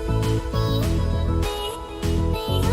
Will you fall with me?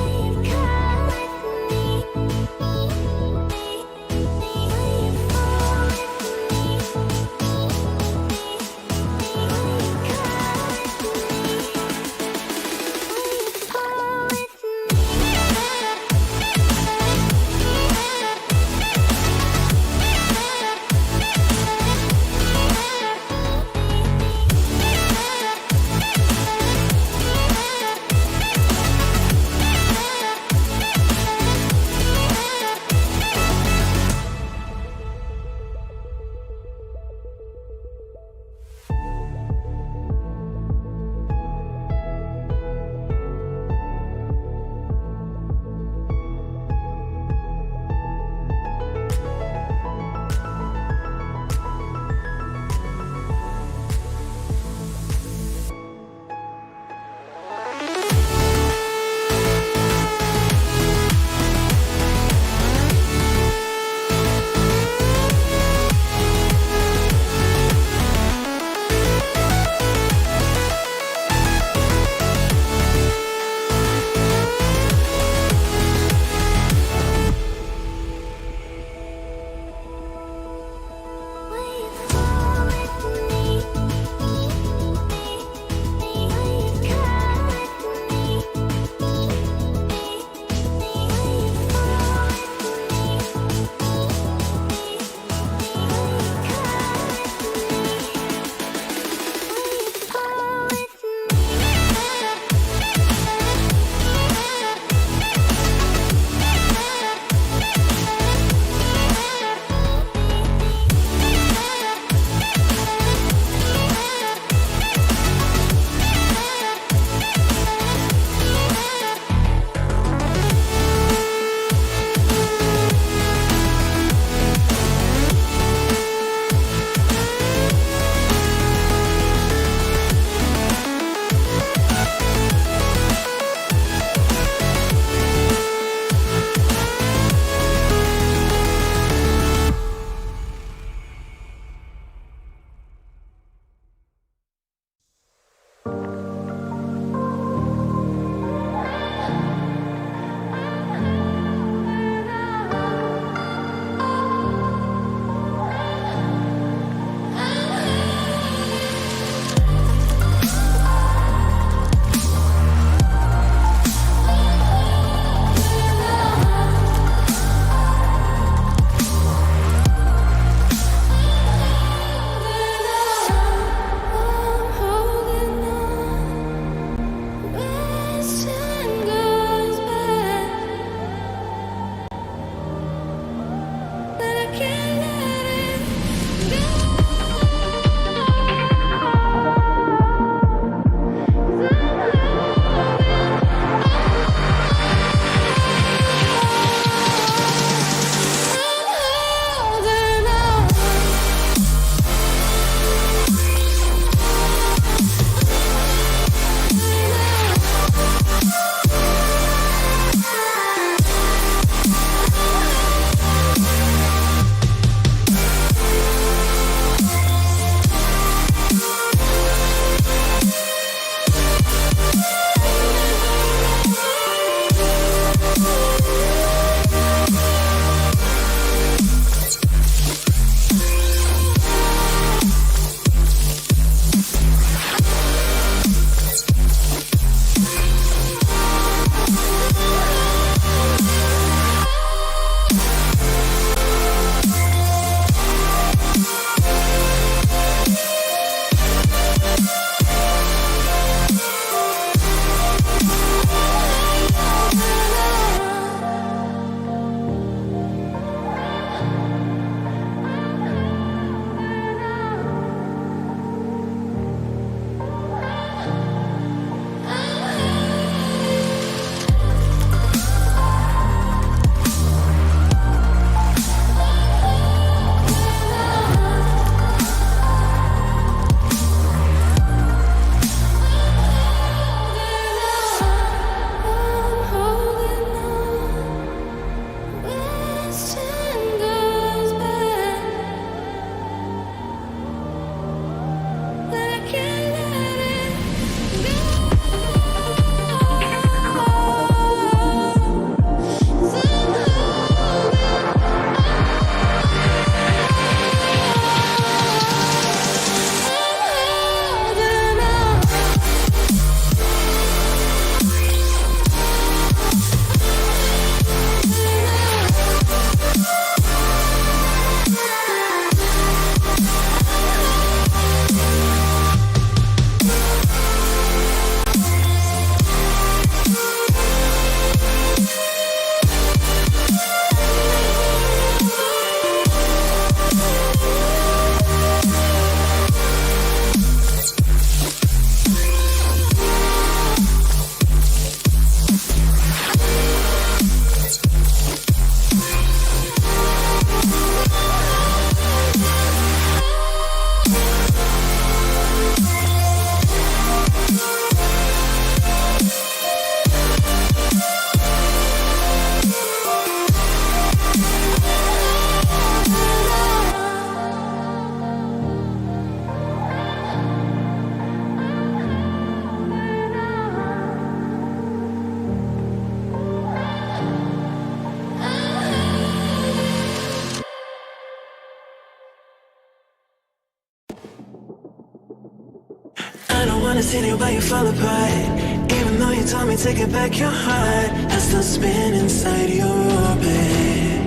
wanna see you, but you fall apart. Even though you told me to get back your heart, I still spin inside your orbit.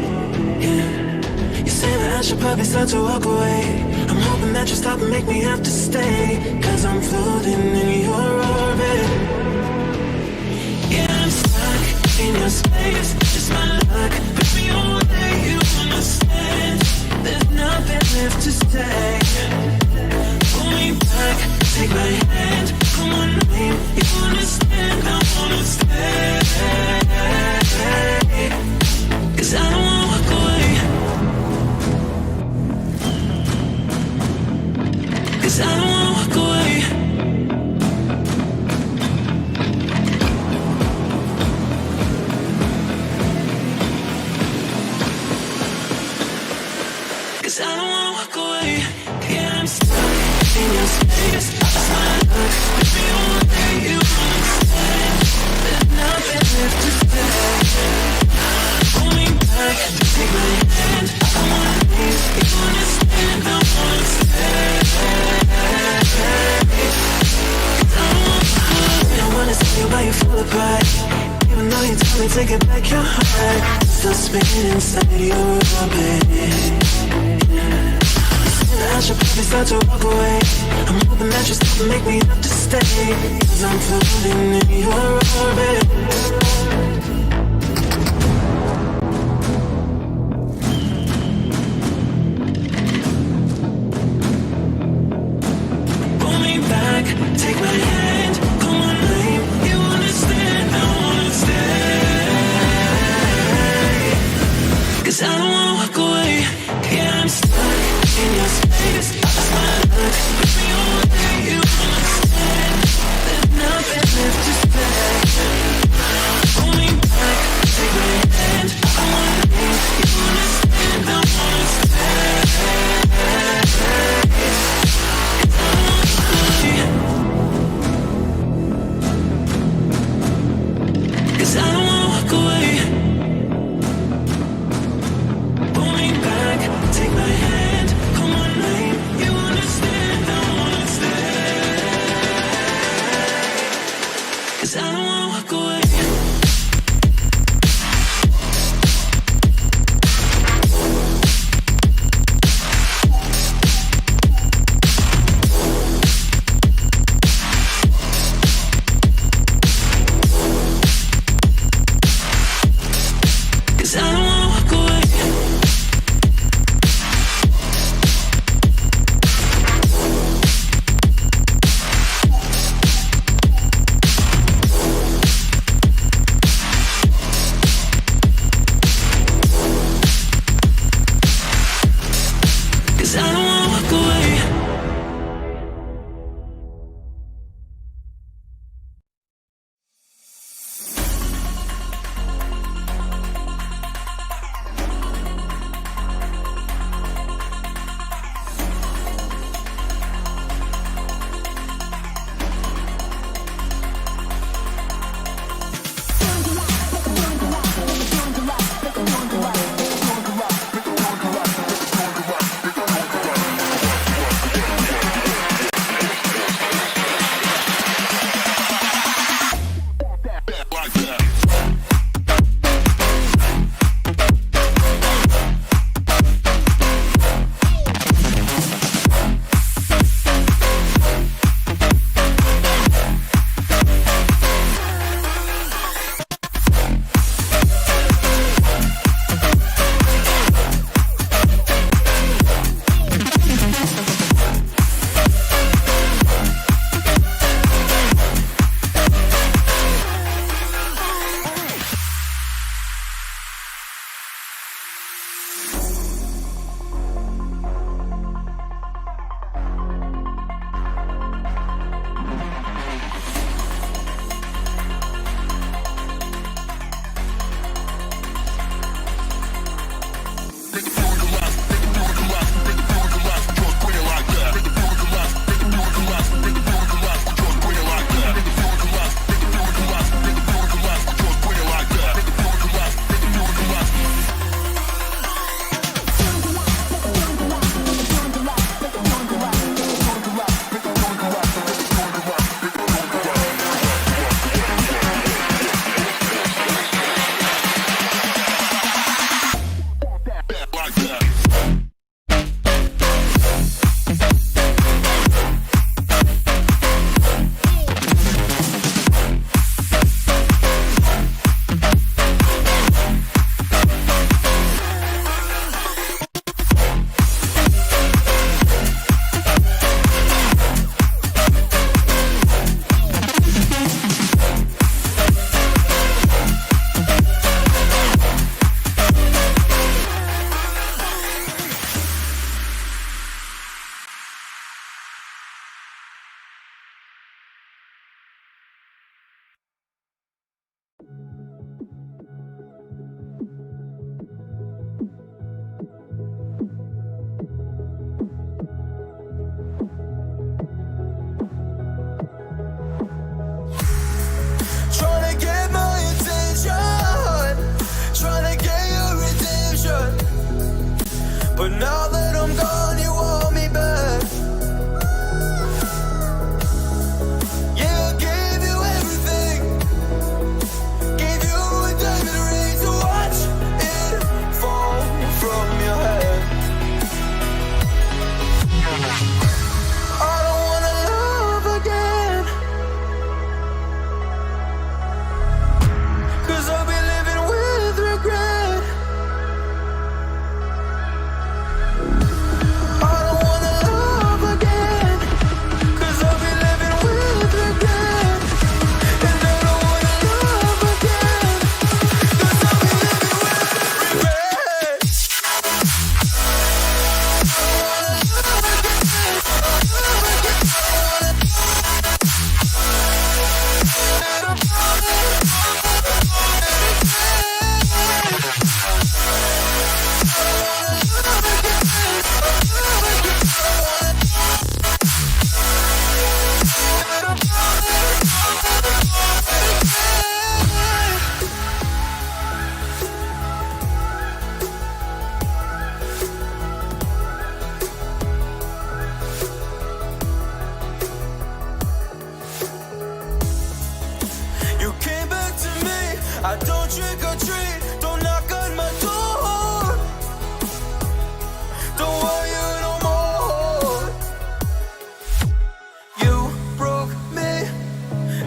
Yeah. You say that I should probably start to walk away. I'm hoping that you stop and make me have to stay, 'cause I'm floating in your orbit. Yeah, I'm stuck in your space, just my luck. Put me away, you understand. There's nothing left to say. Pull me back, take my hand. Come on, name, you understand. I wanna stay, 'cause I don't wanna walk away. 'Cause I don't wanna walk away. 'Cause I don't wanna walk away. Yeah, I'm stuck in your space. Just my luck. Put me away, you understand. There's nothing left to say. Pull me back, take my hand. I wanna leave, you understand. I wanna stay. 'Cause I don't wanna walk away. I wanna see you, but you fall apart. Even though you told me to get back your heart, still spinning inside your orbit. I should probably start to walk away. I'm hoping that you stop and make me have to stay, 'cause I'm floating in your orbit. Pull me back, take my hand. Come on, name, you understand. I wanna stay, 'cause I don't wanna walk away. Yeah, I'm stuck in your space. Just my luck. Put me away, you understand. There's nothing left to say. Pull me back, take my hand. I wanna leave, you understand. I wanna stay, 'cause I don't wanna stay.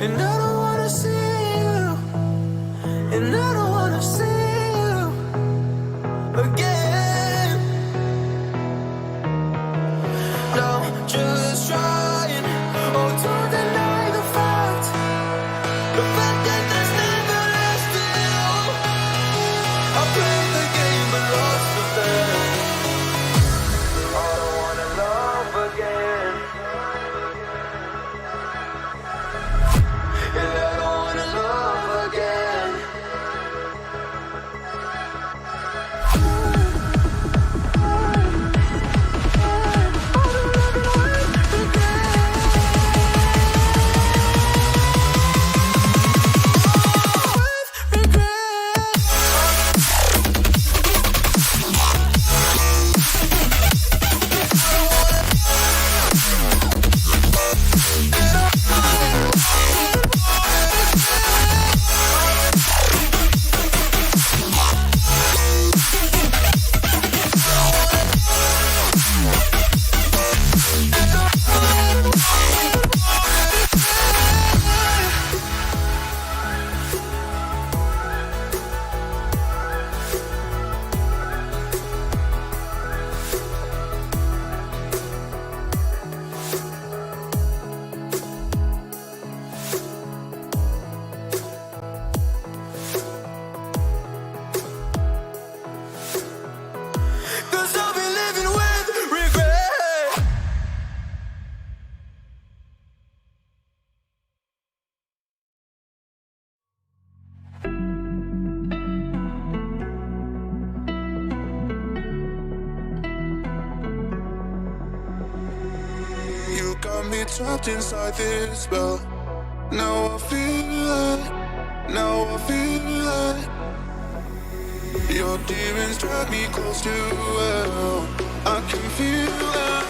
and I don't wanna see you, and I don't wanna see you again. No, just trying, oh, don't deny the fact that there's never less to you. I played the game but lost the bet. I don't wanna love again. Yeah, I don't wanna love again. Trapped inside this spell. Now I feel it. Now I feel it. Your demons drag me close to hell. I can feel it.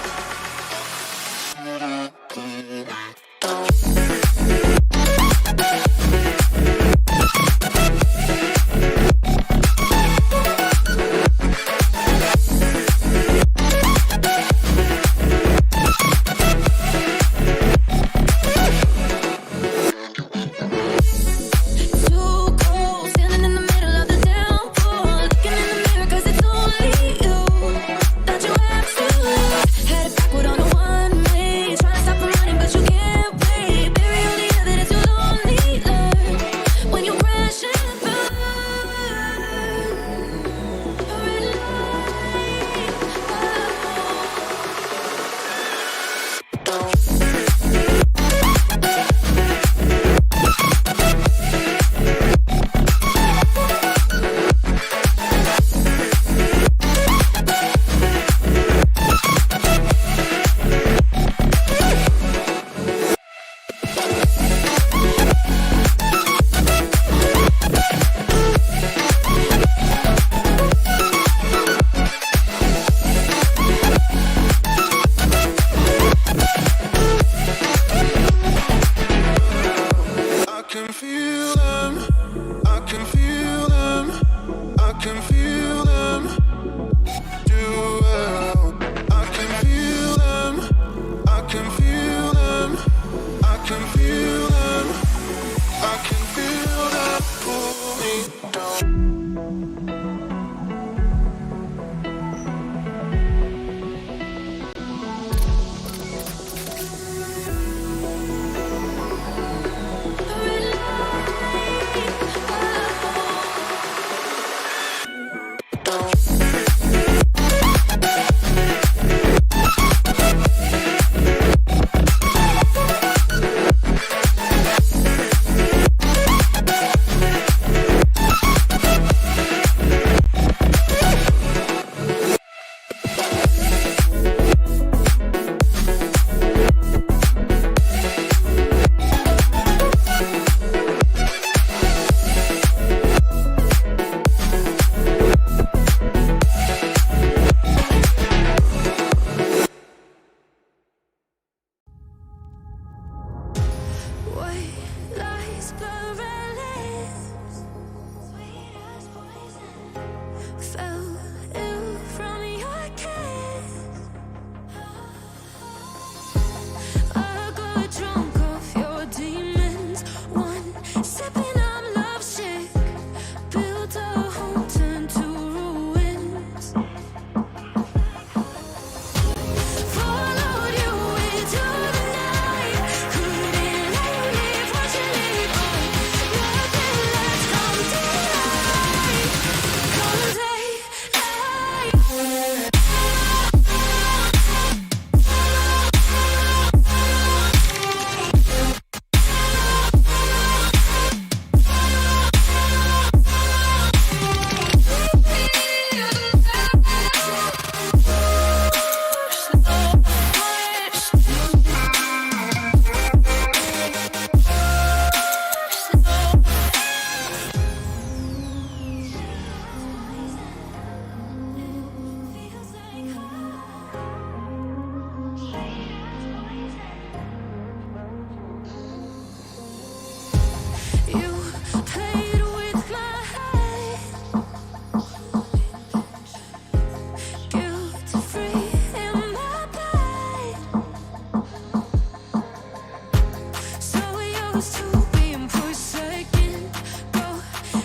used to being forsaken. Go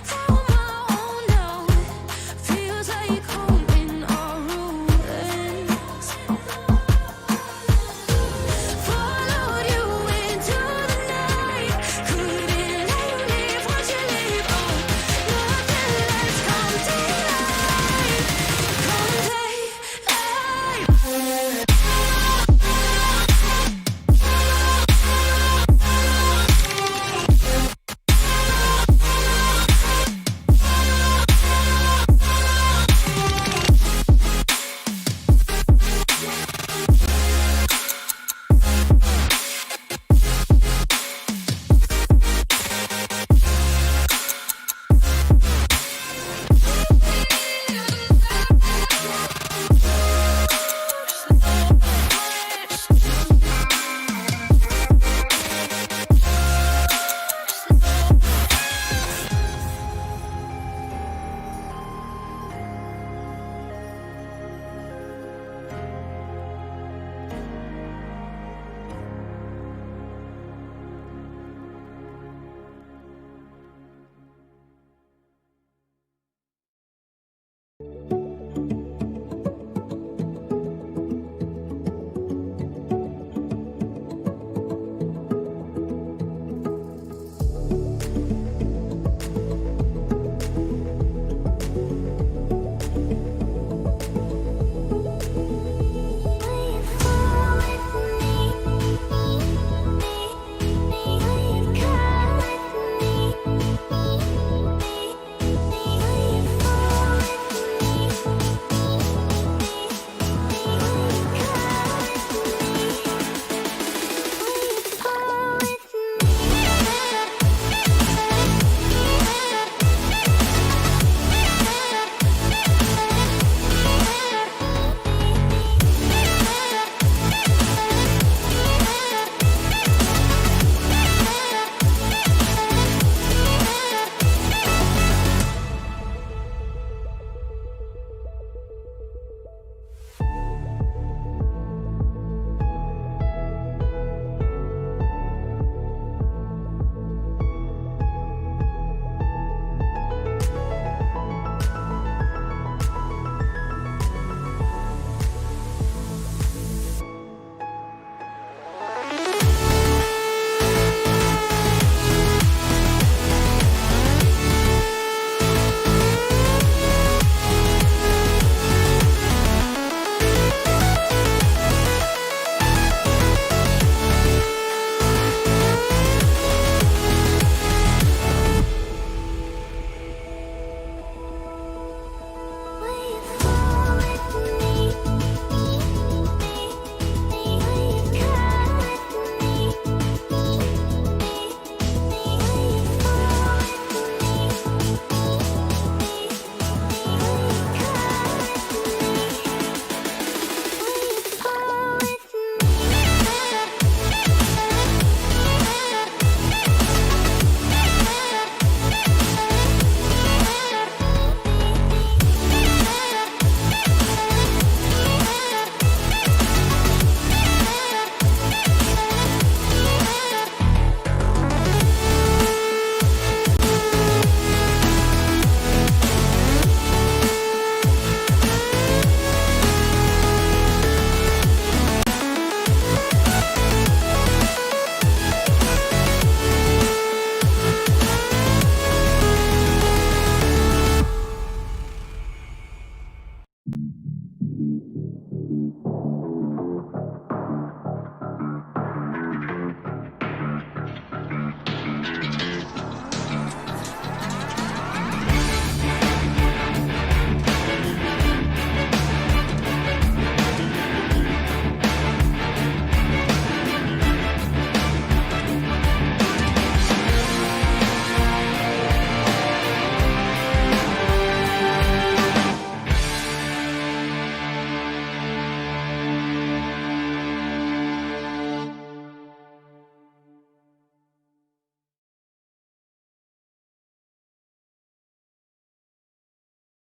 down my own now. Feels like home in our ruins. Followed you into the night. Couldn't let you leave once you leave. Oh, nothing less come daylight. Come daylight.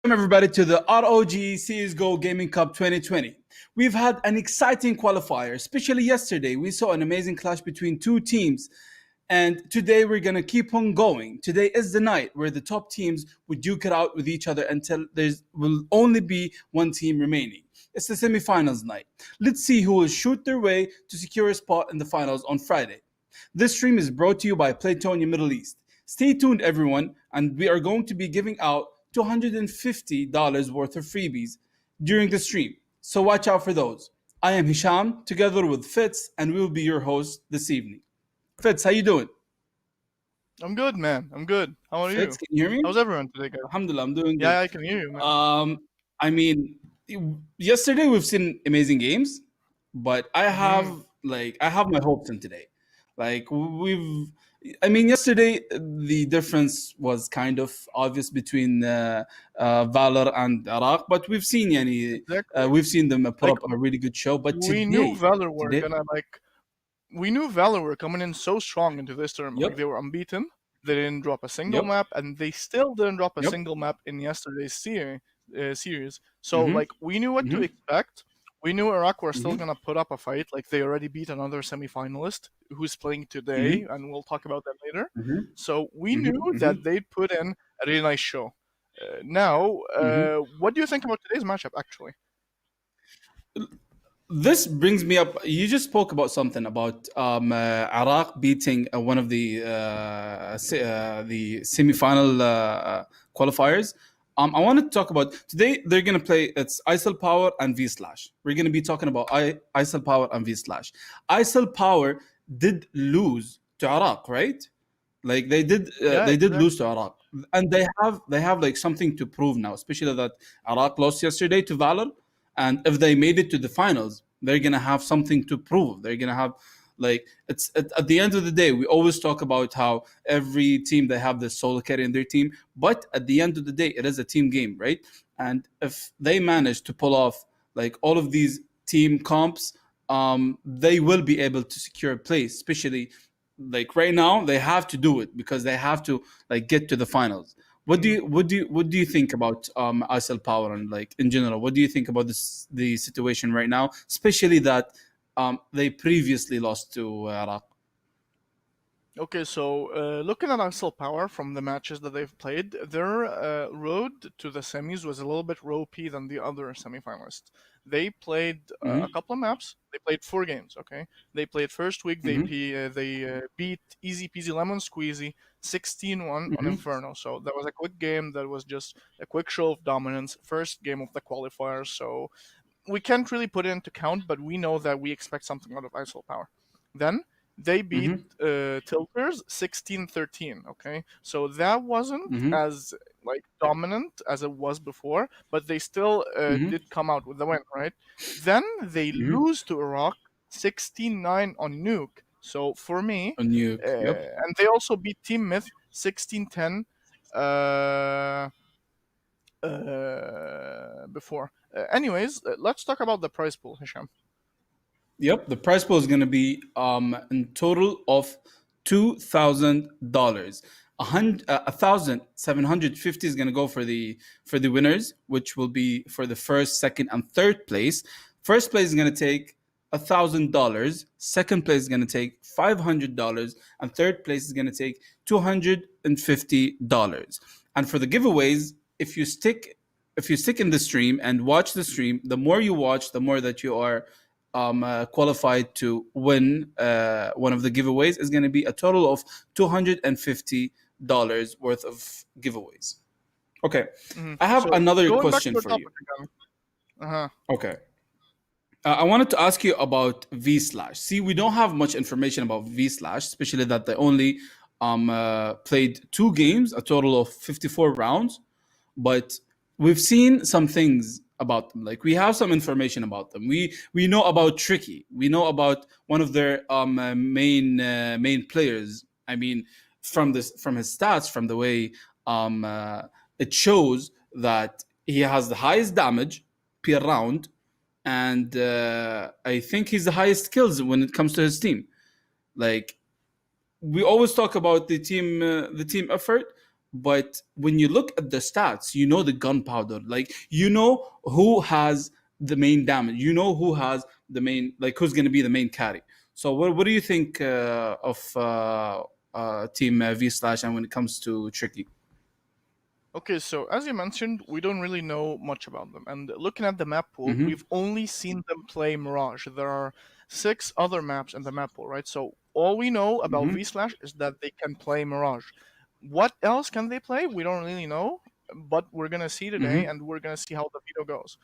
Welcome everybody to the ROG CSGO Gaming Cup 2020. We've had an exciting qualifier, especially yesterday. We saw an amazing clash between two teams And today we're gonna keep on going. Today is the night where the top teams would duke it out with each other until there will only be one team remaining. It's the semifinals night. Let's see who will shoot their way to secure a spot in the finals on Friday. This stream is brought to you by Playtonia Middle East. Stay tuned, everyone, and we are going to be giving out $250 worth of freebies during the stream. So watch out for those. I am Hisham, together with Fitz, and we will be your host this evening. Fitz, how you doing? I'm good, man. I'm good. How are you? Fitz, can you hear me? How's everyone today, guys? Alhamdulillah, I'm doing good. Yeah, I can hear you, man. I mean, yesterday we've seen amazing games, but I have my hopes in today. Like yesterday the difference was kind of obvious between Valor and Iraq, but we've seen Exactly. we've seen them put Like, up a really good show. But we knew Valor were today, gonna we knew Valor were coming in so strong into this tournament. Yep. Like they were unbeaten. They didn't drop a single Yep. map, and they still didn't drop a Yep. single map in yesterday's series. So Mhm. like we knew what to Mhm. expect. We knew Iraq were still Mhm. gonna put up a fight. Like they already beat another semi-finalist who's playing today, and we'll talk about that later. Mhm. So we Mhm. knew that they'd put in a really nice show. Now, what do you think about today's matchup, actually? This brings me up. You just spoke about something about Iraq beating one of the semifinal qualifiers. I want to talk about today. They're gonna play. It's ISIL Power and V Slash. We're gonna be talking about ISIL Power and V Slash. ISIL Power did lose to Iraq, right? Like they did, they did lose to Iraq, and they have like something to prove now, especially that Iraq lost yesterday to Valor, and if they made it to the finals, they're gonna have something to prove. They're gonna have like it's at the end of the day, we always talk about how every team they have this solo carry in their team, but at the end of the day, it is a team game, right? And if they manage to pull off like all of these team comps, they will be able to secure a place, especially like right now they have to do it because they have to like get to the finals. What do you think about ISL Power and like in general? What do you think about the situation right now, especially that they previously lost to Iraq? Okay, so looking at ISIL Power from the matches that they've played, their road to the semis was a little bit ropey than the other semifinalists. They played a couple of maps. They played 4 games. Okay, they played first week. They beat Easy Peasy Lemon Squeezy 16-1 on Inferno. So that was a quick game. That was just a quick show of dominance. First game of the qualifiers. So we can't really put it into count, but we know that we expect something out of ISIL Power. Then they beat Tilters 16-13. Okay, so that wasn't as like dominant as it was before, but they still did come out with the win, right? Then they lose to Iraq 16-9 on Nuke. So for me, On you, yep. and they also beat Team Myth 16-10 before. Anyways, let's talk about the prize pool, Hisham. Yep, the prize pool is going to be in total of $2,000. 1,750 is going to go for the winners, which will be for the first, second, and third place. First place is going to take $1,000. Second place is going to take $500, and third place is going to take $250. And for the giveaways, if you stick in the stream and watch the stream, the more you watch, the more that you are qualified to win one of the giveaways. Is going to be a total of $250 worth of giveaways. Okay, I have another question for you. Okay, I wanted to ask you about V Slash. See, we don't have much information about V Slash, especially that they only played 2 games, a total of 54 rounds, but we've seen some things about them. Like we have some information about them. We know about Tricky. We know about one of their main players. I mean, from his stats, from the way it shows that he has the highest damage per round, and I think he's the highest kills when it comes to his team. Like we always talk about the team effort. But when you look at the stats, you know the gunpowder. Like you know who has the main damage. You know who has the main, like who's going to be the main carry. So what do you think of Team V Slash and when it comes to Tricky? Okay, so as you mentioned, we don't really know much about them. And looking at the map pool, Mm-hmm. we've only seen them play Mirage. There are 6 other maps in the map pool, right? So all we know about Mm-hmm. V Slash is that they can play Mirage. What else can they play? We don't really know, but we're gonna see today, Mm-hmm. and we're gonna see how the veto goes.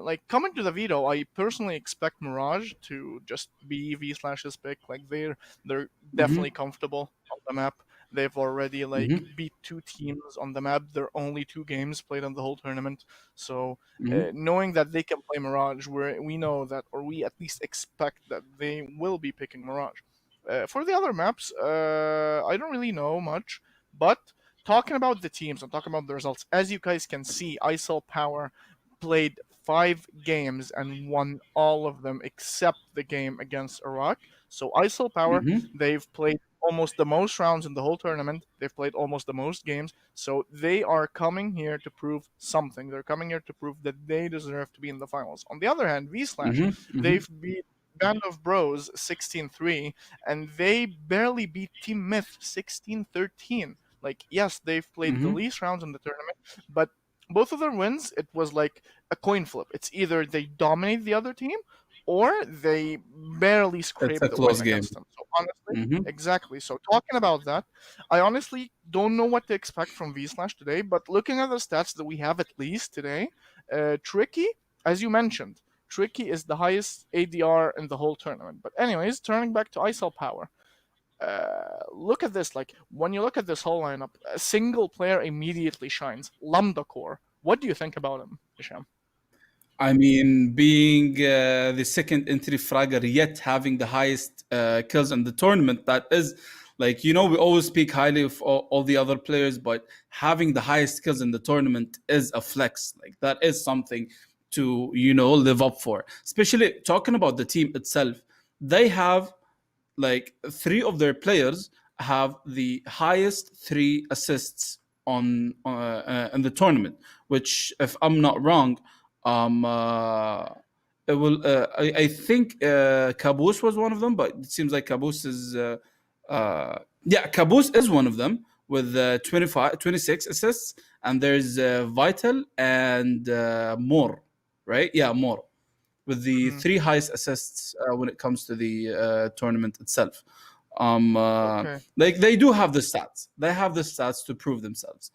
Like coming to the veto, I personally expect Mirage to just be V Slash's pick. Like they're Mm-hmm. definitely comfortable on the map. They've already like Mm-hmm. beat 2 teams on the map. They're only 2 games played on the whole tournament. So Mm-hmm. knowing that they can play Mirage, we know that, or we at least expect that they will be picking Mirage. For the other maps, I don't really know much, but talking about the teams and talking about the results, as you guys can see, ISO Power played 5 games and won all of them except the game against Iraq. So ISO Power, Mm-hmm. they've played almost the most rounds in the whole tournament. They've played almost the most games. So they are coming here to prove something. They're coming here to prove that they deserve to be in the finals. On the other hand, V Slash, Mm-hmm. they've beat Band of Bros 16-3, and they barely beat Team Myth 16-13. Like, yes, they've played the Mm-hmm. least rounds in the tournament, but both of their wins, it was like a coin flip. It's either they dominate the other team or they barely It's scrape a the win close game. against them. So honestly, Mm-hmm. exactly. So talking about that, I honestly don't know what to expect from V Slash today, but looking at the stats that we have at least today, Tricky, as you mentioned, Tricky is the highest ADR in the whole tournament. But anyways, turning back to ISL Power. Look at this. Like when you look at this whole lineup, a single player immediately shines. Lambda Core. What do you think about him, Hisham? I mean, being the second entry fragger, yet having the highest kills in the tournament, that is like, we always speak highly of all the other players, but having the highest kills in the tournament is a flex. Like, that is something to, live up for. Especially talking about the team itself, they have like 3 of their players have the highest 3 assists on in the tournament, which, if I'm not wrong, it will. I think Caboose was one of them, but it seems like Caboose is. Yeah, Caboose is one of them with 26 assists, and there's Vital and More, right? Yeah, More with the Hmm. 3 highest assists when it comes to the tournament itself. Okay. Like they do have the stats. They have the stats to prove themselves.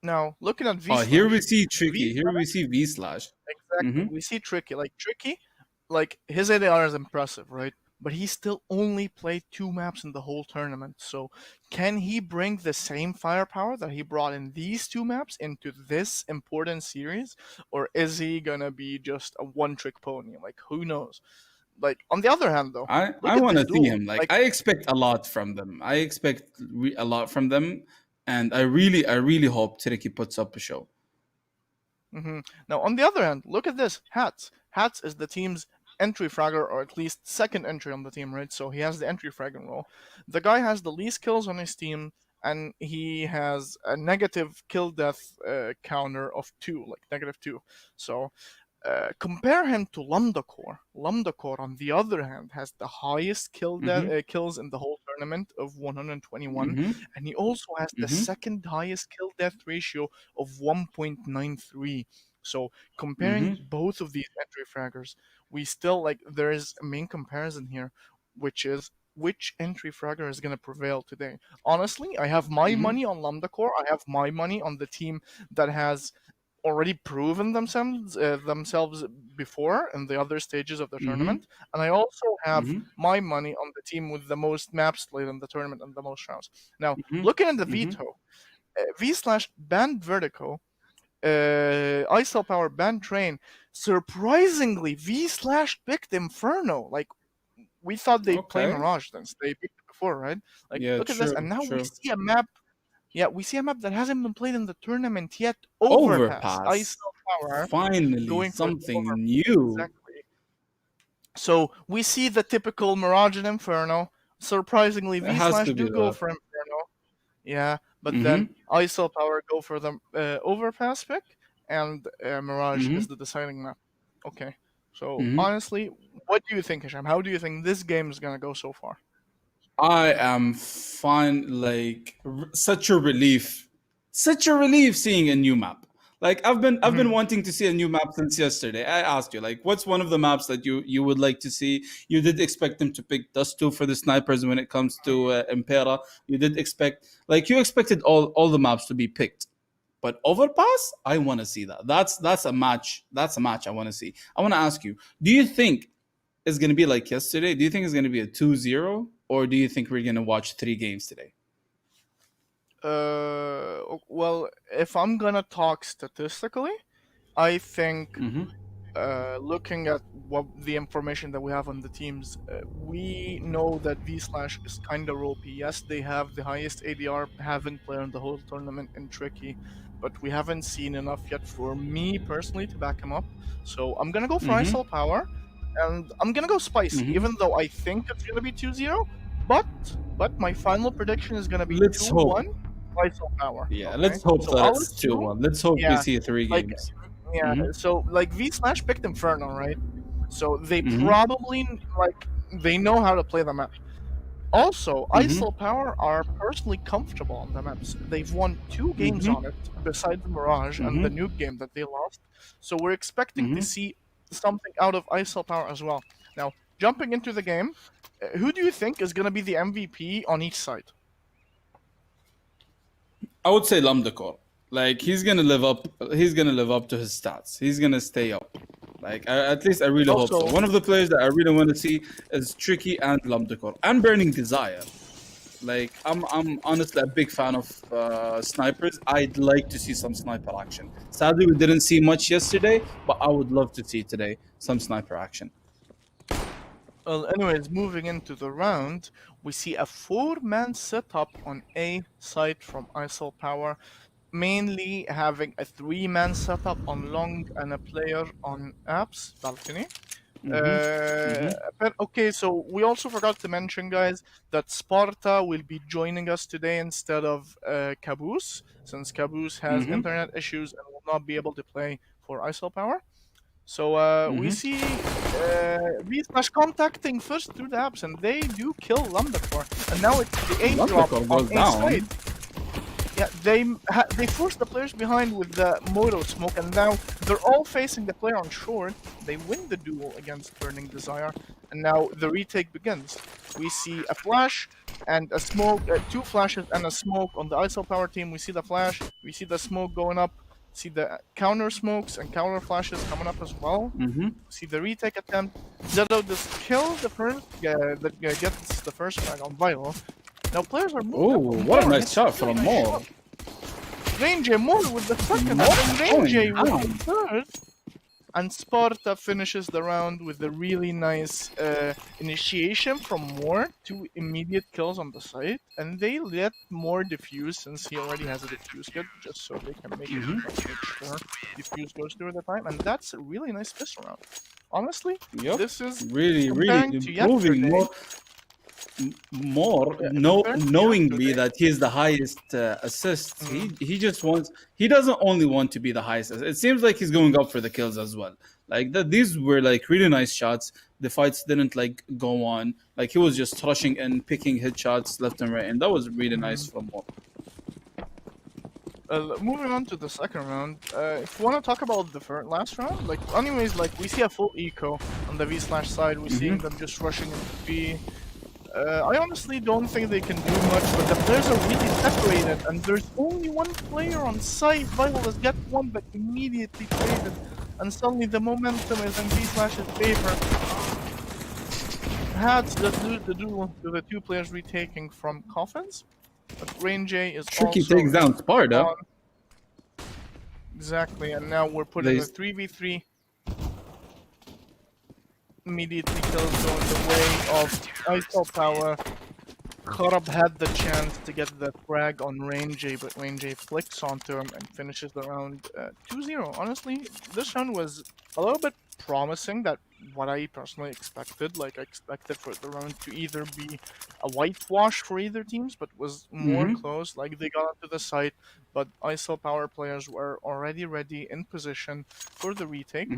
Now looking at V Here we Slash, see V Tricky. Here we see V Slash. exactly. Mm-hmm. We see Tricky. Like Tricky, like his ADR is impressive, right? But he still only played 2 maps in the whole tournament. So can he bring the same firepower that he brought in these 2 maps into this important series? Or is he gonna be just a one-trick pony? Like who knows? Like on the other hand though, I look at want this to see duel. him. Like Like I expect a lot from them. I expect a lot from them, and I really hope Tricky puts up a show. Now, on the other hand, look at this. Hats. Hats is the team's entry fragger, or at least second entry on the team, right? So he has the entry fragging role. The guy has the least kills on his team, and he has a negative kill death counter of 2, like -2. So compare him to Lambda Core. Lambda Core, on the other hand, has the highest Mm-hmm. kills in the whole tournament of 121, Mm-hmm. and he also has the Mm-hmm. second highest kill death ratio of 1.93. So comparing Mm-hmm. both of these entry fraggers, we still like there is a main comparison here, which is which entry fragger is going to prevail today. Honestly, I have my Mm-hmm. money on Lambda Core. I have my money on the team that has already proven themselves before in the other stages of the Mm-hmm. tournament, and I also have Mm-hmm. my money on the team with the most maps played in the tournament and the most rounds. Now, Mm-hmm. looking at the Mm-hmm. veto, V slash banned Vertigo, ISO Power banned Train. Surprisingly, V slash picked Inferno. Like we thought they'd play Okay. Mirage since they picked it before, right? Like Yeah. look at this, True. and now we True. see a map, yeah, we see a map that hasn't been played in the tournament yet. Overpass. I Overpass. saw Power Finally, going for the something overpass. new. Exactly. So we see the typical Mirage and Inferno. Surprisingly, It V has slash to be do go that. for Inferno. Yeah, but then Mm-hmm. I saw Power go for the overpass pick, and Mirage Mm-hmm. is the deciding map. Okay. So Mhm. honestly, what do you think, Hisham? How do you think this game is gonna go so far? I am fine. Like such a relief seeing a new map. Like I've been Hmm. wanting to see a new map since yesterday. I asked you, like, what's one of the maps that you would like to see? You did expect them to pick Dust 2 for the snipers when it comes to Impera. You did expect, like, you expected all the maps to be picked. But Overpass, I want to see that. That's a match. That's a match I want to see. I want to ask you, do you think it's going to be like yesterday? Do you think it's going to be a 2-0, or do you think we're going to watch 3 games today? Well, if I'm gonna talk statistically, I think Mm-hmm. looking at what the information that we have on the teams, we know that V Slash is kind of ropey. Yes, they have the highest ADR, having played in the whole tournament in Tricky, but we haven't seen enough yet for me personally to back him up. So I'm gonna go for Mm-hmm. ISL Power, and I'm gonna go spicy, Mm-hmm. even though I think it's gonna be 2-0. But my final prediction is gonna be Let's 2-1 hope. ISL Power. Yeah, Okay, let's hope so that I'll it's assume, 2-1. Let's hope we yeah, see three like games. yeah, Mm-hmm. so like V Slash picked Inferno, right? So they Mm-hmm. probably like they know how to play the map. Also, Mm-hmm. ISL Power are personally comfortable on the maps. They've won 2 games Mm-hmm. on it, besides Mirage and the Mm-hmm. nuke game that they lost. So we're expecting to Mm-hmm. see something out of ISL Power as well. Now, jumping into the game, who do you think is going to be the MVP on each side? I would say Lamdakor. Like he's gonna live up. He's gonna live up to his stats. He's gonna stay up. Like at least I really hope so. Also, One of the players that I really want to see is Tricky and Lamdakor and Burning Desire. Like I'm honestly a big fan of snipers. I'd like to see some sniper action. Sadly, we didn't see much yesterday, but I would love to see today some sniper action. well, anyways, moving into the round, we see a 4-man setup on A side from ISL Power, mainly having a 3-man setup on long and a player on apps balcony. Mm-hmm. Mm-hmm. But okay, so we also forgot to mention, guys, that Sparta will be joining us today instead of Caboose, since Caboose has Mm-hmm. internet issues and will not be able to play for ISO Power. So we Mm-hmm. see V Slash contacting first through the apps, and they do kill Lambda Core. And now it's the A drop Lamdakor on goes A side. down. Yeah, they force the players behind with the Moto smoke, and now they're all facing the player on short. They win the duel against Burning Desire, and now the retake begins. We see a flash and a smoke, 2 flashes and a smoke on the ISO Power team. We see the flash, we see the smoke going up, see the counter smokes and counter flashes coming up as well. Mm-hmm. See the retake attempt. Zero just kills the first, that gets the first frag on Vital. Now players are moving Oh, up. what a More nice gets shot really from nice Maul. shot. Ranger more with the second, Maul and then Ranger going with down. the third. And Sparta finishes the round with a really nice initiation from Moore, 2 immediate kills on the site, and they let Moore defuse since he already has a defuse kit, just so they can make sure defuse goes through the time, and that's a really nice pistol round. Honestly, Yep. this is Really, really comparing to improving yesterday. more Compared to knowingly yesterday. that he's the highest assists. Mm. He just wants, he doesn't only want to be the highest. It seems like he's going up for the kills as well. Like that, these were like really nice shots. The fights didn't like go on. Like he was just rushing and picking headshots left and right, and that was really nice from him. Moving on to the second round, if you want to talk about the last round, like anyways, like we see a full eco on the V Slash side. We're seeing them just rushing into B. I honestly don't think they can do much, but the players are really separated, and there's only one player on site. Vital has got one, but immediately traded, and suddenly the momentum is in V Slash's favor. Hats that lose the duel to the 2 players retaking from coffins, but Rain J is Tricky also takes down Sparta. on. Exactly, and now we're putting They a 3v3. Immediately kills going the way of ISO Power. Kharab had the chance to get the frag on Rain J, but Rain J flicks onto him and finishes the round 2-0. Honestly, this round was a little bit promising, that what I personally expected. Like, I expected for the round to either be a whitewash for either teams, but was more close. Like, they got onto the site, but ISO Power players were already ready in position for the retake.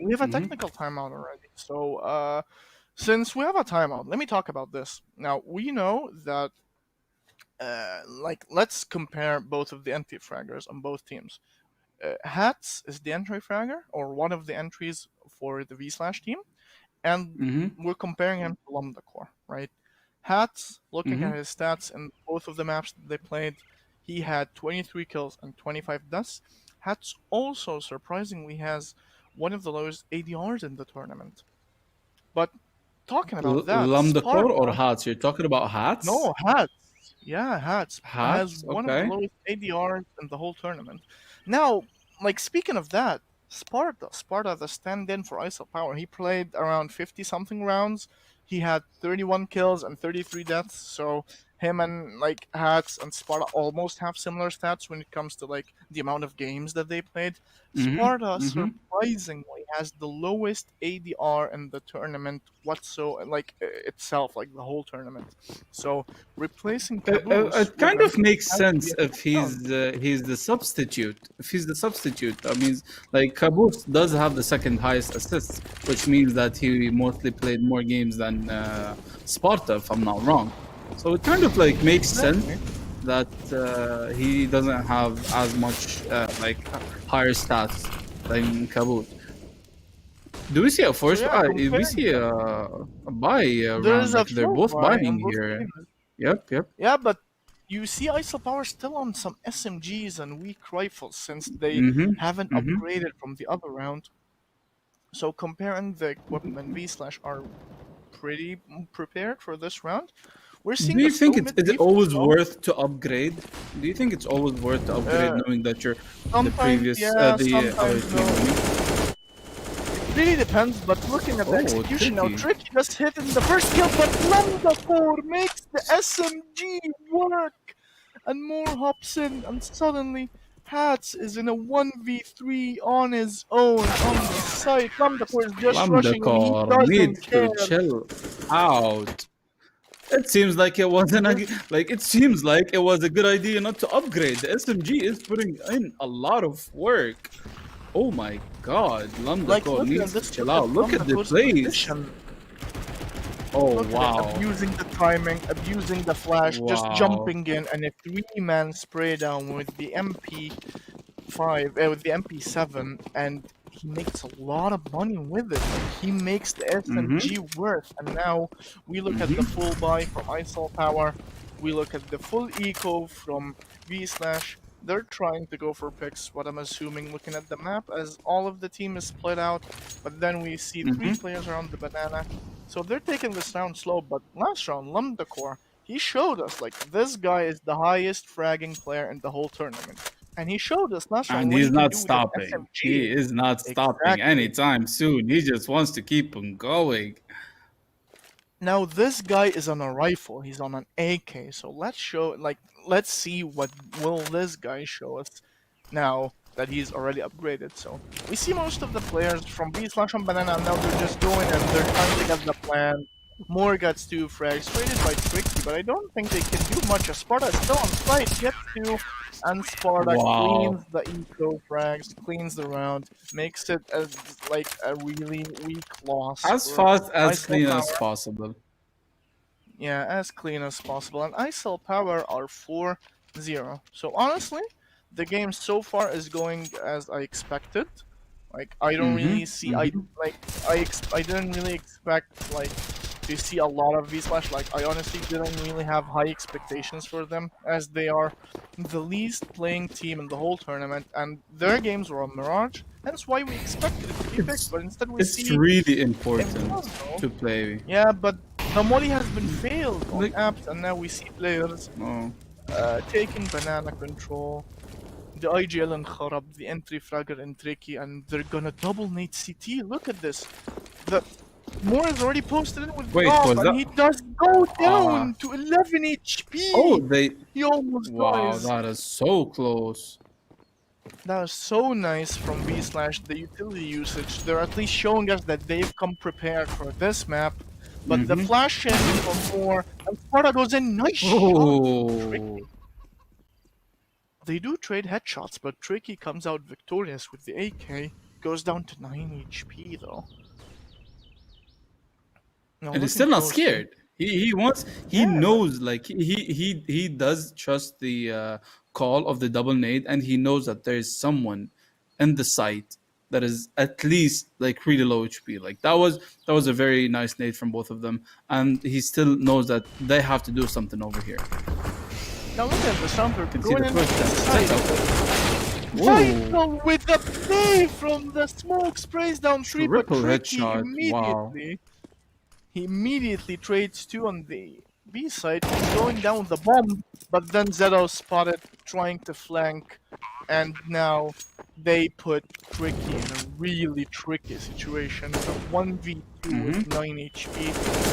We have a Mm-hmm. technical timeout already. So, since we have a timeout, let me talk about this. Now, we know that, let's compare both of the entry fraggers on both teams. Hats is the entry fragger, or one of the entries for the V slash team, and Mm-hmm. we're comparing him to Lambda Core, right? Hats, looking Mm-hmm. at his stats in both of the maps that they played, he had 23 kills and 25 deaths. Hats also surprisingly has one of the lowest ADRs in the tournament. But talking about that, Lambda core or Sparta, hats? You're talking about hats? no, Hats. Yeah, Hats has Hats? one of the Okay. lowest ADRs in the whole tournament. Now, like speaking of that, Sparta, the stand-in for ISO Power, he played around 50 something rounds. He had 31 kills and 33 deaths. So him and like Hats and Sparta almost have similar stats when it comes to like the amount of games that they played. Mm-hmm. Sparta Mm-hmm. surprisingly has the lowest ADR in the tournament whatsoever, like itself, like the whole tournament. So replacing Caboose It with kind him of makes has to be sense a if touchdown. he's the substitute. If he's the substitute, that means like Caboose does have the second highest assists, which means that he mostly played more games than Sparta, if I'm not wrong. So it kind of like makes sense Exactly. that he doesn't have as much like higher stats than Caboose. Do we see a So force? yeah, We comparing see them, a buy there round. is a Like they're full both buy buying on both here. teams. Yep, yep. Yeah, but you see ISO Power still on some SMGs and weak rifles since they Mm-hmm. haven't Mm-hmm. upgraded from the other round. So comparing the equipment, V slash are pretty prepared for this round. We're Do seeing a you think slow it's mid is it defense always though. worth to upgrade? Do you think it's always worth to upgrade Uh, knowing that you're the Sometimes previous yeah, the other sometimes team no. winning? It really depends, but looking at the Oh, execution now, tricky. Tricky just hit in the first kill, but Lambda 4 makes the SMG work! And more hops in, and suddenly Hats is in a 1v3 on his own on the site. Lambda 4 is just Lambda rushing and he core doesn't needs to care. chill out. It seems like it wasn't a, This, like it seems like it was a good idea not to upgrade. The SMG is putting in a lot of work. Oh my god, Lambda like, core needs to chill look at out. Look Lambda at the 4's plays. position. Oh Look at it, wow. abusing the timing, abusing the flash, just Wow. jumping in, and a three-man spray down with the MP5, with the MP7, and he makes a lot of money with it. Like, he makes the Mm-hmm. SMG worth. And now we look at the Mm-hmm. full buy from ISOL Power, we look at the full eco from V slash. They're trying to go for picks, what I'm assuming, looking at the map, as all of the team is split out. But then we see three Mm-hmm. players around the banana. So they're taking this round slow. But last round, Lambda Core, he showed us, like, this guy is the highest fragging player in the whole tournament. And he showed us last round And what he's he can not do with an stopping. SMG. He is not stopping Exactly. anytime soon. He just wants to keep on going. Now this guy is on a rifle. He's on an AK. So let's see what will this guy show us now that he's already upgraded. So we see most of the players from B slash on banana, and now they're just going and they're trying to get the plan. More gets two frags traded by Tricky, but I don't think they can do much. As Sparta is still on site, gets two, and Sparta Wow. cleans the eco frags, cleans the round, makes it as like a really weak loss As for fast, as ISO clean as Power. possible. Yeah, as clean as possible. And ISO Power are 4-0. So honestly, the game so far is going as I expected. Like I don't Mm-hmm. really see Mm-hmm. I didn't really expect like to see a lot of V Slash. Like I honestly didn't really have high expectations for them, as they are the least playing team in the whole tournament, and their games were on Mirage. Hence why we expected it to be picked, It's but instead we it's see really Inferno. important to play. Yeah, but the molly has been failed on Like, apps, and now we see players oh. taking banana control. The IGL and Kharab, the entry fragger and Tricky, and they're gonna double nade CT. Look at this. The Moore has already posted it with Wait, Goff, was and that? he does go Ah. down to 11 Oh, HP. they. He almost Wow, dies. that is so close. That was so nice from V slash the utility usage. They're at least showing us that they've come prepared for this map. But the Mm-hmm. flash in for Moore, and Sparta goes in. Nice shot from Tricky. Oh. They do trade headshots, but Tricky comes out victorious with the AK, goes down to 9 HP though. Now And he's looking still not closely. scared. He Yeah, knows, like he does trust the call of the double nade, and he knows that there is someone in the site that is at least like really low HP. Like that was a very nice nade from both of them, and he still knows that they have to do something over here. now look at the Sounders You can see going the into push the that site. Whoa. Vital with the play from the smoke sprays down 3, but Triple Tricky headshot. Wow. He immediately trades 2 on the B side, going down the bomb, but then Zedo spotted trying to flank, and now they put Tricky in a really tricky situation. It's a 1v2 with 9 HP.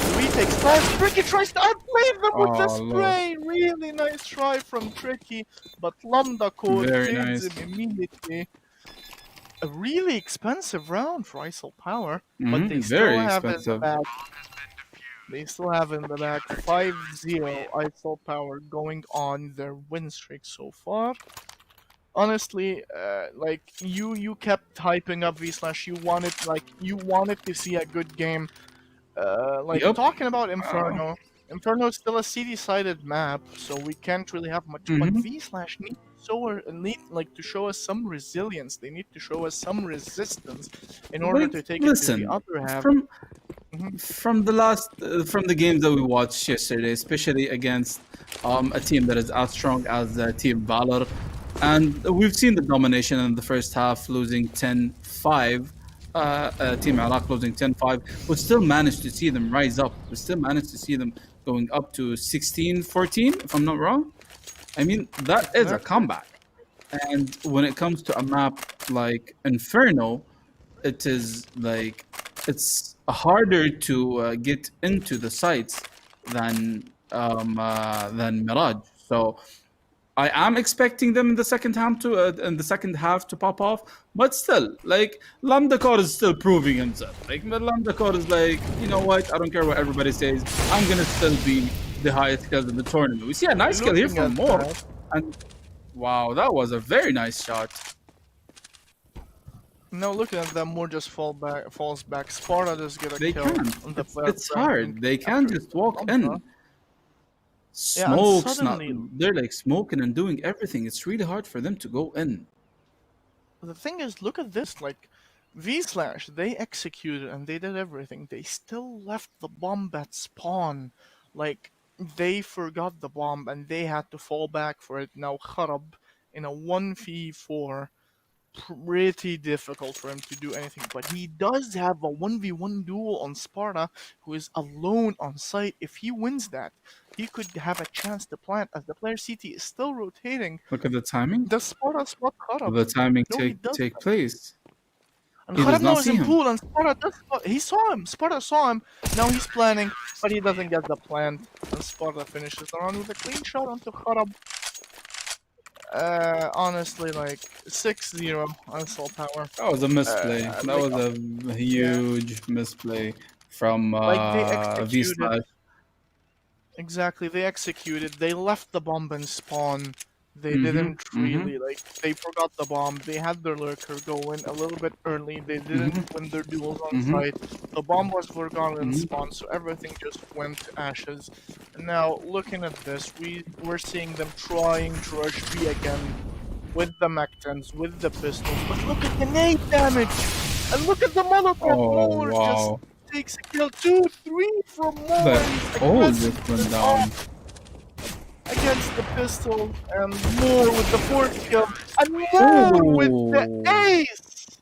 The retakes fast. Tricky tries to outplay them with the Oh, Lord. spray. Really nice try from Tricky, but Lambda Code Very fades nice. him immediately. A really expensive round for ISIL Power, but they still Very have it in the expensive. back. They still have in the back 5-0 ISIL Power going on their win streak so far. Honestly, like you kept hyping up V Slash. You wanted to see a good game. Like Yup. talking about Inferno. Inferno is still a CD-sided map, so we can't really have much. But V Slash needs to show us some resilience. They need to show us some resistance in order Like, to take it to listen, the other half. from the games that we watched yesterday, especially against a team that is as strong as Team Valor, and we've seen the domination in the first half, losing 10-5. Team Iraq losing 10-5. We still managed to see them rise up. We still managed to see them going up to 16-14, if I'm not wrong. I mean, that is a comeback. And when it comes to a map like Inferno, it is like it's harder to get into the sites than Mirage. So I am expecting them in the second half to pop off, but still, like Lambda Core is still proving himself. Like Lambda Core is like, you know what? I don't care what everybody says. I'm gonna still be the highest kill in the tournament. We see a nice kill here from Moore, and wow, that was a very nice shot. No, looking at them, Moore just falls back. Sparta does get a They kill can't. on the It's hard. They can't just walk in. Smokes, not they're like smoking and doing everything. It's really hard for them to go in. The thing is, look at this. Like V Slash, they executed and they did everything. They still left the bomb at spawn. Like they forgot the bomb and they had to fall back for it. Now Kharab in a 1v4. Pretty difficult for him to do anything, but he does have a 1v1 duel on Sparta, who is alone on site. If he wins that, he could have a chance to plant, as the player CT is still rotating. Look at the timing. Does Sparta spot Kharab? Will the timing No, take place? And He does Kharab not now is see in him. pool, and Sparta does spot. He saw him. Sparta saw him. Now he's planning, but he doesn't get the plant. And Sparta finishes the round with a clean shot onto Kharab. Honestly, like 6-0 ISIL Power. That was a misplay. That was a huge misplay from Like they V executed. Slash. Exactly, they executed. They left the bomb and spawn. They didn't really they forgot the bomb. They had their lurker go in a little bit early. They didn't win their duels on site. The bomb was forgotten in spawn, so everything just went to ashes. And now looking at this, we're seeing them trying to rush B again with the Mech-10s, with the pistols. But look at the nade damage! And look at the Molotov! Moore Wow. just takes a kill. 2-3 from Moore. But all just went down. Against the pistol, and Moore with the fourth kill, and Moore with the ace!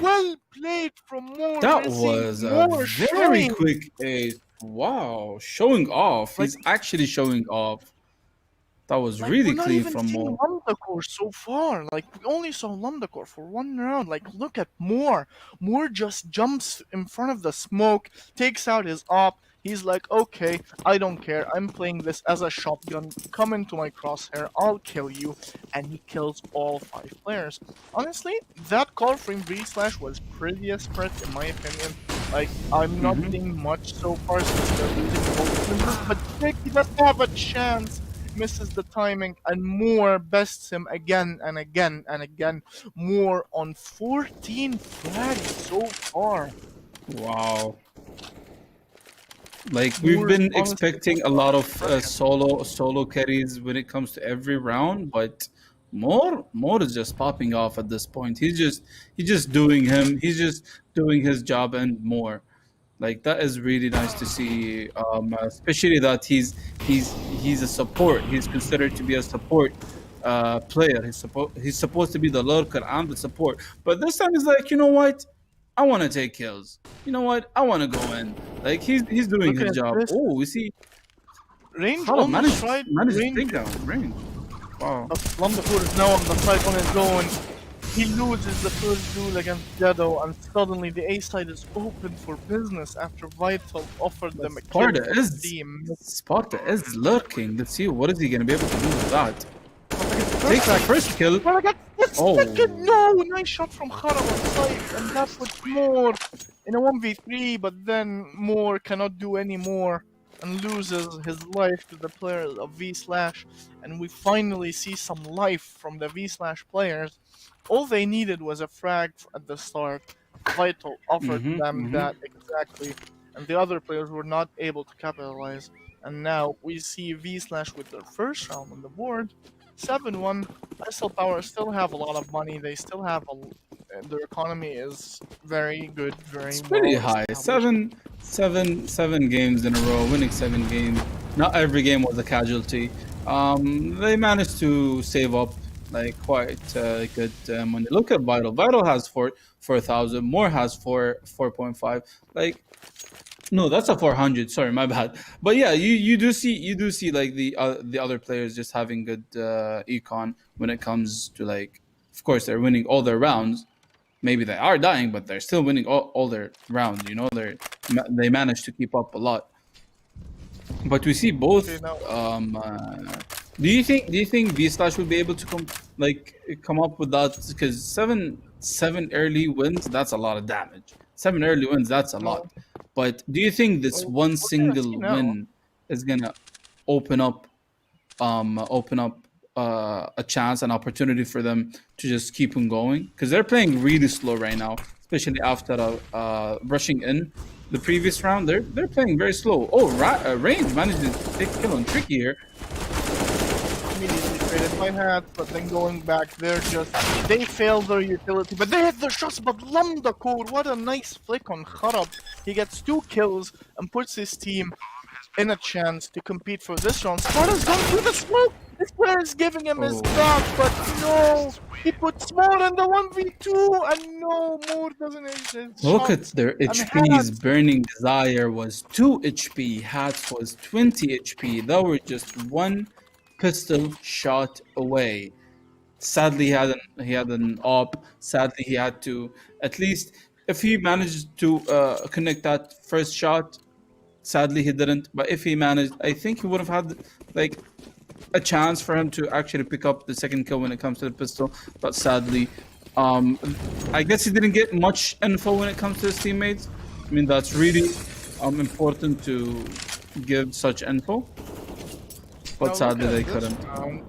Well played from Moore. That was a Moore very shine. quick ace. Wow, showing off. He's actually showing off. That was Like, really we're not clean even from seeing Mo. Lambda Core so far. Like, we only saw Lambda Core for one round. Like, look at Moore. Moore just jumps in front of the smoke, takes out his op. He's like, okay, I don't care. I'm playing this as a shotgun. Come into my crosshair. I'll kill you. And he kills all 5 players. Honestly, that call from V Slash was pretty desperate, in my opinion. Like, I'm not seeing much so far since they're losing both members, but Tricky doesn't have a chance. misses the timing, and Moore bests him again and again and again. Moore on 14 flags so far. Wow. Like we've Moore is been honestly expecting a lot of solo carries when it comes to every round, but more is just popping off at this point. He's just doing him. He's just doing his job and more. Like that is really nice to see, especially that he's a support. He's considered to be a support player. He's supposed to be the lurker and the support. But this time he's like, you know what? I want to take kills. You know what? I want to go in. Like he's doing Look his at job. this. Oh, we see Range Khaled almost tried. managed to Range. take down range. Wow. But Lumberfoot is now on the side on his own. He loses the first duel against Dedo, and suddenly the A side is open for business after Vital offered them a kill Sparta for is team. lurking. Let's see what is he gonna be able to do with that. Takes the first kill. But I got this Oh. second. No, nice shot from Kharab on site, and that puts Moore in a 1v3. But then Moore cannot do any more and loses his life to the players of V Slash. And we finally see some life from the V Slash players. All they needed was a frag at the start. Vital offered them that exactly, and the other players were not able to capitalize. And now we see V Slash with their first round on the board. 7-1. SL Power still have a lot of money. They still have their economy is very good, very It's pretty well high. established. Seven games in a row, winning 7 games. Not every game was a casualty. They managed to save up like quite good money. Look at Vital. Vital has 4,000. Moore has 4.5. Like no, that's a 400. Sorry, my bad. But yeah, you do see like the other players just having good econ when it comes to like. Of course, they're winning all their rounds. Maybe they are dying, but they're still winning all their rounds. You know, they manage to keep up a lot. But we see both. Okay, now Do you think V Slash will be able to come up with that? Because seven early wins, that's a lot of damage. 7 early wins, that's a lot. But do you think this Well, one we're gonna single see now. win is gonna open up a chance, an opportunity for them to just keep on going? Because they're playing really slow right now, especially after rushing in the previous round. They're playing very slow. Oh, Range managed to take a kill on Tricky here. immediately traded my hat, but then going back, they failed their utility, but they hit their shots. But Lambda Code, what a nice flick on Kharab. He gets 2 kills and puts his team in a chance to compete for this round. Sparta's gone through the smoke. This player is giving him his back, but no, he puts Moore in the 1v2, and no, Moore doesn't hit his Look shot. at their And HPs. Hats, Burning Desire was 2 HP. Hats was 20 HP. They were just 1 pistol shot away. Sadly, he had an op. Sadly, he had to, at least if he managed to connect that first shot. Sadly, he didn't. But if he managed, I think he would have had like a chance for him to actually pick up the second kill when it comes to the pistol. But sadly, I guess he didn't get much info when it comes to his teammates. I mean, that's really important to give such info. But now sadly, look they at this couldn't. round.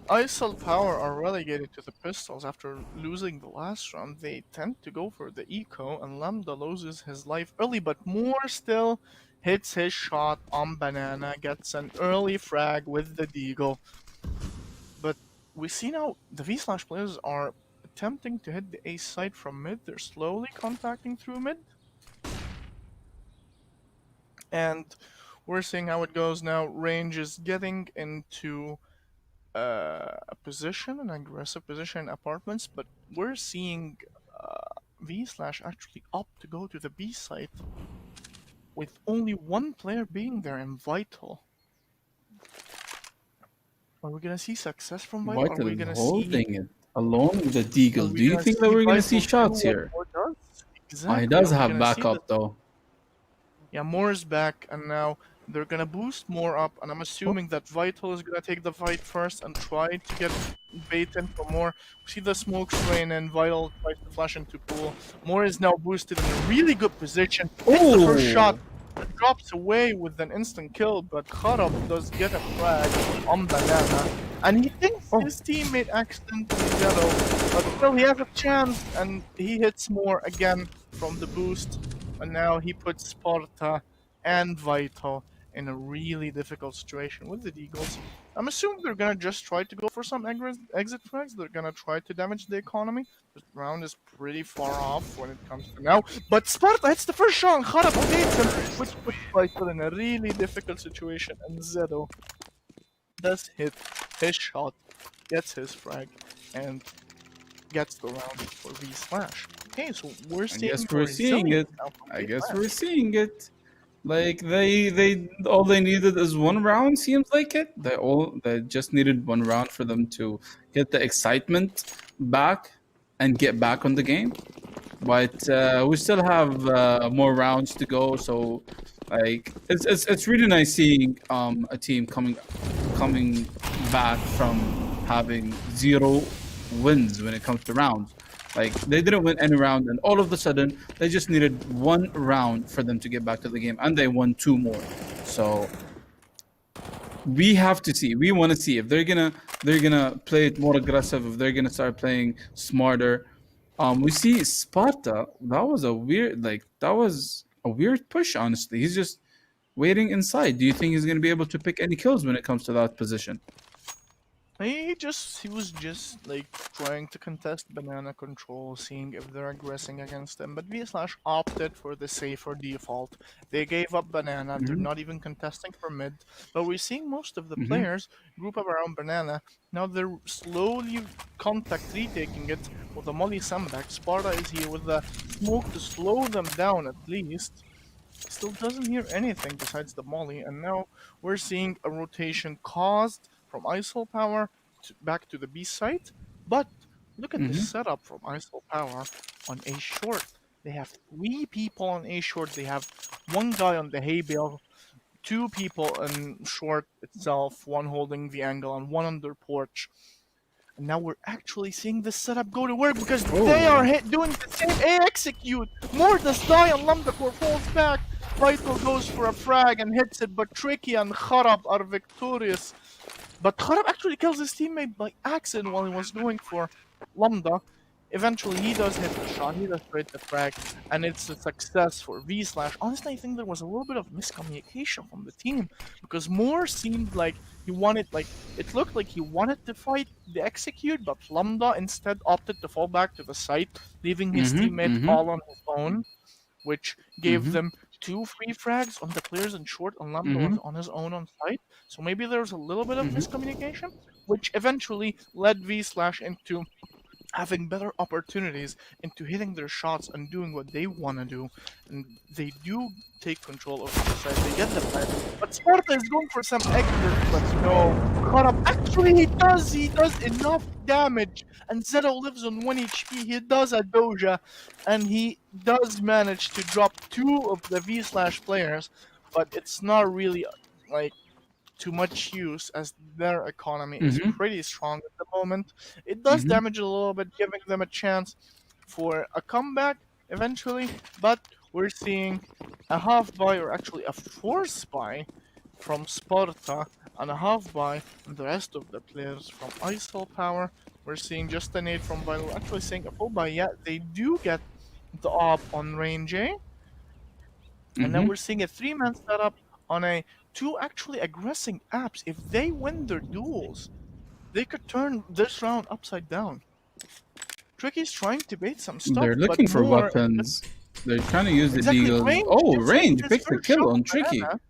ISL Power are relegated to the pistols after losing the last round. They tend to go for the eco, and Lambda loses his life early, but Moore still hits his shot on Banana, gets an early frag with the Deagle. But we see now the V Slash players are attempting to hit the A side from mid. They're slowly contacting through mid. And we're seeing how it goes now. Range is getting into a position, an aggressive position in apartments, but we're seeing V Slash actually opt to go to the B site with only 1 player being there in Vital. Are we gonna see success from Vital? Are Vital we is gonna holding it along with the Are Deagle. we Do you gonna think that see we're going to Vital see shots do what here? Moore does? He Exactly. does Are we have gonna see backup though. Yeah, Moore's back, and now they're gonna boost Moore up, and I'm assuming that Vital is gonna take the fight first and try to get bait in for Moore. We see the smokes rain, and Vital tries to flash into pool. Moore is now boosted in a really good position. Hits the first shot. drops away with an instant kill, but Kharab does get a frag on Banana, and he thinks Oh, his teammate accidentally zero, but still he has a chance, and he hits more again from the boost, and now he puts Sparta and Vital in a really difficult situation with the Eagles. I'm assuming they're gonna just try to go for some exit frags. They're gonna try to damage the economy. The round is pretty far off when it comes to now. But Sparta hits the first shot and Kharab evades him, which puts Vital in a really difficult situation. And Zedo does hit his shot, gets his frag, and gets the round for V Slash. Okay, so we're I seeing guess the we're seeing it. resilience now from I V guess Slash. we're seeing it. Like they all they needed is one round. Seems like it. They just needed one round for them to get the excitement back and get back on the game. But we still have more rounds to go. So like it's really nice seeing a team coming back from having zero wins when it comes to rounds. Like they didn't win any round, and all of a sudden they just needed one round for them to get back to the game, and they won two more. So we have to see. We want to see if they're gonna play it more aggressive, if they're gonna start playing smarter. We see Sparta. That was a weird push. Honestly, he's just waiting inside. Do you think he's gonna be able to pick any kills when it comes to that position? He was just like trying to contest banana control, seeing if they're aggressing against him. But V Slash opted for the safer default. They gave up banana. They're Hmm. not even contesting for mid. But we're seeing most of the Hmm. players group up around banana. Now they're slowly contact retaking it with a molly sandbag. Sparta is here with the smoke to slow them down at least. Still doesn't hear anything besides the molly, and now we're seeing a rotation caused from ISO power back to the B site. But look at the Hmm. setup from ISO power on A short. They have three people on A short. They have one guy on the hay bale, two people in short itself, one holding the angle, and one under porch. And now we're actually seeing this setup go to work because they are Oh. doing the same A execute. More does die and Lambdakor falls back. Vital goes for a frag and hits it, but Tricky and Kharab are victorious. But Kharab actually kills his teammate by accident while he was going for Lambda. Eventually, he does hit the shot, he does hit the frag, and it's a success for V Slash. Honestly, I think there was a little bit of miscommunication from the team because Moore seemed like he wanted, like, it looked like he wanted to fight the execute, but Lambda instead opted to fall back to the site, leaving his Hmm. teammate Hmm. all on his own, which gave Hmm. them two free frags on the players in short, and Lambda Hmm. was on his own on site. So maybe there was a little bit of Hmm. miscommunication, which eventually led V Slash into having better opportunities into hitting their shots and doing what they want to do. And they do take control of the side. They get the plan. But Sparta is going for some exit, but no. Kharab, actually he does enough damage. And Zero lives on 1 HP. He does a doja. And he does manage to drop two of the V slash players. But it's not really like too much use as their economy is Hmm. pretty strong at the moment. It does Hmm. damage a little bit, giving them a chance for a comeback eventually, but we're seeing a half buy or actually a force buy from Sparta and a half buy from the rest of the players from ISO Power. We're seeing just a nade from Vital actually saying a full buy. Yeah, they do get the op on range A, and now Hmm. we're seeing a three-man setup on a two actually aggressing apps. If they win their duels, they could turn this round upside down. Tricky's trying to bait some They're stuff, but looking for more is just weapons. They're trying to use the exactly deagles. range Oh, gets him range his picks the first shot kill on on Tricky. banana.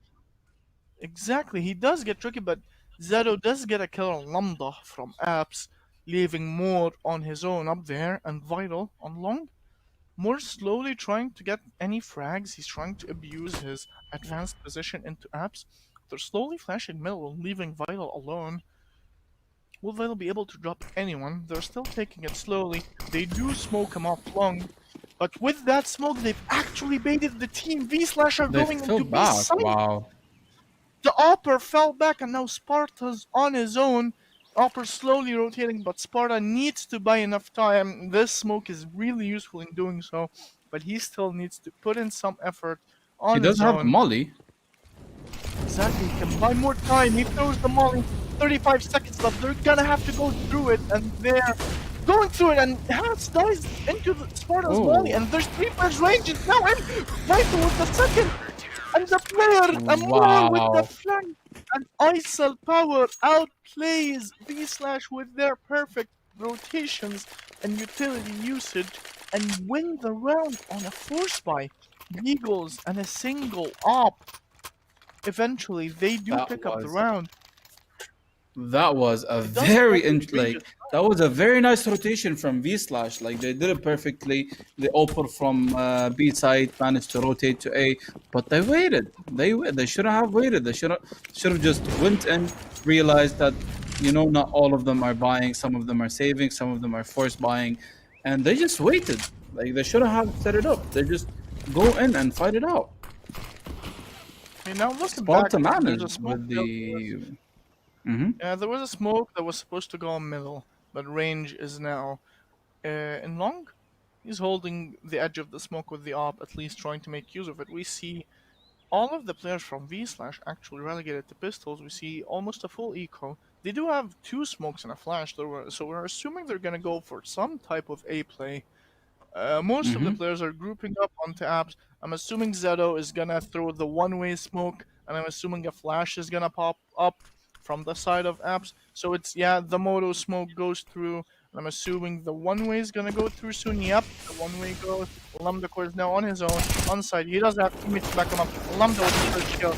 Exactly, he does get Tricky, but Zero does get a kill on Lambda from apps, leaving more on his own up there, and Vital on long. More slowly trying to get any frags. He's trying to abuse his advanced position into apps. They're slowly flashing middle, leaving Vital alone. Will Vital be able to drop anyone? They're still taking it slowly. They do smoke him off long. But with that smoke, they've actually baited the team. V-Slash are They going fell into B back. site. Wow. The Opper fell back and now Sparta's on his own. Opper slowly rotating, but Sparta needs to buy enough time. This smoke is really useful in doing so, but he still needs to put in some effort He on does his have the own. molly. Exactly, he can buy more time. He throws the molly. 35 seconds left. They're gonna have to go through it, and they're going through it. And Hans dies into the Sparta's molly, Oh, and there's 3 players. Range is now in. Vital with the second, and the player Amor with the wow. flank. And Isel Power outplays V Slash with their perfect rotations and utility usage, and win the round on a force buy. Eagles and a single op. Eventually, they do That pick up the was round. That was a It does very always reach like that was a very nice rotation from V Slash. Like they did it perfectly. The Opal from B side managed to rotate to A, but they waited. They shouldn't have waited. They should have just went and realized that not all of them are buying. Some of them are saving. Some of them are force buying, and they just waited. Like they shouldn't have set it up. They just go in and fight it out. Okay, now looking back, Sparta there's a managed smoke with that was, the. Mhm. yeah, there was a smoke that was supposed to go in middle, but range is now in long. He's holding the edge of the smoke with the op, at least trying to make use of it. We see all of the players from V Slash actually relegated to pistols. We see almost a full eco. They do have 2 smokes and a flash, so we're assuming they're gonna go for some type of A play. Most of the Mhm. players are grouping up onto apps. I'm assuming Zedo is gonna throw the one-way smoke, and I'm assuming a flash is gonna pop up from the side of apps. So it's, yeah, the moto smoke goes through, and I'm assuming the one-way is gonna go through soon. Yep, the one-way goes. Lambda Core is now on his own, on side. He doesn't have teammates to back him up. Lambda with the first kill.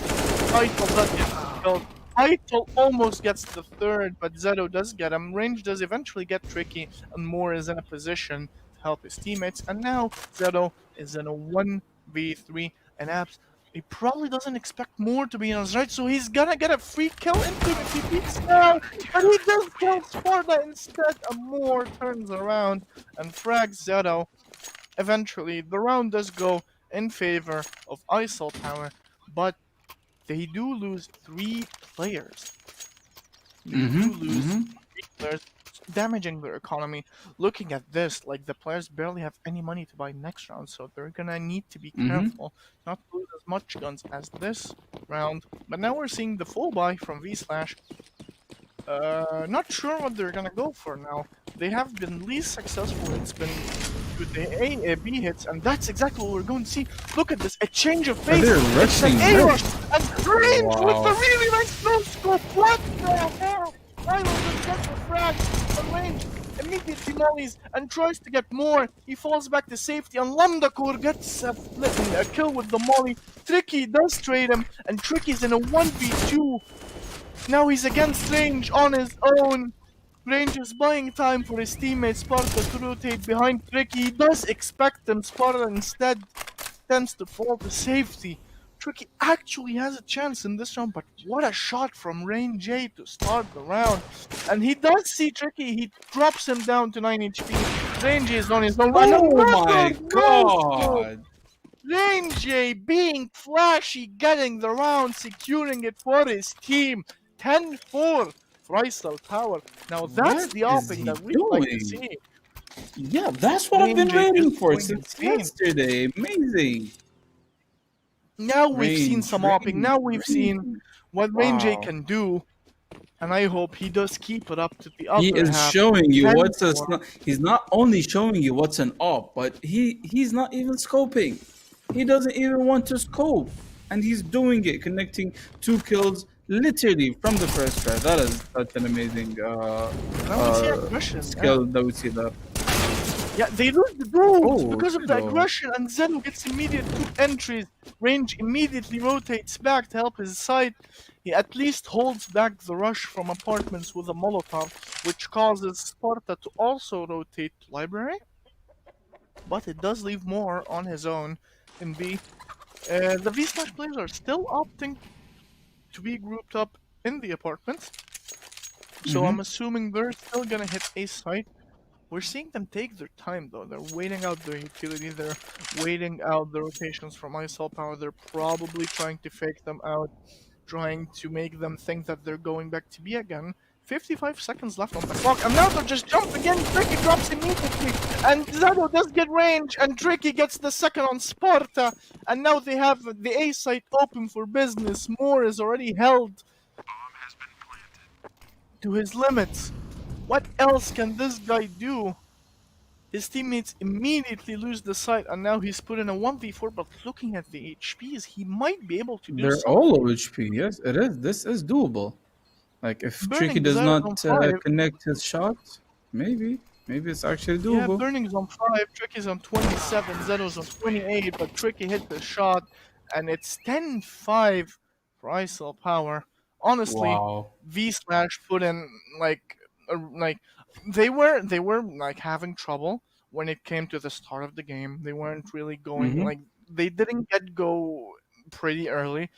Title does get the kill. Title almost gets the third, but Zedo does get him. Range does eventually get tricky, and Moore is in a position to help his teammates. And now Zedo is in a 1v3, and Abs, he probably doesn't expect more to be on his right, so he's gonna get a free kill into him if he beats now. But he does kill Sparta instead, and Moore turns around and frags Zedo. Eventually, the round does go in favor of Isol Power, but they do lose 3 players. They do Mhm. lose Mhm. 3 players, damaging their economy. Looking at this, like the players barely have any money to buy next round, so they're gonna need to be Mhm. careful not to lose as much guns as this round. But now we're seeing the full buy from V Slash. Not sure what they're gonna go for now. They have been least successful. It's been with the B hits, and that's exactly what we're going to see. Look at this, a change of Are pace. they It's an rushing A mid? rush, and range with Wow. the really nice no scope. What the hell? Milo just gets the frag from range. Immediately mollies and tries to get more. He falls back to safety, and Lamdakur gets a kill with the molly. Tricky does trade him, and Tricky's in a 1v2. Now he's against Range on his own. Range is buying time for his teammate Sparta to rotate behind Tricky. He does expect them. Sparta instead tends to fall to safety. Tricky actually has a chance in this round, but what a shot from Rain J to start the round. And he does see Tricky. He drops him down to 9 HP. Rain J is on his own. And Oh another my no scope. god! Rain J being flashy, getting the round, securing it for his team. 10-4 for Isel Tower. Now that's What the is opping he that we'd like to doing? see. Yeah, that's what I've Rain been J waiting just for going since insane. yesterday. Amazing. Now we've seen Range, some opping. range, Now we've seen range. what Rain J Wow. can do. And I hope he does keep it up to the He other is half. showing you what's a. 10-4. He's not only showing you what's an op, but he's not even scoping. He doesn't even want to scope, and he's doing it, connecting 2 kills literally from the first try. That is such an amazing Now we see aggression. Yeah. skill that we see there. Yeah, they lose the dudes Oh, because of the Riddle. aggression, and Zeno gets immediate 2 entries. Range immediately rotates back to help his side. He at least holds back the rush from apartments with a Molotov, which causes Sparta to also rotate to library. But it does leave more on his own in B. The V Smash players are still opting to be grouped up in the apartments, so I'm Mm-hmm. assuming they're still gonna hit a site. We're seeing them take their time though. They're waiting out their utility. They're waiting out the rotations from ISL power. They're probably trying to fake them out, trying to make them think that they're going back to B again. 55 seconds left on the clock, and now they're just jumping in. Tricky drops immediately, and Zado does get range, and Tricky gets the second on Sparta, and now they have the A site open for business. Moore is already held to his limits. What else can this guy do? His teammates immediately lose the site, and now he's put in a 1v4, but looking at the HPs, he might be able to do They're all something. low HP. Yes, it is. This is doable. Like if Tricky Burning does Zero's on not 5. connect his shot, maybe it's actually Yeah, doable. Burning's on 5, Tricky's on 27, Zeno's on 28, but Tricky hit the shot, and it's 10-5 for ISL Power. Honestly, Wow. V Slash put in like they were like having trouble when it came to the start of the game. They weren't really going Mm-hmm. like they didn't get go pretty early.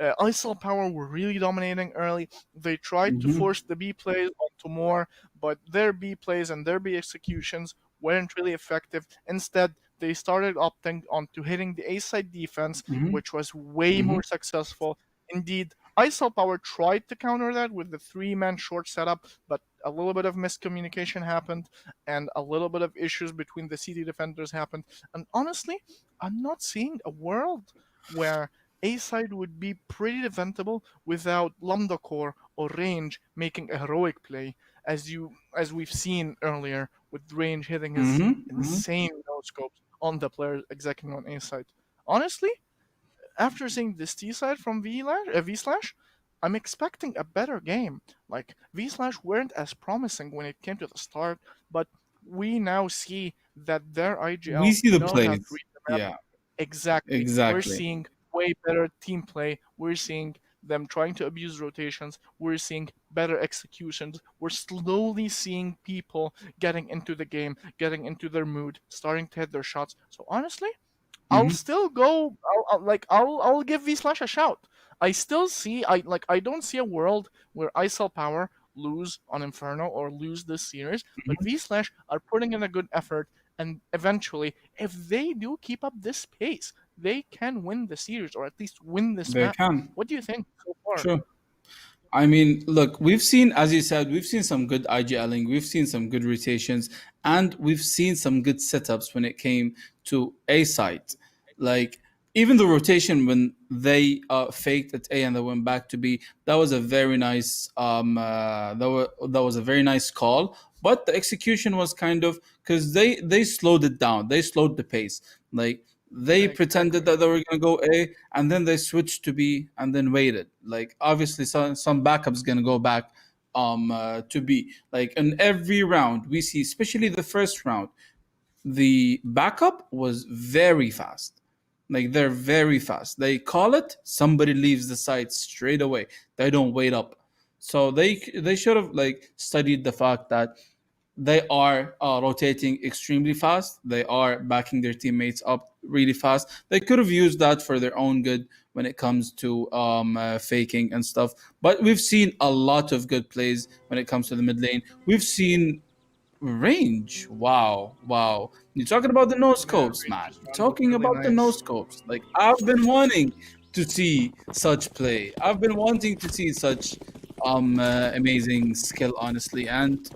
ISL Power were really dominating early. They tried to Mm-hmm. force the B plays onto more, but their B plays and their B executions weren't really effective. Instead, they started opting onto hitting the A side defense, Mm-hmm. which was way Mm-hmm. more successful. Indeed, ISL Power tried to counter that with the 3-man short setup, but a little bit of miscommunication happened and a little bit of issues between the CD defenders happened. And honestly, I'm not seeing a world where A side would be pretty defendable without Lambda Core or Range making a heroic play, as we've seen earlier with Range hitting his Mm-hmm. Mm-hmm. insane no scopes on the players executing on A side. Honestly, after seeing this T side from V Slash, I'm expecting a better game. Like V Slash weren't as promising when it came to the start, but we now see that their We IGL see the knows how to plays. read the map. Yeah, Exactly. We're exactly. seeing way better team play. We're seeing them trying to abuse rotations. We're seeing better executions. We're slowly seeing people getting into the game, getting into their mood, starting to hit their shots. So honestly, I'll Mm-hmm. still go. I'll give V Slash a shout. I still see. I don't see a world where ISL Power lose on Inferno or lose this series, but V Slash are putting in a good effort, and eventually, if they do keep up this pace, they can win the series or at least win this They map. can. What do you think so far? True. I mean, look, we've seen, as you said, we've seen some good IGLing, we've seen some good rotations, and we've seen some good setups when it came to A site. Like, even the rotation when they faked at A and they went back to B, that was a very nice that was a very nice call. But the execution was kind of because they slowed it down, they slowed the pace. Like they Yeah, pretended exactly. that they were gonna go A, and then they switched to B, and then waited. Like obviously, some backups gonna go back to B. Like in every round, we see, especially the first round, the backup was very fast. Like they're very fast. They call it, somebody leaves the site straight away. They don't wait up. So they should have like studied the fact that they are rotating extremely fast. They are backing their teammates up really fast. They could have used that for their own good when it comes to faking and stuff. But we've seen a lot of good plays when it comes to the mid lane. We've seen range. Wow, wow. You're talking about the no Yeah, scopes, man. Ranger's You're run was talking really about the no nice. scopes. Like I've been wanting to see such play. I've been wanting to see such amazing skill, honestly, and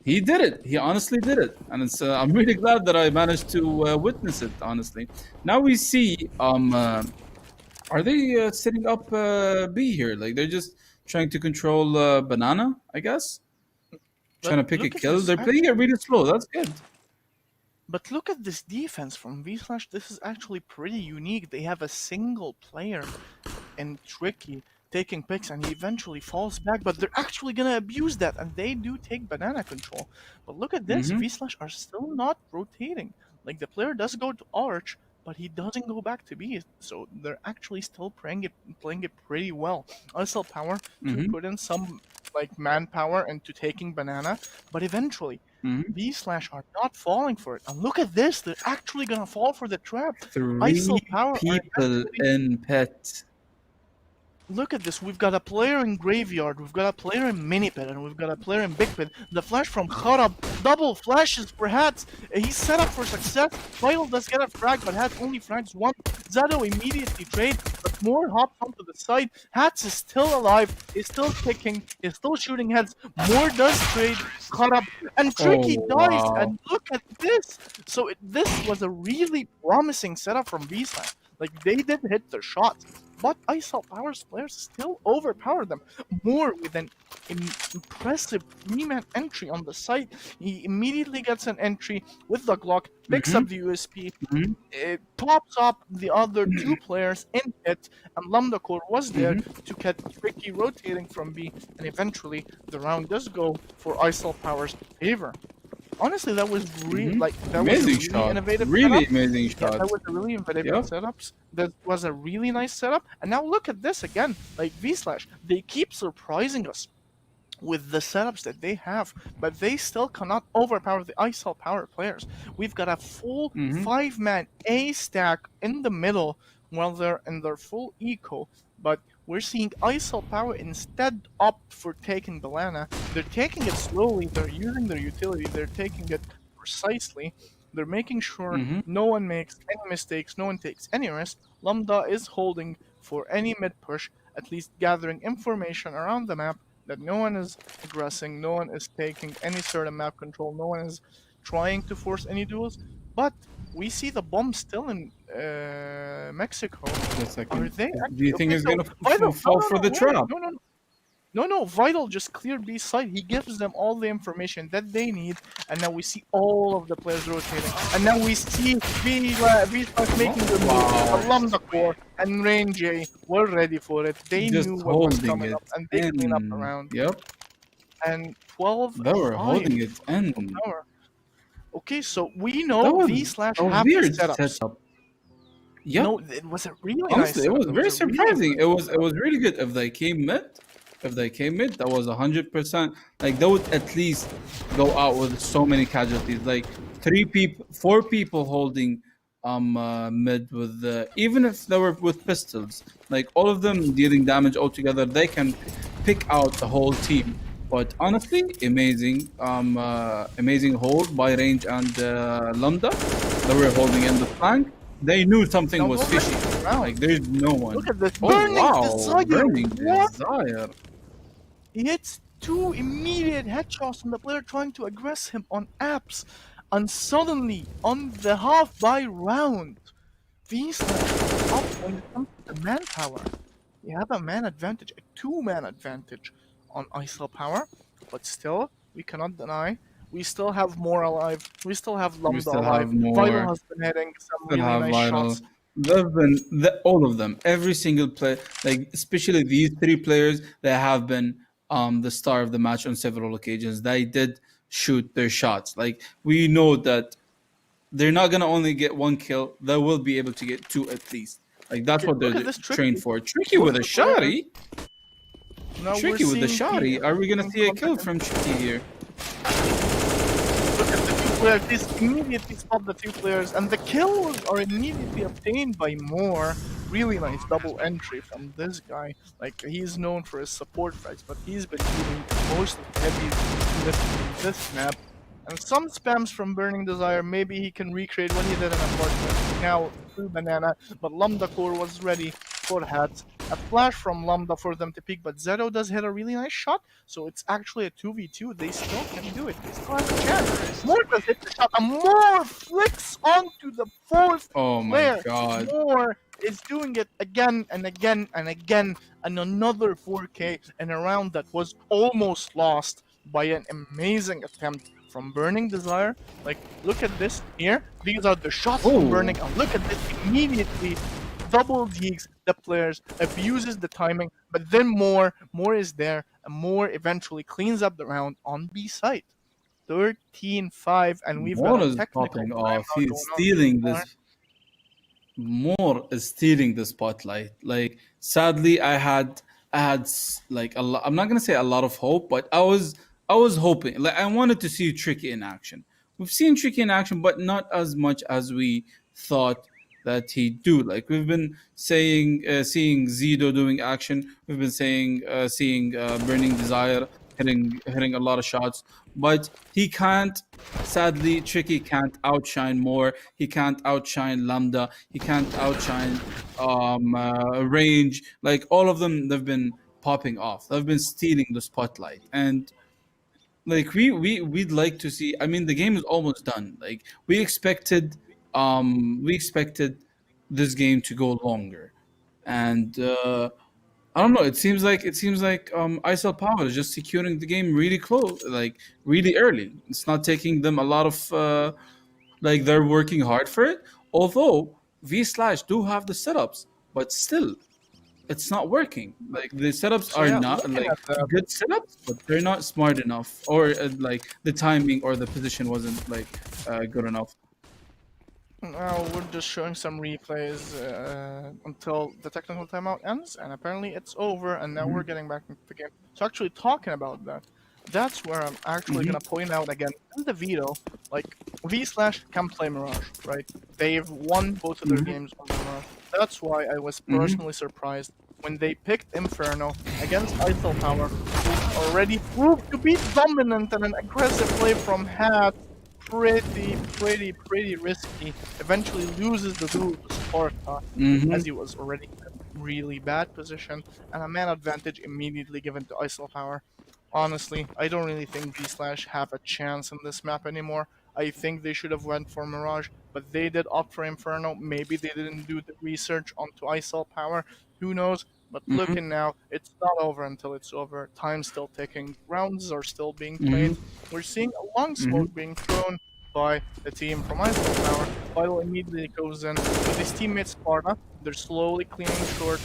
he did it. He honestly did it, and I'm really glad that I managed to witness it. Honestly, now we see. Are they setting up B here? Like they're just trying to control banana, I guess. But Trying to pick a look at kill. this They're playing it actually. really slow. That's good. But look at this defense from V Slash. This is actually pretty unique. They have a single player and Tricky taking picks, and he eventually falls back, but they're actually gonna abuse that, and they do take banana control. But look at this, Mm-hmm. V Slash are still not rotating. Like the player does go to Arch, but he doesn't go back to B, so they're actually still playing it pretty well. Also Power to Mm-hmm. put in some like manpower into taking banana, but eventually Mm-hmm. V Slash are not falling for it. And look at this, they're actually gonna fall for the trap. Three ISO Power are people eventually in pet. Look at this. We've got a player in Graveyard, we've got a player in Mini Pit, and we've got a player in Big Pit. The flash from Kharab, double flashes for Hats. He's set up for success. Vital does get a frag, but Hats only frags one. Zado immediately trade, but more hops onto the side. Hats is still alive, he's still kicking, he's still shooting heads. More does trade, Kharab, and Tricky Oh dies, wow. and look at this. So this was a really promising setup from V-Slam. Like, they did hit their shots, but ISL Power's players still overpowered them. More with an impressive 3-man entry on the site. He immediately gets an entry with the Glock, picks up the USP, Mhm. it pops up the other two players in pit, and Lamdacore was there to get Tricky rotating from B, and eventually the round does go for ISL Power's favor. Honestly, that was really that was a Amazing really shot. innovative Really setup. amazing Yeah, shot. that was a really innovative Yep. setups. That was a really nice setup. And now look at this again. Like V Slash, they keep surprising us with the setups that they have, but they still cannot overpower the ISL Power players. We've got a full 5-man A stack in the middle while they're in their full eco, but we're seeing ISL Power instead opt for taking Balana. They're taking it slowly, they're using their utility, they're taking it precisely. They're making sure no one makes any mistakes, no one takes any risk. Lambda is holding for any mid push, at least gathering information around the map that no one is aggressing, no one is taking any sort of map control, no one is trying to force any duels. But we see the bomb still in Mexico. Just a Are second. they Do actually you think okay? it's So gonna Vital, fall for the wait, trap? no, Vital just cleared B side. He gives them all the information that they need, and now we see all of the players rotating. And now we see V making the move. Wow. Lambda Core and Rain J were ready for it. They Just knew what was holding coming it up, and they clean up in. around. Yep. And 12 They were holding it in. power. Okay, so we That know was V slash a have weird setups. setup. Yep. No, it was a really nice Honestly, it setup. was very a really surprising. impressive It was really good. If they came mid, that was 100%. Like they would at least go out with so many casualties. Like 4 people holding mid with even if they were with pistols, like all of them dealing damage altogether, they can pick out the whole team. But honestly, amazing hold by Range and Lambda. They were holding in the flank. They knew something Now was go back fishy. to the round. Like there's no one. Look at this. Oh Burning wow, Desire. burning What? desire. He hits 2 immediate headshots from the player trying to aggress him on apps. And suddenly, on the half by round, V-Slash up when it comes to the manpower. We have a man advantage, a 2-man advantage on ISL Power. But still, we cannot deny, we still have more alive. We still have Lambda still alive. have more. Vital has been hitting some Still really have nice Vital. shots. They've been all of them, every single player, like especially these 3 players, they have been the star of the match on several occasions. They did shoot their shots. Like we know that they're not gonna only get 1 kill; they will be able to get 2 at least. Like that's Okay, what look they're at this trained Tricky. for. Tricky Both with a the players. shotty. Now we're Tricky with the seeing shotty. Are we gonna in see a kill contact. from Tricky here? Look at the 2 players. This immediately spot the 2 players, and the kills are immediately obtained by Moore. Really nice double entry from this guy. Like, he's known for his support frags, but he's been doing most of the heavy lifting in this map. And some spams from Burning Desire, maybe he can recreate what he did in Apartment. Now, through Banana, but Lambda Core was ready for Hats. A flash from Lambda for them to peek, but Zero does hit a really nice shot, so it's actually a 2v2. They still can do it. They still have a chance. Moore does hit the shot, and Moore flicks onto the 4th Oh my player. god. Moore is doing it again and again and again, and another 4K in a round that was almost lost by an amazing attempt from Burning Desire. Like, look at this here. These are the shots from Oh. Burning, and look at this immediately. Double digs the players, abuses the timing, but then Moore is there, and Moore eventually cleans up the round on B side. 13-5, and we've Moore got a is technical popping timeout off. He's going on. stealing this. Moore is stealing the spotlight. Like sadly, like a lot. I'm not gonna say a lot of hope, but I was hoping. Like I wanted to see Tricky in action. We've seen Tricky in action, but not as much as we thought that he do. Like we've been saying, seeing Zido doing action. We've been saying, seeing Burning Desire hitting a lot of shots, but he can't. Sadly, Tricky can't outshine more. He can't outshine Lambda. He can't outshine Range. Like all of them, they've been popping off. They've been stealing the spotlight, and like we'd like to see. I mean, the game is almost done. Like we expected this game to go longer, and I don't know. It seems like ISL Power is just securing the game really close, like really early. It's not taking them a lot of like they're working hard for it. Although V Slash do have the setups, but still it's not working. Like the setups So are yeah, not looking like at that, good setups, but they're not smart enough, or like the timing or the position wasn't like good enough. now we're just showing some replays until the technical timeout ends, and apparently it's over, and now we're Hmm. getting back into the game. So actually talking about that, that's where I'm actually Hmm. gonna point out again in the veto, like V Slash can play Mirage, right? They've won both of their Hmm. games on Mirage. That's why I was Hmm. personally surprised when they picked Inferno against ISO Power, who already proved to be dominant and an aggressive play from Hat. Pretty risky. Eventually loses the duel to Sparta, Hmm. as he was already in a really bad position, and a man advantage immediately given to ISO Power. Honestly, I don't really think V Slash have a chance in this map anymore. I think they should have went for Mirage, but they did opt for Inferno. Maybe they didn't do the research onto ISO Power. Who knows? But Hmm. looking now, it's not over until it's over. Time's still ticking. Rounds are still being Hmm. played. We're seeing a long Hmm. smoke being thrown by the team from ISO Power. Vital immediately goes in with his teammate Sparta. They're slowly cleaning short,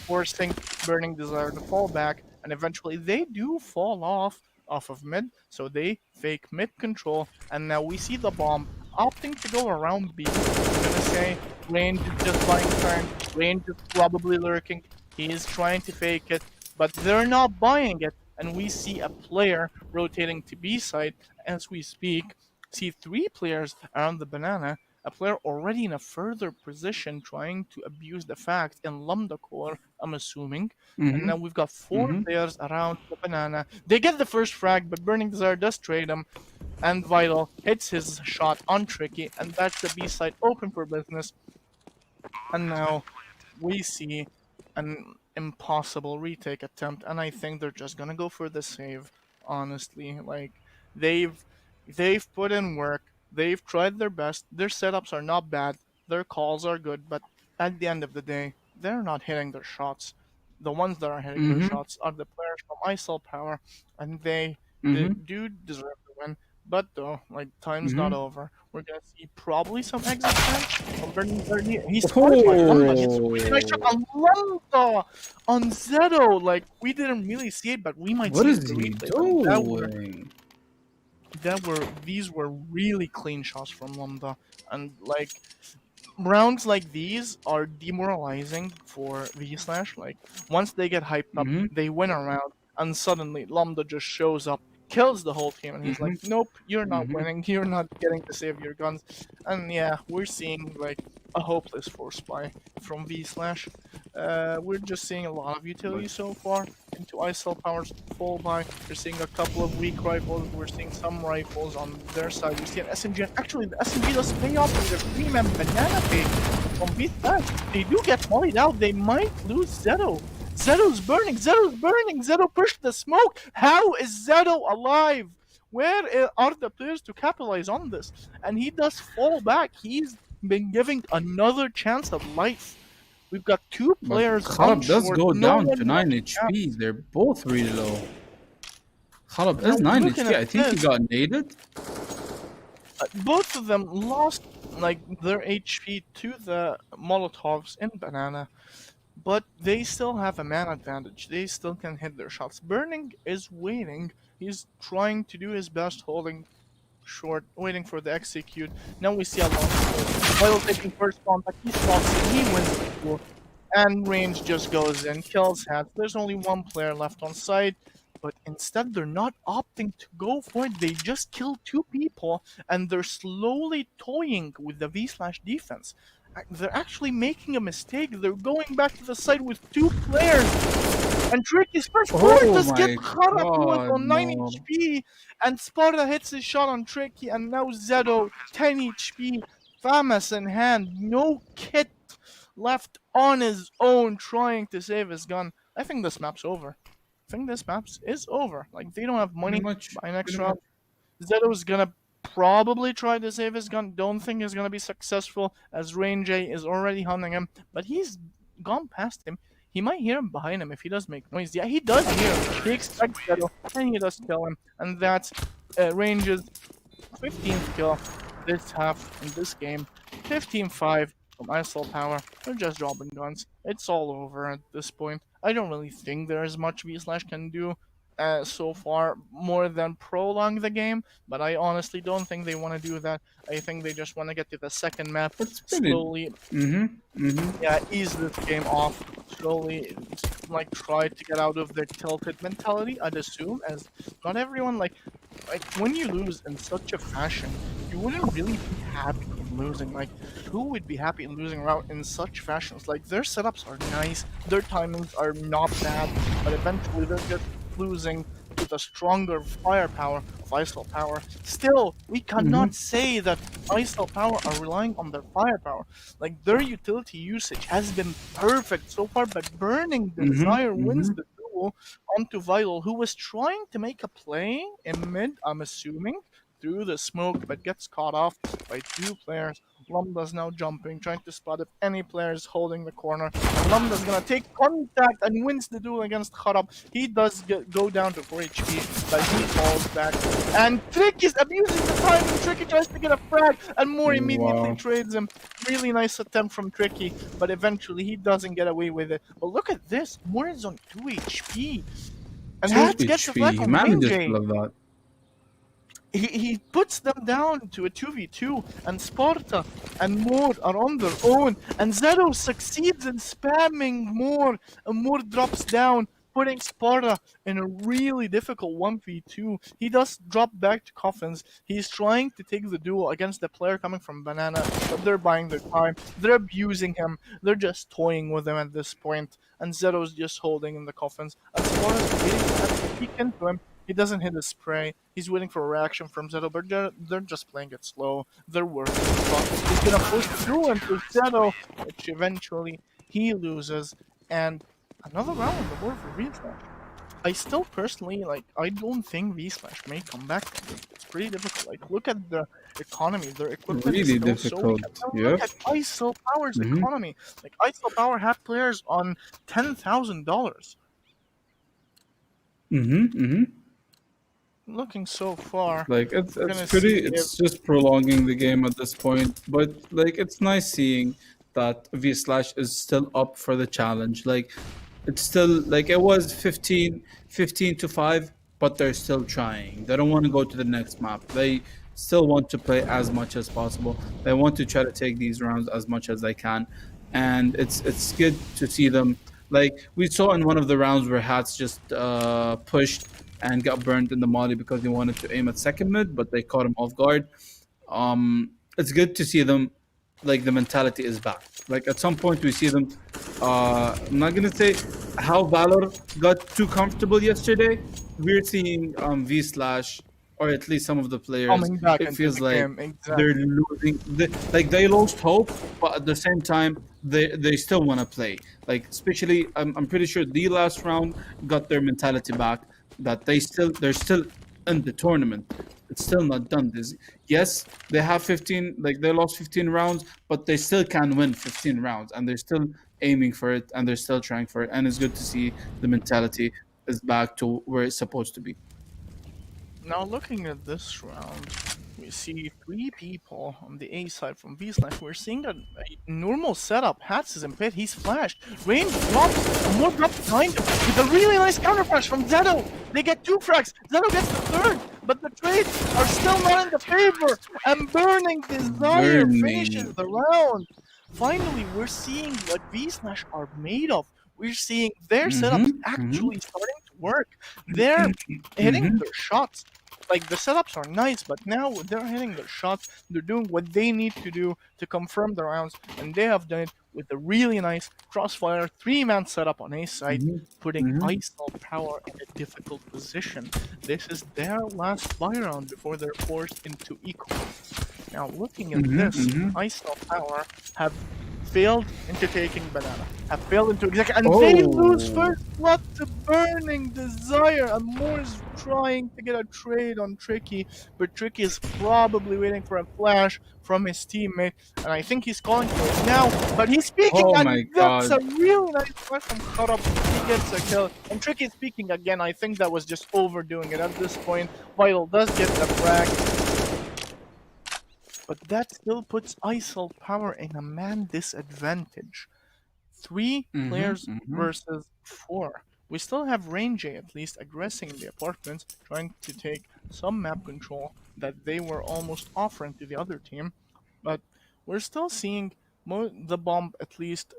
forcing Burning Desire to fall back, and eventually they do fall off of mid, so they fake mid control, and now we see the bomb opting to go around B. I'm gonna say Range is just buying time, Range is probably lurking, he is trying to fake it, but they're not buying it, and we see a player rotating to B side as we speak. See three players around the banana, a player already in a further position trying to abuse the fact in Lambda core, I'm assuming. And Hmm. now we've got four Hmm. players around the banana. They get the first frag, but Burning Desire does trade him, and Vital hits his shot on Tricky, and that's the B side open for business. And now we see an impossible retake attempt, and I think they're just gonna go for the save. Honestly, like they've they've put in work. They've tried their best. Their setups are not bad. Their calls are good, but at the end of the day, they're not hitting their shots. The ones that are hitting their Hmm. shots are the players from ISL Power, and they Hmm. do deserve to win. But though, like time's not Hmm. over. We're gonna see probably some exit plans from Burning Dirty. He started by Lambda. He has a really nice shot Oh, on Lambda on Zeto. Like we didn't really see it, but we might what see it is in the he replays. And doing? these were really clean shots from Lambda. And like rounds like these are demoralizing for V Slash. Like once they get hyped up, Hmm. they win a round, and suddenly Lambda just shows up, kills the whole team, and he's like, Hmm. "Nope, you're not Hmm. winning. You're not getting to save your guns." And yeah, we're seeing like a hopeless force buy from V Slash. We're just seeing a lot of utility so far into ISL Power's full buy. We're seeing a couple of weak rifles. We're seeing some rifles on their side. We see an SMG, and actually the SMG does pay off in their premium banana pay from V Slash. They do get mollied out. They might lose Zeto. Zeto's burning. Zeto's burning. Zeto pushed the smoke. How is Zeto alive? Where are the players to capitalize on this? And he does fall back. He's been giving another chance at life. We've got two But players on Khalab does short. go No down to one 9 much HP. chance. They're both really low. Khalab Now is 9 looking HP. at I think he this, got naded. both of them lost like their HP to the Molotovs in Banana, but they still have a man advantage. They still can hit their shots. Burning is waiting. He's trying to do his best, holding short, waiting for the execute. Now we see a long score. While taking first contact, he spots it, he wins the duel, and Range just goes in, kills Hats. There's only one player left on site, but instead they're not opting to go for it. They just kill two people, and they're slowly toying with the V slash defense. they're actually making a mistake. They're going back to the site with 2 players. And Tricky's first bullet Oh does get my Kharak, who was god, on 9 no. HP, and Sparta hits his shot on Tricky, and now Zedo, 10 HP, FAMAS in hand, no kit, left on his own, trying to save his gun. I think this map's over. I think this map is over. Like, they don't have Pretty money much. by next Pretty round. much. Zeto's gonna probably try to save his gun. Don't think he's gonna be successful, as Range A is already hunting him, but he's gone past him. He might hear him behind him if he does make noise. Yeah, he does hear him. He expects Zeto, and he does kill him. And that's Range's 15th kill this half in this game. 15-5 from ISO Power. They're just dropping guns. It's all over at this point. I don't really think there is much V Slash can do so far more than prolong the game, but I honestly don't think they want to do that. I think they just want to get to the second map It's pretty. slowly. Yeah, ease this game off slowly, like try to get out of their tilted mentality. I'd assume, as not everyone like when you lose in such a fashion, you wouldn't really be happy in losing. Like, who would be happy in losing route in such fashions? Like, their setups are nice, their timings are not bad, but eventually they're just losing to the stronger firepower of ISO Power. Still, we cannot say that ISO Power are relying on their firepower. Like, their utility usage has been perfect so far, but Burning Desire wins the duel onto Vital, who was trying to make a play in mid, I'm assuming, through the smoke, but gets caught off by 2 players. Lambda's now jumping, trying to spot if any player is holding the corner. And Lambda's gonna take contact and wins the duel against Kharab. He does go down to 4 HP, but he falls back. And Trick is abusing the time, and Tricky tries to get a frag, and Moore immediately trades him. Really nice attempt from Tricky, but eventually he doesn't get away with it. But look at this, Moore is on 2 HP. And Hats gets the flag on Manages Range. to love that. He puts them down to a 2v2, and Sparta and Moore are on their own, and Zero succeeds in spamming Moore, and Moore drops down, putting Sparta in a really difficult 1v2. He does drop back to Coffins. He's trying to take the duel against the player coming from Banana, but they're buying their time. They're abusing him. They're just toying with him at this point, and Zero's just holding in the Coffins. And Sparta's waiting for him to peek into him. He doesn't hit his spray. He's waiting for a reaction from Zeto, but they're just playing it slow. They're working. He's gonna push through into Zeto, which eventually he loses. And another round on the board for V-Slash. I still personally, I don't think V-Slash may come back from this. It's pretty difficult. Like, look at the economy. Their equipment Really is still difficult. so weak. Look at ISO Power's economy. Like, ISO Power have players on $10,000. Looking so far, like it's just prolonging the game at this point, but like it's nice seeing that V Slash is still up for the challenge. Like, it's still like it was 15 to 5, but they're still trying. They don't want to go to the next map. They still want to play as much as possible. They want to try to take these rounds as much as they can, and it's good to see them. Like, we saw in one of the rounds where Hats just pushed and got burned in the molly because he wanted to aim at second mid, but they caught him off guard. It's good to see them, like, the mentality is back. Like, at some point we see them, I'm not gonna say how Valor got too comfortable yesterday. We're seeing V Slash, or at least some of the players, it feels like they're losing. They lost hope, but at the same time, they still want to play. Like, especially, I'm pretty sure the last round got their mentality back. That they're still in the tournament. It's still not done. Yes, they have 15, like they lost 15 rounds, but they still can win 15 rounds, and they're still aiming for it, and they're still trying for it. And it's good to see the mentality is back to where it's supposed to be. Now, looking at this round, we see 3 people on the A side from V-Slash. We're seeing a normal setup. Hats is in pit, he's flashed. Range drops, and more drops behind him with a really nice counter flash from Zeto. They get 2 frags. Zeto gets the 3rd, but the trades are still not in the favor. And Burning Desire finishes the round. Finally, we're seeing what V-Slash are made of. We're seeing their setups actually starting to work. They're hitting their shots. Like, the setups are nice, but now they're hitting their shots. They're doing what they need to do to confirm the rounds, and they have done it with a really nice crossfire 3-man setup on A side, putting ISO Power in a difficult position. This is their last buy round before they're forced into eco. Now, looking at this, ISO Power have failed into taking banana, have failed into exec, and they lose first blood to Burning Desire, and Moore is trying to get a trade on Tricky, but Tricky is probably waiting for a flash from his teammate, and I think he's calling for it now, but he's speaking, Oh and my that's God. a really nice flash from Kharab. He gets a kill, and Tricky is speaking again. I think that was just overdoing it at this point. Vital does get the frag, but that still puts ISO Power in a man disadvantage. 3 players versus 4. We still have Range at least aggressing the apartments, trying to take some map control that they were almost offering to the other team, but we're still seeing the bomb at least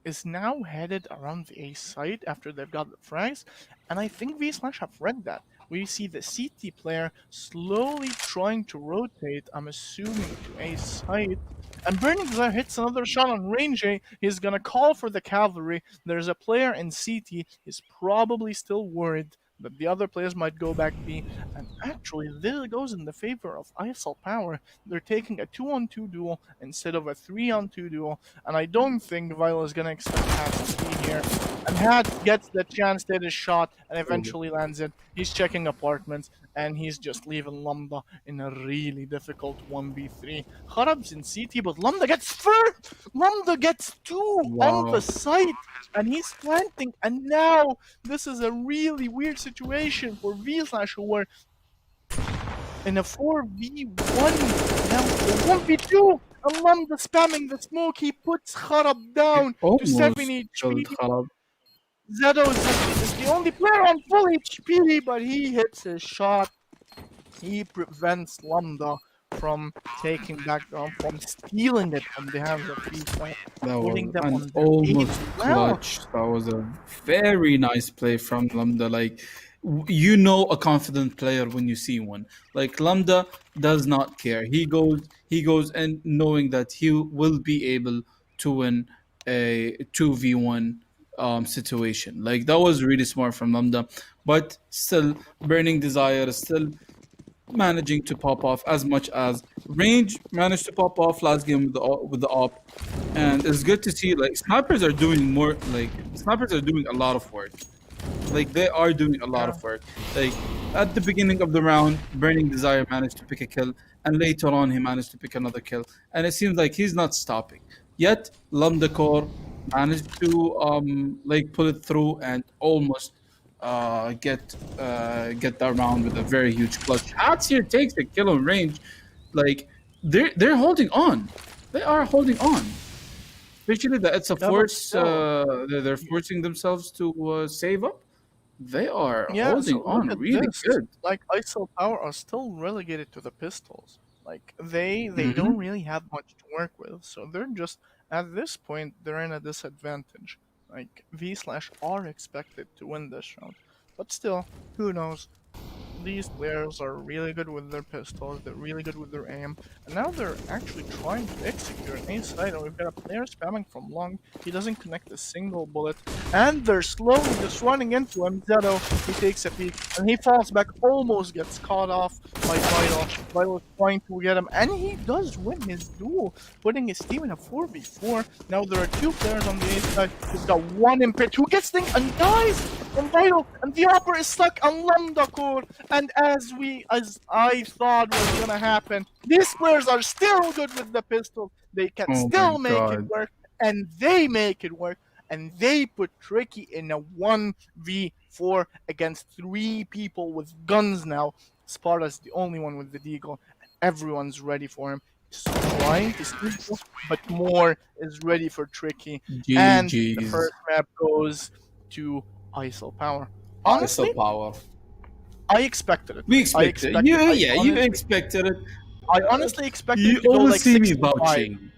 is now headed around the A site after they've got the frags, and I think V Slash have read that. We see the CT player slowly trying to rotate, I'm assuming, to A site, and Burning Desire hits another shot on Range. He's gonna call for the cavalry. There's a player in CT, he's probably still worried that the other players might go back B, and actually this goes in the favor of ISL Power. They're taking a 2-on-2 duel instead of a 3-on-2 duel, and I don't think Vile is gonna expect Hat to be here. And Hat gets the chance to hit his shot and eventually lands it. He's checking apartments, and he's just leaving Lambda in a really difficult 1v3. Kharab's in CT, but Lambda gets first! Lambda gets 2 on the site, and he's planting, and now this is a really weird situation for V-Slash, who were in a 4v1, now a 1v2, and Lambda spamming the smoke. He puts Kharab down to 7 HP. Zedo is the only player on full HP, but he hits his shot. He prevents Lambda from taking back down, from stealing it from the hands of FIFA. That was an almost clutch. That was a very nice play from Lambda. Like, you know, a confident player when you see one. Like, Lambda does not care. He goes and knowing that he will be able to win a 2v1 situation. Like, that was really smart from Lambda. But still, Burning Desire is still managing to pop off as much as Range managed to pop off last game with the op, and it's good to see like snipers are doing a lot of work. Like, they are doing a lot of work. Like, at the beginning of the round, Burning Desire managed to pick a kill, and later on he managed to pick another kill, and it seems like he's not stopping. Yet Lambda Core managed to like pull it through and almost get that round with a very huge clutch. Hats here takes the kill on Range. Like, they're holding on. They are holding on. Especially that it's a force. They're forcing themselves to save up. They are holding on really good. Like, ISO Power are still relegated to the pistols. Like, they don't really have much to work with, so they're just, at this point, they're in a disadvantage. Like, V-Slash are expected to win this round. But still, who knows? These players are really good with their pistols, they're really good with their aim, and now they're actually trying to execute an ace side, and we've got a player spamming from long. He doesn't connect a single bullet, and they're slowly just running into him. Zedo, he takes a peek, and he falls back, almost gets caught off by Vital. Vital is trying to get him, and he does win his duel, putting his team in a 4v4. Now there are 2 players on the ace side. He's got 1 impet who gets things and dies from Vital, and the upper is stuck on Lambda Core. And as I thought was gonna happen, these players are still good with the pistol. They can still make it work, and they make it work. And they put Tricky in a 1v4 against 3 people with guns now. Sparta's the only one with the deagle, and everyone's ready for him. He's trying to steal, but more is ready for Tricky. GG's. And the first map goes to ISO Power. Honestly, ISO Power. I expected it. We expected it. You expected it. I honestly expected it You to go always like see me 65. vouching.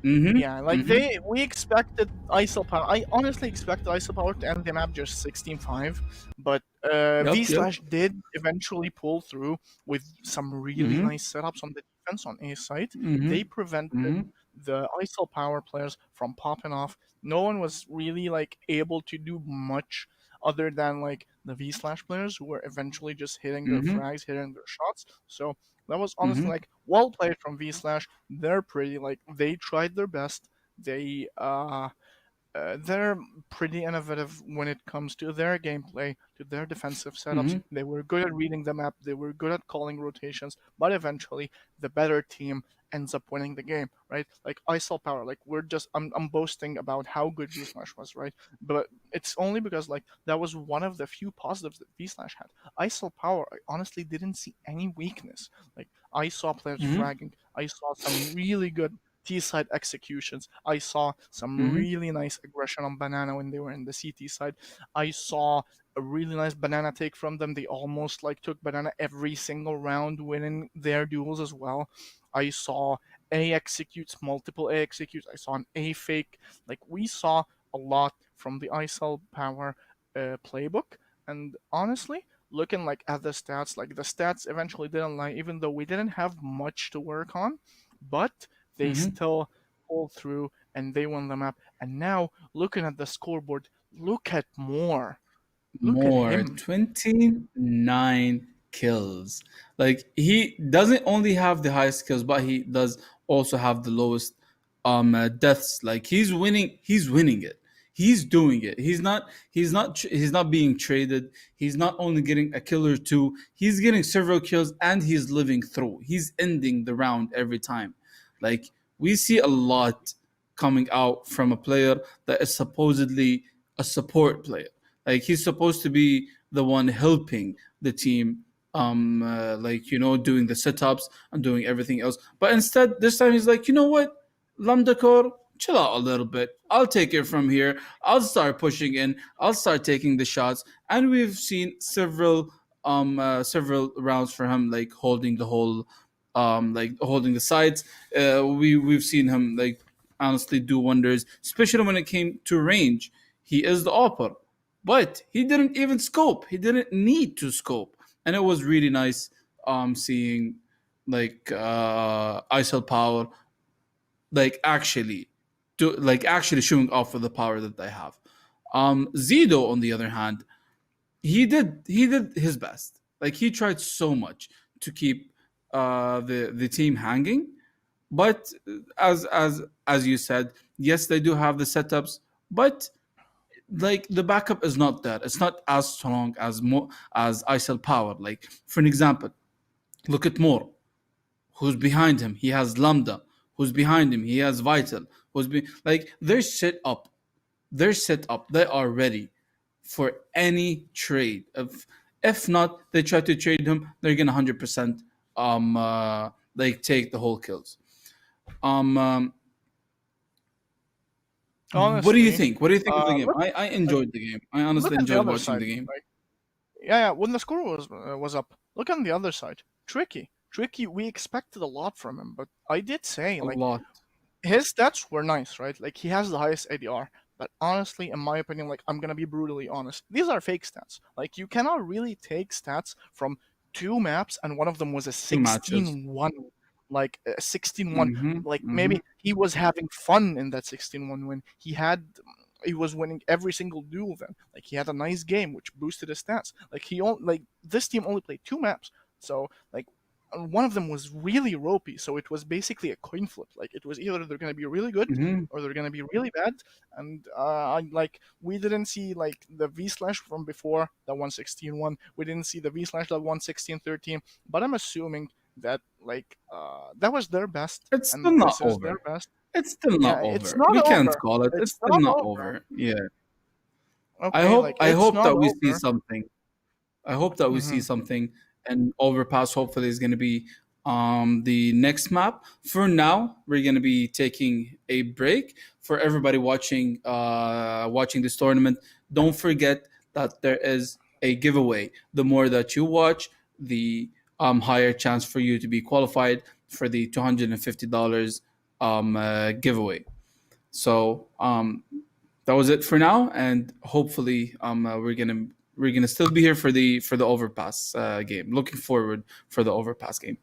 Mm-hmm. Yeah, like Mm-hmm. we expected ISO Power. I honestly expected ISO Power to end the map just 16-5, but V Yep. Yep. slash did eventually pull through with some really Mm-hmm. nice setups on the defense on A side. Mm-hmm. They prevented Mm-hmm. the ISO Power players from popping off. No one was really like able to do much other than like the V slash players who were eventually just hitting their Mm-hmm. frags, hitting their shots. So that was honestly Mm-hmm. like well played from V slash. They're pretty like they tried their best. They're pretty innovative when it comes to their gameplay, to their defensive setups. Mm-hmm. They were good at reading the map, they were good at calling rotations, but eventually the better team ends up winning the game, right? Like ISO Power, like I'm boasting about how good V Slash was, right? But it's only because like that was one of the few positives that V Slash had. ISO Power, I honestly didn't see any weakness. Like I saw players Mm-hmm. fragging, I saw some really good T side executions. I saw some Mm-hmm. really nice aggression on Banana when they were in the CT side. I saw a really nice Banana take from them. They almost like took Banana every single round, winning their duels as well. I saw A executes, multiple A executes. I saw an A fake. Like we saw a lot from the ISL Power playbook. And honestly, looking like at the stats, like the stats eventually didn't lie, even though we didn't have much to work on. But they Mm-hmm. still pulled through and they won the map. And now, looking at the scoreboard, look at Moore. Look at More him. 29 kills. Like he doesn't only have the highest kills, but he does also have the lowest deaths. Like he's winning it. He's doing it. He's not being traded. He's not only getting a kill or two, he's getting several kills and he's living through. He's ending the round every time. Like we see a lot coming out from a player that is supposedly a support player. Like he's supposed to be the one helping the team, like doing the setups and doing everything else. But instead, this time he's like, you know what, Lambda Core, chill out a little bit. I'll take it from here. I'll start pushing in. I'll start taking the shots. And we've seen several rounds for him, like holding the whole, like holding the sides. We've seen him like honestly do wonders, especially when it came to range. He is the upper, but he didn't even scope. He didn't need to scope, and it was really nice seeing like ISL Power actually showing off for the power that they have. Zido, on the other hand, he did his best. Like he tried so much to keep the team hanging, but as you said, yes, they do have the setups, but like the backup is not there. It's not as strong as ISL Power. Like for an example, look at Moore, who's behind him. He has Lambda, who's behind him. He has Vital, like they're set up. They're set up. They are ready for any trade. If not, they try to trade him. They're gonna 100% like take the whole kills. Um, um what do you Honestly, think? What do you think of the game? look I like enjoyed the game. I honestly look at the enjoyed other watching side. the game. Like yeah, when the score was up, look on the other side. Tricky. We expected a lot from him, but I did say A like lot. his stats were nice, right? Like he has the highest ADR. But honestly, in my opinion, like I'm gonna be brutally honest, these are fake stats. Like you cannot really take stats from two maps, and one of them was a Two matches. 16-1, like a 16-1. Mm-hmm. Like Mm-hmm. maybe he was having fun in that 16-1 win. He was winning every single duel then. Like he had a nice game, which boosted his stats. Like this team only played two maps, so like one of them was really ropey, so it was basically a coin flip. Like it was either they're gonna be really good Mm-hmm. or they're gonna be really bad. And we didn't see like the V slash from before that 116-1. We didn't see the V slash that 116-13. But I'm assuming that that was their best, It's still and not this is their over. best. It's still Yeah, not it's over. not We can't over. call it. It's It's still not not over. over. Yeah. I Okay, hope like I it's hope not that we see over. something. I hope that we see Hmm. something, and Overpass hopefully is going to be the next map. For now, we're going to be taking a break. For everybody watching this tournament, don't forget that there is a giveaway. The more that you watch, the higher chance for you to be qualified for the $250 giveaway. So that was it for now, and hopefully we're gonna still be here for the overpass game. Looking forward for the overpass game.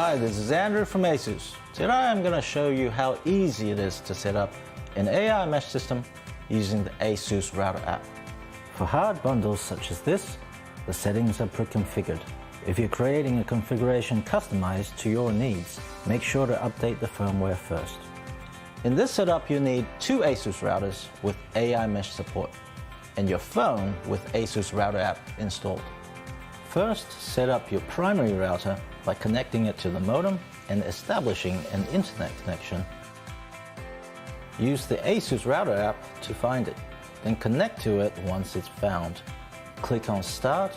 Hi, this is Andrew from ASUS. Today I'm going to show you how easy it is to set up an AI mesh system using the ASUS Router app. For hard bundles such as this, the settings are pre-configured. If you're creating a configuration customized to your needs, make sure to update the firmware first. In this setup, you need two ASUS routers with AI mesh support and your phone with ASUS Router app installed. First, set up your primary router by connecting it to the modem and establishing an internet connection. Use the ASUS Router app to find it, then connect to it once it's found. Click on Start,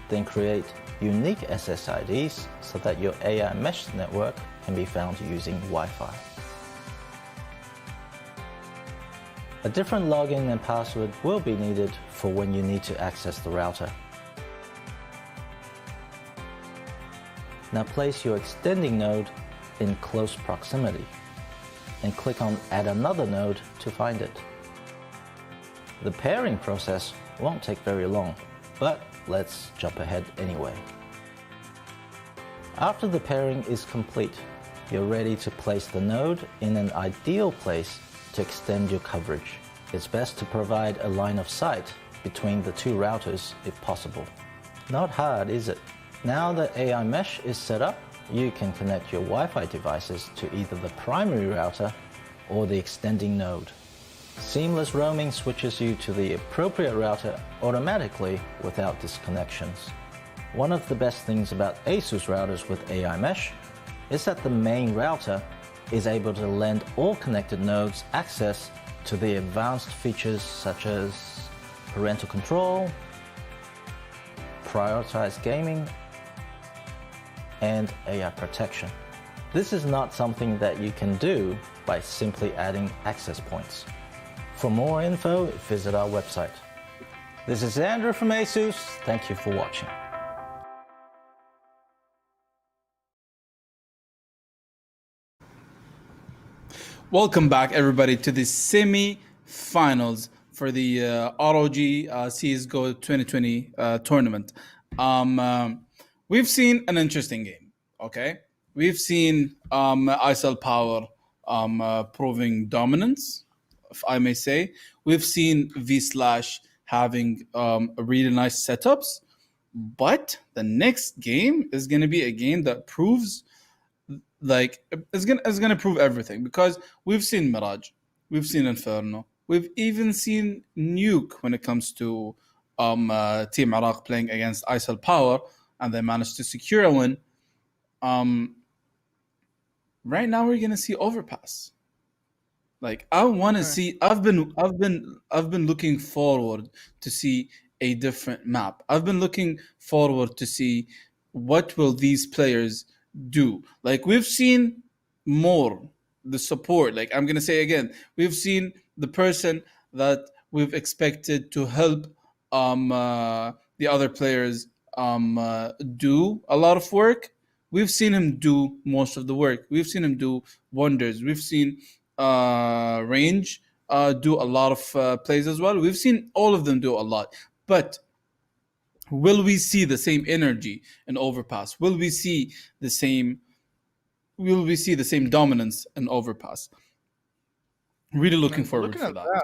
then create unique SSIDs so that your AI mesh network can be found using Wi-Fi. A different login and password will be needed for when you need to access the router. Now place your extending node in close proximity and click on Add another node to find it. The pairing process won't take very long, but let's jump ahead anyway. After the pairing is complete, you're ready to place the node in an ideal place to extend your coverage. It's best to provide a line of sight between the two routers if possible. Not hard, is it? Now that AI mesh is set up, you can connect your Wi-Fi devices to either the primary router or the extending node. Seamless roaming switches you to the appropriate router automatically without disconnections. One of the best things about ASUS routers with AI mesh is that the main router is able to lend all connected nodes access to the advanced features such as parental control, prioritized gaming, and AI protection. This is not something that you can do by simply adding access points. For more info, visit our website. This is Andrew from ASUS. Thank you for watching. Welcome back, everybody, to the semi-finals for the ROG CSGO 2020 tournament. We've seen an interesting game, okay? We've seen ISL Power proving dominance, if I may say. We've seen V-Slash having really nice setups. But the next game is going to be a game that proves it's gonna prove everything, because we've seen Mirage, we've seen Inferno, we've even seen Nuke when it comes to Team Iraq playing against ISL Power, and they managed to secure a win. Right now we're gonna see Overpass. Like, I want to see. I've been looking forward to see a different map. I've been looking forward to see what will these players do. Like, we've seen more the support. Like, I'm gonna say again, we've seen the person that we've expected to help the other players do a lot of work. We've seen him do most of the work. We've seen him do wonders. We've seen Range do a lot of plays as well. We've seen all of them do a lot. But will we see the same energy in Overpass? Will we see the same dominance in Overpass? Really looking forward for that.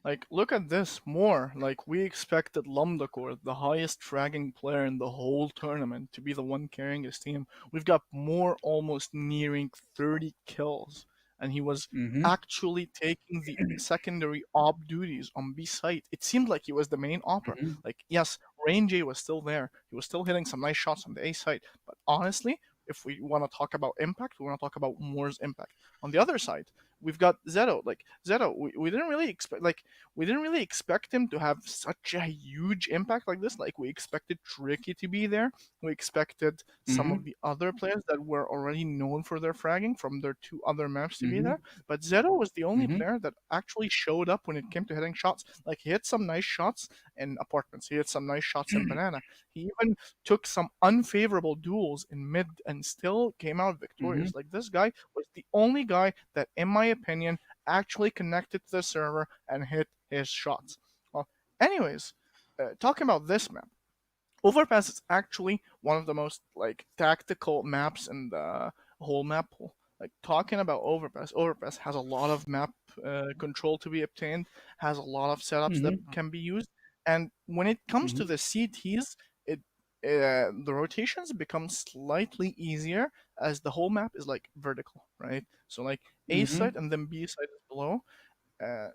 Like, look at this more. Like, we expected Lumdakor, the highest fragging player in the whole tournament, to be the one carrying his team. We've got more almost nearing 30 kills. And he was actually taking the secondary op duties on B site. It seemed like he was the main opper. Like, yes, Range A was still there. He was still hitting some nice shots on the A side. But honestly, if we want to talk about impact, we want to talk about Moore's impact. On the other side, we've got Zeto. Like, Zeto, we didn't really expect him to have such a huge impact like this. Like, we expected Tricky to be there. We expected some of the other players that were already known for their fragging from their two other maps to be there. But Zeto was the only player that actually showed up when it came to hitting shots. Like, he hit some nice shots in Apartments. He hit some nice shots in Banana. He even took some unfavorable duels in mid and still came out victorious. Like, this guy was the only guy that, in my opinion, actually connected to the server and hit his shots. Well, anyways, talking about this map, Overpass is actually one of the most like tactical maps in the whole map pool. Like talking about Overpass, Overpass has a lot of map control to be obtained, has a lot of setups that Mm-hmm. can be used, and when it comes to Mm-hmm. the CTs, it the rotations become slightly easier as the whole map is like vertical, right? So like A Mm-hmm. side and then B side is below,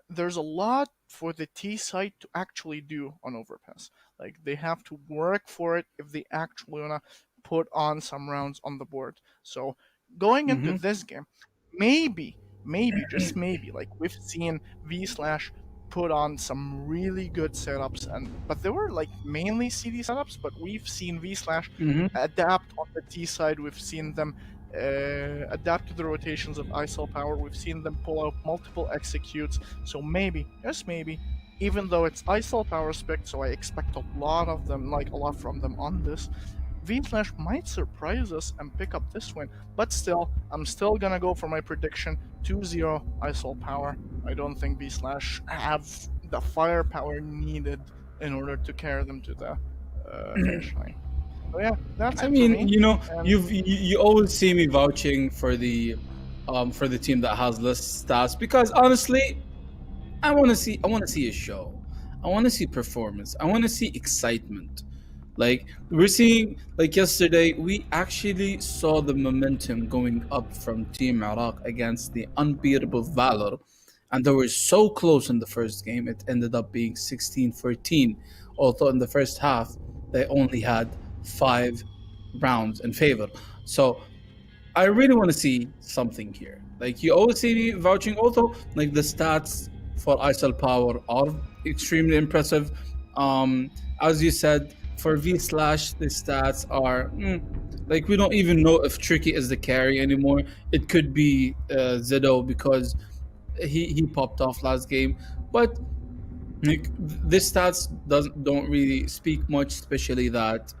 there's a lot for the T side to actually do on Overpass. Like they have to work for it if they actually wanna put on some rounds on the board. So going into Mm-hmm. this game, maybe just maybe, like we've seen V slash put on some really good setups, and but they were like mainly CD setups. But we've seen V slash Mm-hmm. adapt on the T side. We've seen them adapt to the rotations of ISO power. We've seen them pull out multiple executes. So maybe, just maybe, even though it's ISO power spec, so I expect a lot of them, like a lot from them on this, V Slash might surprise us and pick up this win. But still, I'm still gonna go for my prediction 2-0 ISO power. I don't think V Slash have the firepower needed in order to carry them to the finish line. So yeah, that's I it for mean, me. And you always see me vouching for the team that has less stats because honestly, I want to see a show. I want to see performance. I want to see excitement. Like we're seeing like yesterday, we actually saw the momentum going up from Team Iraq against the unbeatable Valor, and they were so close in the first game. It ended up being 16-14. Although in the first half they only had 5 rounds in favor. So I really want to see something here. Like you always see me vouching. Also, like the stats for ISL Power are extremely impressive. Um, as you said, for V slash, the stats are like we don't even know if Tricky is the carry anymore. It could be Zedo because he popped off last game, but like this stats don't really speak much, especially that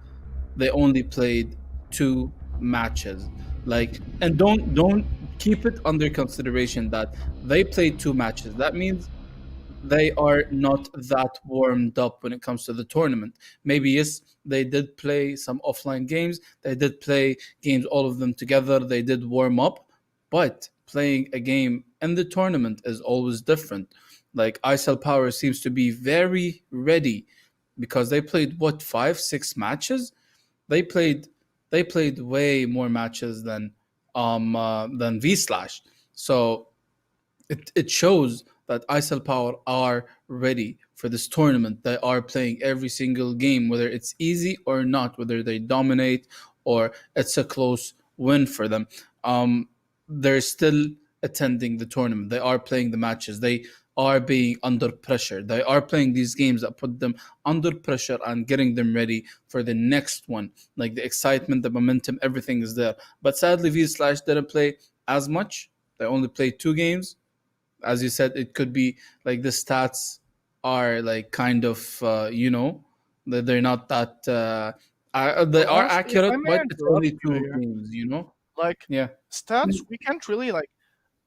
they only played 2 matches. Like, and don't keep it under consideration that they played 2 matches. That means they are not that warmed up when it comes to the tournament. Maybe yes, they did play some offline games. They did play games, all of them together. They did warm up, but playing a game in the tournament is always different. Like ISL Power seems to be very ready because they played what 5, 6 matches. They played they played way more matches than V Slash. So it shows that ISL Power are ready for this tournament. They are playing every single game, whether it's easy or not, whether they dominate or it's a close win for them. They're still attending the tournament. They are playing the matches. They are being under pressure. They are playing these games that put them under pressure and getting them ready for the next one. Like the excitement, the momentum, everything is there. But sadly, V Slash didn't play as much. They only played 2 games. As you said, it could be like the stats are like kind of that they're not that they but are honestly, if I accurate, may but it's interrupt only you two here, games. like Yeah, stats, we can't really like.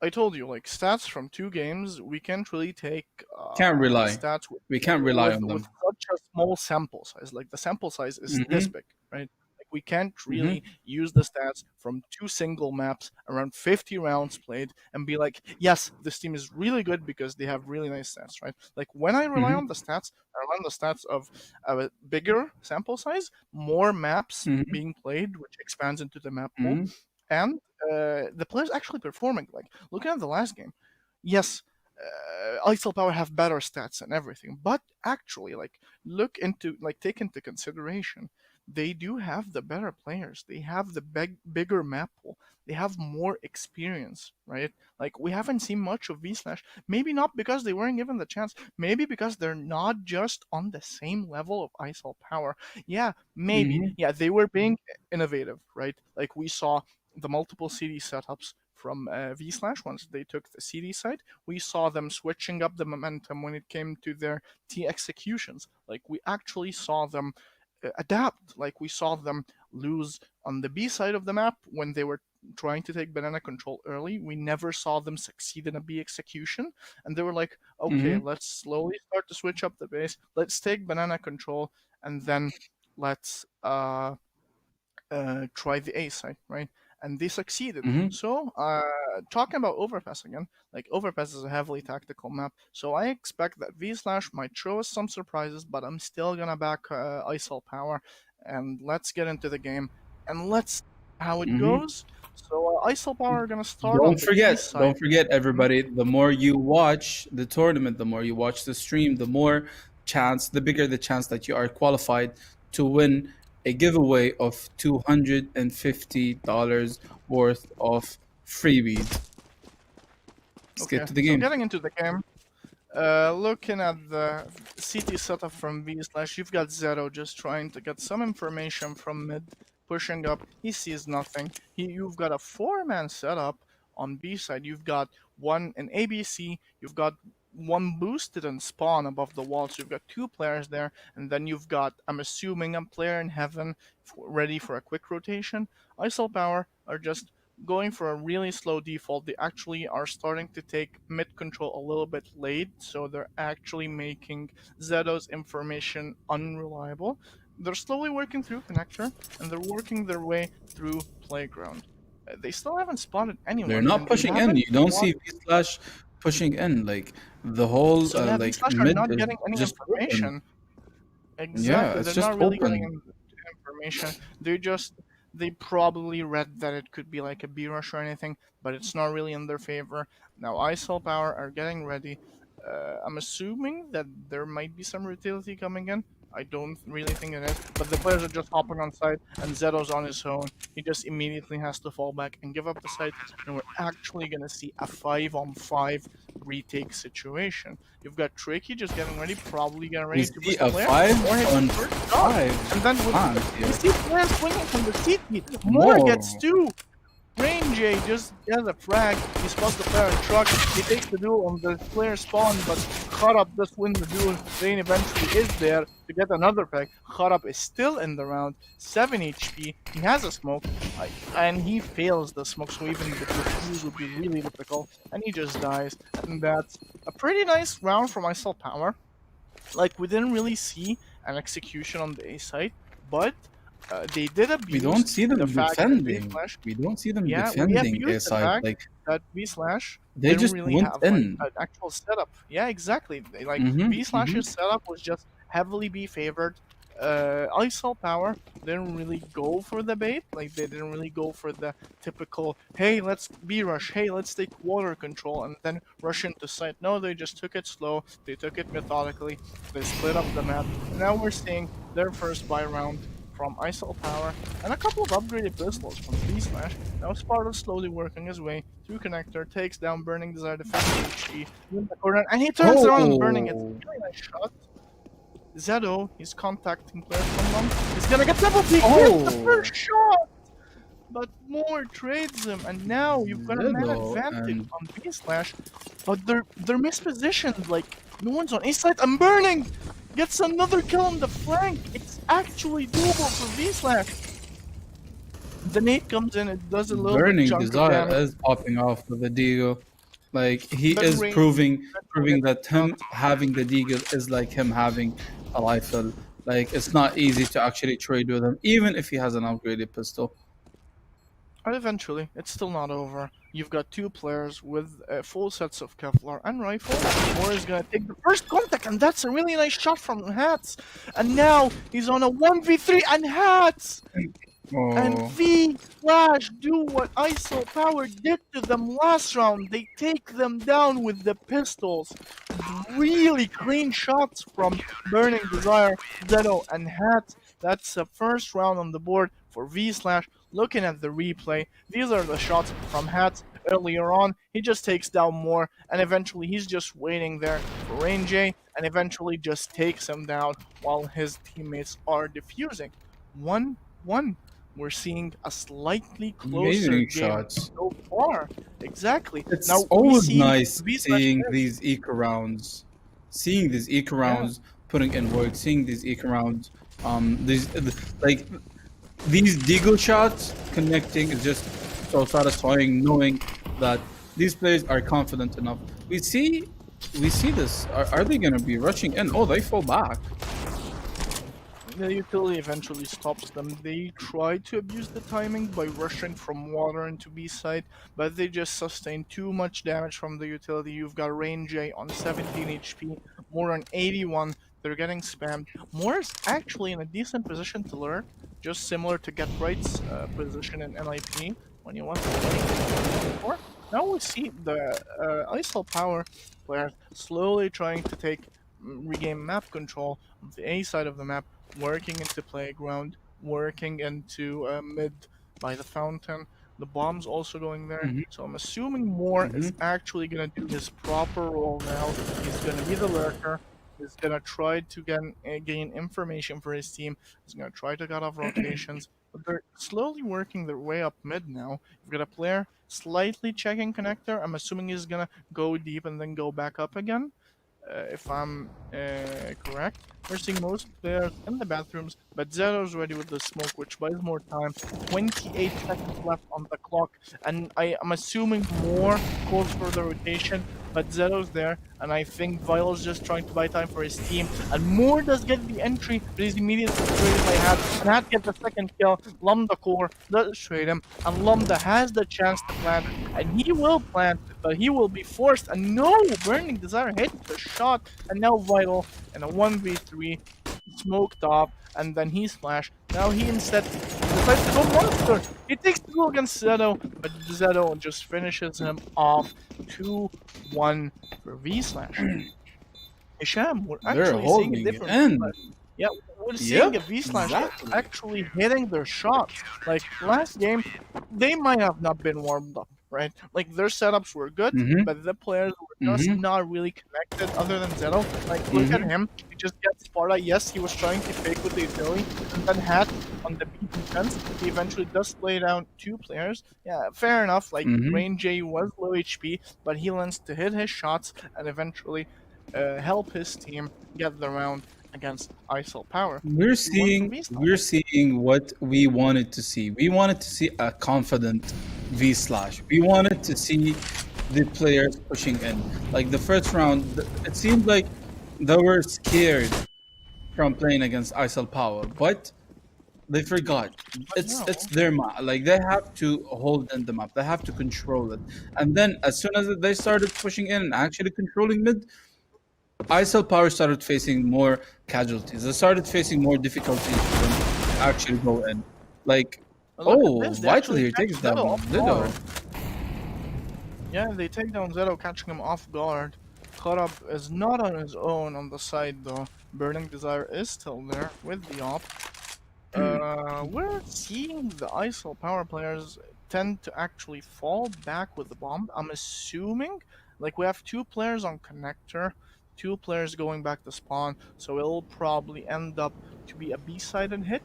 I told you, like stats from 2 games, we can't really take can't rely. stats We can't rely on with them. such a small sample size. Like the sample size is this Mm-hmm. big, right? Like we can't Mm-hmm. really use the stats from 2 single maps around 50 rounds played and be like, yes, this team is really good because they have really nice stats, right? Like when I rely Mm-hmm. on the stats, I rely on the stats of a bigger sample size, more maps Mm-hmm. being played, which expands into the map pool, Mm-hmm. and the players actually performing. Like looking at the last game, yes, ISIL Power have better stats and everything, but actually, like look into like take into consideration, they do have the better players. They have the bigger map pool. They have more experience, right? Like we haven't seen much of V Slash. Maybe not because they weren't given the chance. Maybe because they're not just on the same level of ISIL Power. Yeah, maybe. Mm-hmm. Yeah, they were being innovative, right? Like we saw the multiple CD setups from V Slash once they took the CD side. We saw them switching up the momentum when it came to their T executions. Like we actually saw them adapt. Like we saw them lose on the B side of the map when they were trying to take banana control early. We never saw them succeed in a B execution, and they were like, okay, Mm-hmm. let's slowly start to switch up the base. Let's take banana control, and then let's try the A side, right? And they succeeded. Mhm. So, talking about Overpass again, like Overpass is a heavily tactical map, so I expect that V Slash might show us some surprises, but I'm still gonna back ISIL Power. And let's get into the game, and let's see how it Mhm. goes. So, ISIL Power are gonna start on the B side. Don't forget, everybody. The more you watch the tournament, the more you watch the stream, the bigger the chance that you are qualified to win a giveaway of $250 worth of freebies. Let's Okay, get to the so game. getting into the game. Looking at the CT setup from V Slash, you've got Zero just trying to get some information from mid, pushing up. He sees nothing. You've got a 4-man setup on B side. You've got one in ABC. You've got one boosted and spawn above the wall. So you've got 2 players there, and then you've got, I'm assuming, a player in heaven ready for a quick rotation. ISIL Power are just going for a really slow default. They actually are starting to take mid control a little bit late, so they're actually making Zedo's information unreliable. They're slowly working through connector, and they're working their way through playground. They still haven't spotted They're anyone, not and they pushing in. haven't You don't see spotted. V Slash pushing in. Like the whole So yeah, these like Slash are mid not is getting any just open. information. Yeah, Exactly, it's they're just not really getting open. information. They probably read that it could be like a B rush or anything, but it's not really in their favor. Now ISIL Power are getting ready. I'm assuming that there might be some utility coming in. I don't really think it is, but the players are just hopping on site, and Zeto's on his own. He just immediately has to fall back and give up the site, and we're actually gonna see a 5-on-5 retake situation. You've got Tricky just getting ready, probably getting We ready to see boost the a player, five or his on first shot. five. And then with chance you here. see players swinging from the CT. More gets 2. Rain J just gets a frag. He spots the player in truck. He takes the duel on the player spawn, but Kharab does win the duel. Rain eventually is there to get another frag. Kharab is still in the round, 7 HP. He has a smoke, and he fails the smoke, so even the defuse would be really difficult. And he just dies. And that's a pretty nice round for ISIL Power. Like, we didn't really see an execution on the A side, but they did abuse We don't see them the fact that V defending. Slash. We don't see them Yeah, we defending a abused the side. fact Like that V Slash they didn't just really went have like in. an actual setup. Yeah, exactly. Like Mm-hmm, V Slash's setup was just heavily B favored. ISIL Power didn't really go for the bait. Like they didn't really go for the typical, hey, let's B rush, hey, let's take water control and then rush into site. No, they just took it slow. They took it methodically. They split up the map. And now we're seeing their first buy round from ISIL Power and a couple of upgraded pistols from V Slash. Now Sparta slowly working his way through connector, takes down Burning Desire defensive HP in the corner, and he turns around and Burning it. Oh. Really nice shot. Zedo, he's contacting players from them. He's gonna get double peek. Oh. Gets the first shot! But Moore trades him, and now you've got a man Zedo advantage and- on B Slash. But they're mispositioned, like no one's on A side. I'm burning! Gets another kill on the flank. It's actually doable for V Slash. The nade comes in, it does a little Burning bit chunk of Desire damage. is popping off with the Deagle. Like he But is Rain- proving that him having the Deagle is like him having a rifle. Like it's not easy to actually trade with him, even if he has an upgraded pistol. And eventually, it's still not over. You've got 2 players with full sets of Kevlar and rifle. Moore is gonna take the first contact, and that's a really nice shot from Hats. And now he's on a 1v3, and Hats and Oh, V Slash do what ISIL Power did to them last round. They take them down with the pistols. Really clean shots from Burning Desire, Zedo, and Hats. That's the first round on the board for V Slash. Looking at the replay, these are the shots from Hats earlier on. He just takes down Moore, and eventually he's just waiting there for Rain J, and eventually just takes him down while his teammates are defusing. 1-1. We're seeing a slightly closer amazing game shots. so far. Exactly. It's now, we always see nice V-Slash seeing there. these eco rounds, putting in work, seeing these eco rounds. Like these deagle shots connecting is just so satisfying, knowing that these players are confident enough. We see this. Are they gonna be rushing in? Oh, they fall back. the utility eventually stops them. They try to abuse the timing by rushing from water into B side, but they just sustain too much damage from the utility. You've got Rain J on 17 HP, more on 81. They're getting spammed. More is actually in a decent position to lurk, just similar to Get Right's position in NIP when you want to play before. Now we see the ISO Power players slowly trying to regain map control of the A side of the map, working into playground, working into mid by the fountain. The bomb's also going there, Mhm. so I'm assuming Moore is Mhm. actually gonna do his proper role now. He's gonna be the lurker. He's gonna try to gain information for his team. He's gonna try to cut off rotations. But they're slowly working their way up mid now. You've got a player slightly checking connector. I'm assuming he's gonna go deep and then go back up again, if I'm correct. We're seeing most players in the bathrooms, but Zero's ready with the smoke, which buys more time. 28 seconds left on the clock, and I'm assuming more calls for the rotation, but Zero's there, and I think Vital's just trying to buy time for his team, and Moore does get the entry, but he's immediately traded by Hat, and Hat gets the second kill. Lambda core does trade him, and Lambda has the chance to plant, and he will plant, but he will be forced, and no! Burning Desire hit the shot, and now Vital in a 1v3 smoked off, and then he splashed. Now he instead decides to go monster. He takes the goal against Zeto, but Zeto just finishes him off 2-1 for V slash. Hisham, we're They're actually seeing a holding different. in. Yeah, we're seeing a Yep, V slash exactly. actually hitting their shots. Like last game, they might have not been warmed up, right? Like their setups were good, Mhm. but the players were just Mhm. not really connected other than Zeto. Like look at Mhm. him, he just gets Sparta. Yes, he was trying to fake with the utility, and then had on the B defense. He eventually does play down two players. Yeah, fair enough. Like Mhm. Rain J was low HP, but he learns to hit his shots and eventually help his team get the round against ISIL Power. We're 2-1 for seeing V-Star. we're seeing what we wanted to see. We wanted to see a confident V slash. We wanted to see the players pushing in. Like the first round, it seemed like they were scared from playing against ISL Power, but they forgot. But It's no. their map. Like they have to hold in the map. They have to control it. And then as soon as they started pushing in and actually controlling mid, ISL Power started facing more casualties. They started facing more difficulties for them to actually go in. Like, But look at oh, this, they Vital actually here catch takes Zeto down off Lido. guard. Yeah, they take down Zeto, catching him off guard. Caught up is not on his own on the side though. Burning Desire is still there with the op. We're seeing the ISIL power players tend to actually fall back with the bomb. I'm assuming, like we have two players on connector, two players going back to spawn, so it'll probably end up to be a B-sided hit.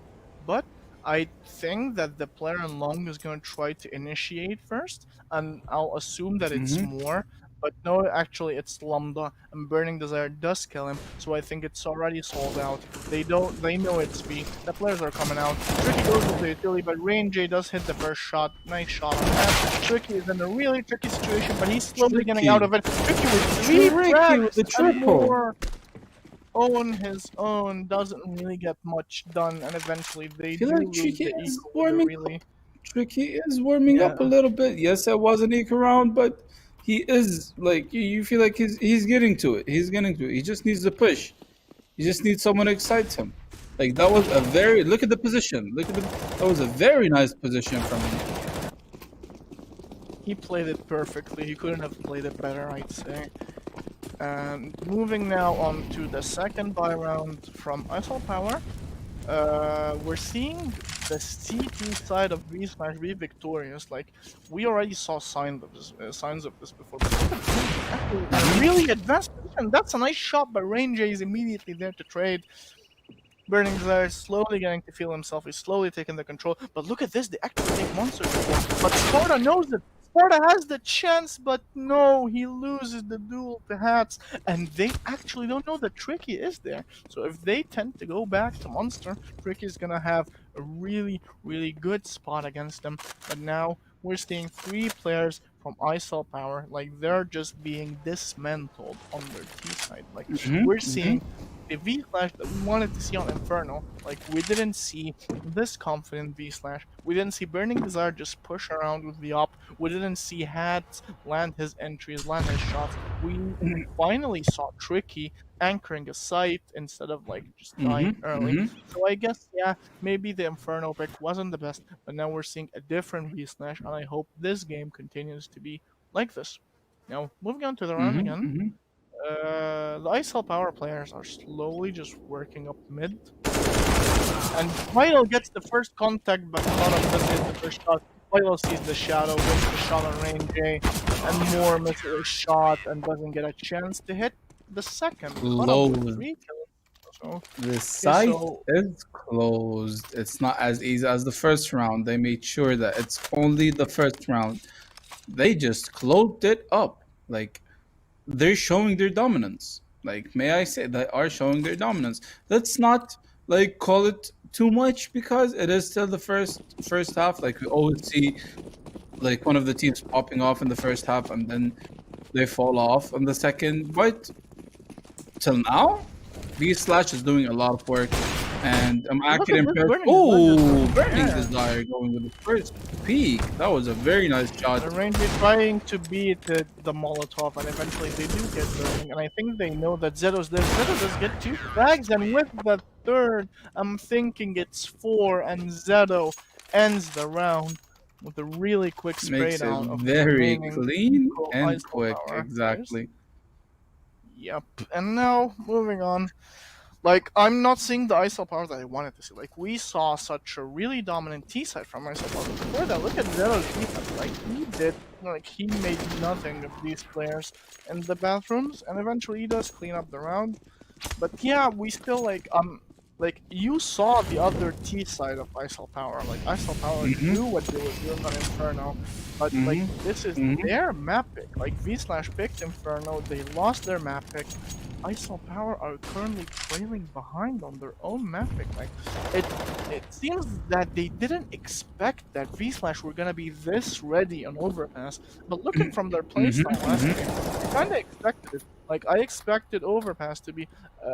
But I think that the player in long is going to try to initiate first, and I'll assume that it's Hmm. more. But no, actually, it's Lambda, and Burning Desire does kill him, so I think it's already sold out. They know it's B. The players are coming out. Tricky goes with the utility, but Rain J does hit the first shot. Nice shot on that. Tricky is in a really tricky situation, but he's slowly getting out Tricky. of it. Tricky with three Tricky with frags the and triple. more on his own. Doesn't really get much done, and eventually I they feel do like lose Tricky the is eco with a warming really. up. Tricky is warming Yeah. up a little bit. Yes, it was an eco round, but he is like you feel like he's getting to it. He's getting to it. He just needs the push. He just needs someone to excite him. Like that was a very look at the position. Look at the that was a very nice position from him. He played it perfectly. He couldn't have played it better, I'd say. And moving now on to the second buy round from ISL Power. We're seeing the CT side of V Smash be victorious. Like we already saw signs of this before. But look at this, actually a really advanced position. That's a nice shot, but Rain J is immediately there to trade. Burning Desire is slowly getting to feel himself. He's slowly taking the control. But look at this. They actually take Monster before. But Sparta knows it. Sparta has the chance, but no, he loses the duel to Hats. And they actually don't know that Tricky is there. So if they tend to go back to Monster, Tricky's going to have a really, really good spot against them. But now we're seeing three players from ISL Power. Like they're just being dismantled on their T side. Like we're seeing the V Slash that we wanted to see on Inferno. Like, we didn't see this confident V Slash. We didn't see Burning Desire just push around with the op. We didn't see Hats land his entries, land his shots. We finally saw Tricky anchoring a site instead of like just dying early. So I guess, yeah, maybe the Inferno pick wasn't the best, but now we're seeing a different V Slash, and I hope this game continues to be like this. Now, moving on to the round again. The ISL power players are slowly just working up mid. And Vital gets the first contact, but Connor doesn't get the first shot. Vital sees the shadow, gets the shot on range A, and Moore misses a shot and doesn't get a chance to hit the second. Connor with Closed. 3 kills. So, The okay, site so is closed. It's not as easy as the first round. They made sure that it's only the first round. They just closed it up. Like, they're showing their dominance. Like, may I say, they are showing their dominance. Let's not like call it too much because it is still the first half. Like, we always see like one of the teams popping off in the first half and then they fall off in the second. But till now, V Slash is doing a lot of work, and I'm look actually at this impressed. Burning Oh, Desire. Burning Yeah. Desire going with the first peak. That was a very nice shot. The Ranger trying to beat the Molotov, and eventually they do get burning. And I think they know that Zeto's there. Zeto does get 2 frags, and with the third, I'm thinking it's 4, and Zeto ends the round with a really quick spray Makes it down of the very remaining clean equal and ISO quick. power players. Exactly. Yep. And now, moving on. Like, I'm not seeing the ISO power that I wanted to see. Like, we saw such a really dominant T side from ISO power. Before that, look at Zero's defense. He made nothing of these players in the bathrooms, and eventually he does clean up the round. But yeah, we still, you saw the other T side of ISO power. Like, ISO power knew what they were doing on Inferno, but, like, this is their map pick. Like, V Slash picked Inferno, they lost their map pick. ISO Power are currently trailing behind on their own map pick. Like, it seems that they didn't expect that V Slash were gonna be this ready on Overpass. But looking from their playstyle last game, I kinda expected it. Like, I expected Overpass to be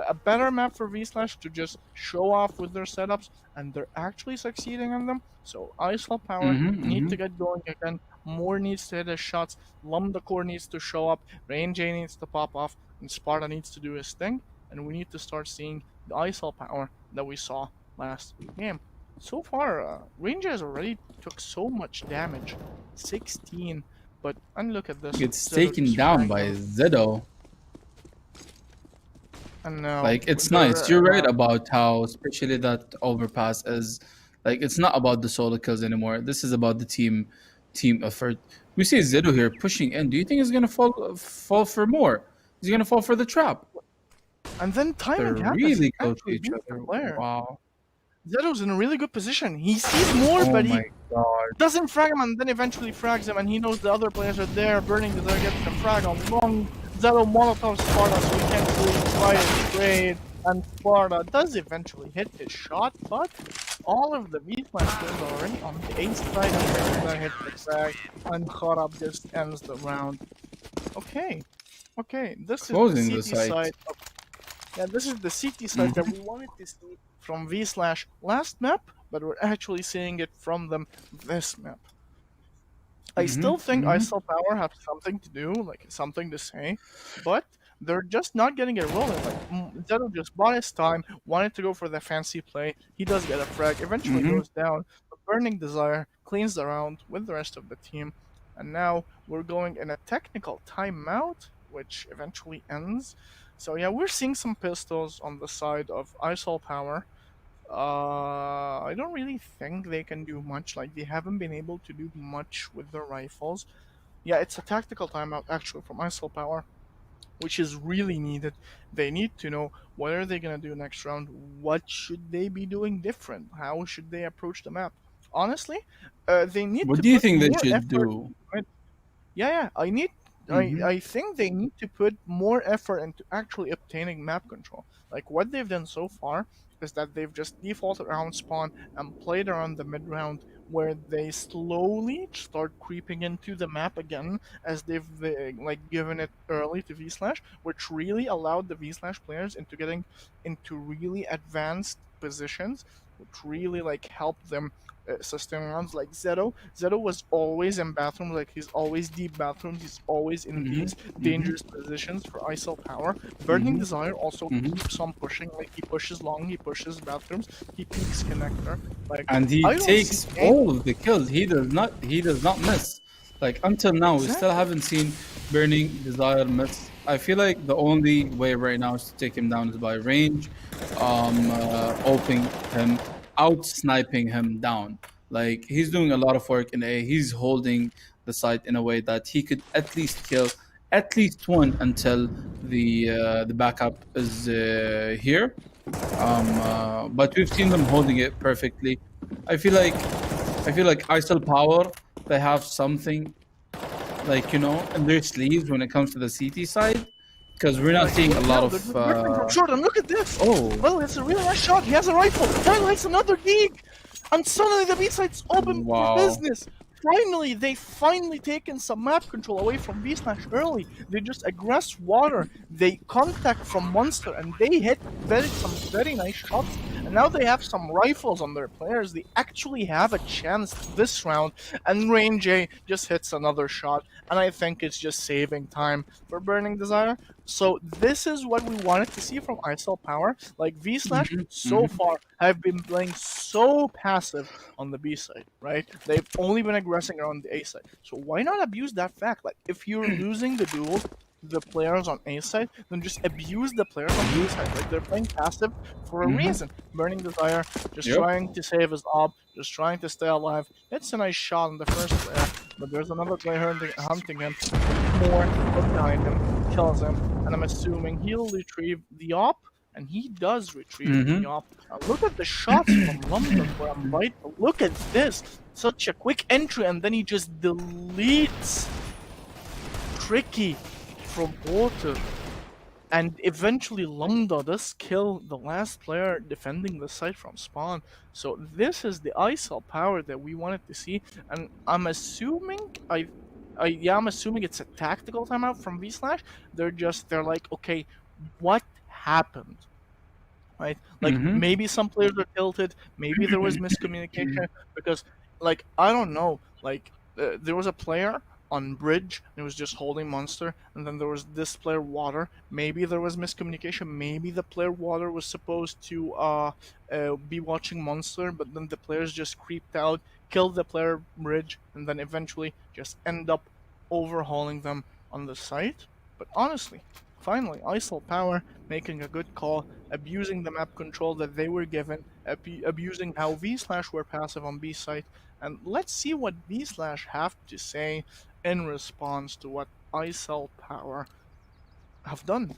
a better map for V Slash to just show off with their setups, and they're actually succeeding on them. So ISO Power need to get going again. Moore needs to hit his shots. Lambda Core needs to show up. Range A needs to pop off. And Sparta needs to do his thing, and we need to start seeing the ISL power that we saw last game. So far, Ranger has already took so much damage, 16. And look at this. It's Zeto taken just down fragged by him. Zeto. And now, Like, it's they're, nice. You're right about how, especially that overpass is, like, it's not about the solo kills anymore. This is about the team effort. We see Zeto here pushing in. Do you think he's gonna fall for more? He's gonna fall for the trap. And then They're timing happens. really He close to actually each beats the other. player. Wow. Zeto's in a really good position. He sees more, Oh but he my god. doesn't frag him, and then eventually frags him, and he knows the other players are there. Burning Desire gets the frag on long. Zeto Molotov Sparta, so he can't really try to trade. And Sparta does eventually hit his shot, but all of the V-Flash players are already on the ace side, and they hit the frag, and Kharab just ends the round. Okay, this Closing the is the CT site. yeah, this is the CT side that we wanted to see from V Slash last map, but we're actually seeing it from them this map. I still think ISO Power have something to do, like something to say, but they're just not getting it rolling. Like, Zeto just bought his time, wanted to go for the fancy play. He does get a frag, eventually goes down. But Burning Desire cleans the round with the rest of the team, and now we're going in a technical timeout, which eventually ends. So yeah, we're seeing some pistols on the side of ISO Power. I don't really think they can do much. Like, they haven't been able to do much with their rifles. Yeah, it's a tactical timeout actually from ISO Power, which is really needed. They need to know what are they gonna do next round. What should they be doing different? How should they approach the map? Honestly, they need What to do you put think they more should effort do? into it. Yeah, I think they need to put more effort into actually obtaining map control. Like, what they've done so far is that they've just defaulted around spawn and played around the mid round where they slowly start creeping into the map again as they've like given it early to V Slash, which really allowed the V Slash players into getting into really advanced positions, which really like helped them sustain rounds. Like Zeto was always in bathrooms, like he's always deep bathrooms, he's always in Mm-hmm. these Mm-hmm. dangerous positions for ISO power. Burning Mm-hmm. Desire also Mm-hmm. keeps on pushing, like he pushes long, he pushes bathrooms, he peeks connector. Like And he I don't see takes any all of the kills. He does not miss. Like until now, we still exactly. haven't seen Burning Desire miss. I feel like the only way right now is to take him down is by range, opening him, out sniping him down. Like he's doing a lot of work in A. He's holding the site in a way that he could at least kill at least one until the backup is here. But we've seen them holding it perfectly. I feel like I feel like ISIL Power, they have something like in their sleeves when it comes to the CT side, because we're not Like seeing a look lot now, of. they're just working from short, and look at this. Oh, Well, it's a really nice shot. He has a rifle. Highlights another dig, and suddenly the B site's open for wow. business. Finally, they finally taken some map control away from V Slash early. They just aggress water. They contact from Monster, and they hit some very nice shots. And now they have some rifles on their players. They actually have a chance this round. And Rain J just hits another shot, and I think it's just saving time for Burning Desire. So this is what we wanted to see from ISL Power. Like V Slash Hmm. so Hmm. far have been playing so passive on the B side, right? They've only been aggressing around the A side. So why not abuse that fact? Like if you're losing the duel to the players on A side, then just abuse the players on B side. Like they're playing passive for a Hmm. reason. Burning Desire, just Yep. trying to save his op, just trying to stay alive. It's a nice shot on the first player, but there's another player hunting him. More behind him, kills him, and I'm assuming he'll retrieve the op, and he does retrieve the Hmm. op. Now look at the shots from London for him, right? Look at this. Such a quick entry, and then he just deletes Tricky from water. And eventually Lambda does kill the last player defending the site from spawn. So this is the ISL power that we wanted to see. And I'm assuming I'm assuming it's a tactical timeout from V Slash. They're like, okay, what happened? Right? Like Hmm. maybe some players are tilted, maybe there was miscommunication because like I don't know, like there was a player on bridge and it was just holding monster, and then there was this player water. Maybe there was miscommunication, maybe the player water was supposed to be watching monster, but then the players just creeped out, killed the player bridge, and then eventually just end up overhauling them on the site. But honestly, finally ISL power making a good call, abusing the map control that they were given, abusing how V Slash were passive on B site, and let's see what V Slash have to say in response to what ISL Power have done.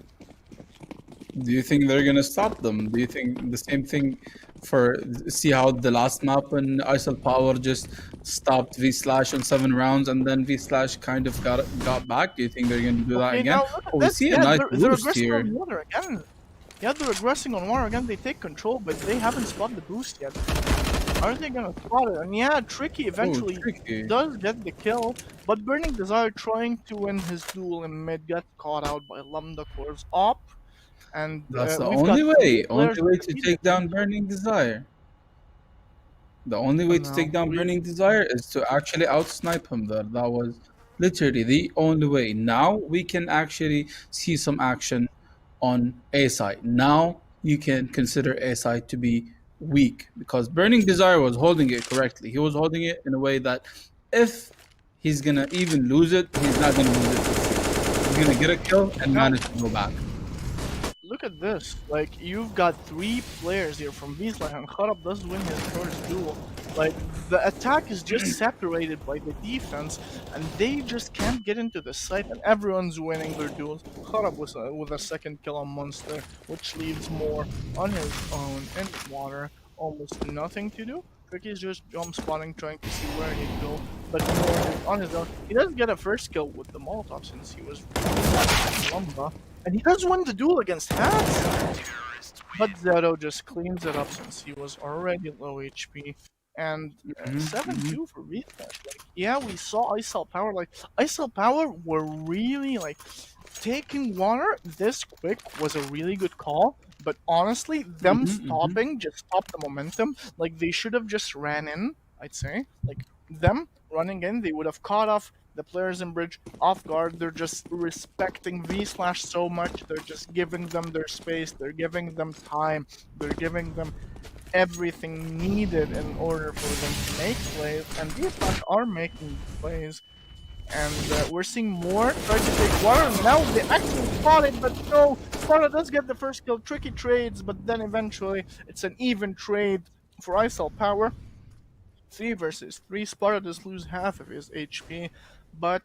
Do you think they're gonna stop them? Do you think the same thing for see how the last map when ISL Power just stopped V Slash on 7 rounds and then V Slash kind of got back? Do you think they're gonna do that Okay, again? now look at Oh, we this. see a Yeah, nice they're boost aggressing here. on water again. Yeah, they're aggressing on water again. They take control, but they haven't spotted the boost yet. Are they gonna spot it? And yeah, Tricky Oh, eventually tricky. does get the kill, but Burning Desire trying to win his duel in mid got caught out by Lambda Core's op, and That's the we've got only three way. Only players way in to the take down defense. Burning Desire. The only way And to now take down we Burning Desire is to actually outsnipe him there. That was literally the only way. Now we can actually see some action on A side. Now you can consider A side to be weak because Burning Desire was holding it correctly. He was holding it in a way that if he's gonna even lose it, he's not gonna lose it for free. He's gonna get a kill and now manage to go back. look at this. Like you've got three players here from Wiesler, and Kharab does win his first duel. Like the attack is just separated by the defense, and they just can't get into the site, and everyone's winning their duels. Kharab with a second kill on Monster, which leaves more on his own in water. Almost nothing to do. Ricky's just jump spotting, trying to see where he'd go, but more is on his own. He does get a first kill with the Molotov since he was Lumba, and he does win the duel against Hats. But Zero just cleans it up since he was already low HP. And Mm-hmm. 7-2 for Refresh. Like, yeah, we saw ISL Power. Like, ISL Power were really like taking water this quick was a really good call. But honestly, them Mm-hmm. stopping just stopped the momentum. Like, they should have just ran in. I'd say, like them running in, they would have caught off the players in bridge off guard. They're just respecting V Slash so much. They're just giving them their space. They're giving them time. They're giving them everything needed in order for them to make plays, and these guys are making plays. And we're seeing more try to take water. Now they actually spot it, but no, Sparta does get the first kill. Tricky trades, but then eventually it's an even trade for ISL Power. 3 versus 3. Sparta does lose half of his HP, but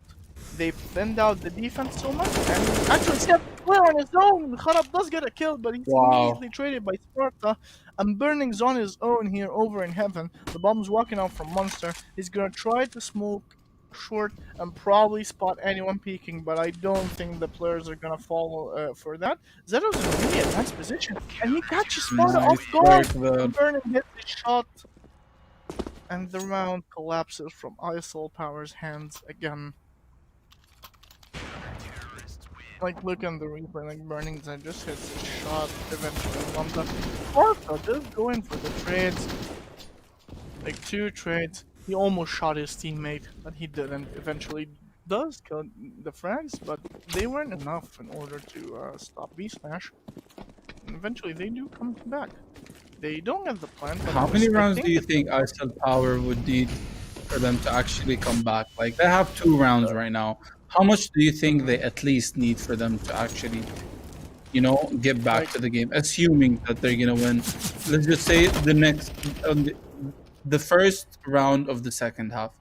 they thinned out the defense so much, and actually Seth player on his own. Kharab does get a kill, but he's Wow. immediately traded by Sparta. And Burning's on his own here over in heaven. The bomb's walking out from Monster. He's gonna try to smoke short and probably spot anyone peeking, but I don't think the players are gonna follow for that. Zeto's in a really advanced position, and he catches Sparta Nice off work, guard. though. Burning gets the shot, and the round collapses from ISL Power's hands again. Like, look on the replay, like Burning that just hits his shot eventually. Lambda also just going for the trades. Like 2 trades. He almost shot his teammate, but he didn't. Eventually does kill the frags, but they weren't enough in order to stop V-Smash. And eventually they do come back. They don't get the plan, but How many rounds do you that think ISL Power would need for them to actually come back? Like they have 2 rounds right now. How much do you think they at least need for them to actually, get back Like- to the game? Assuming that they're gonna win. Let's just say the first round of the second half.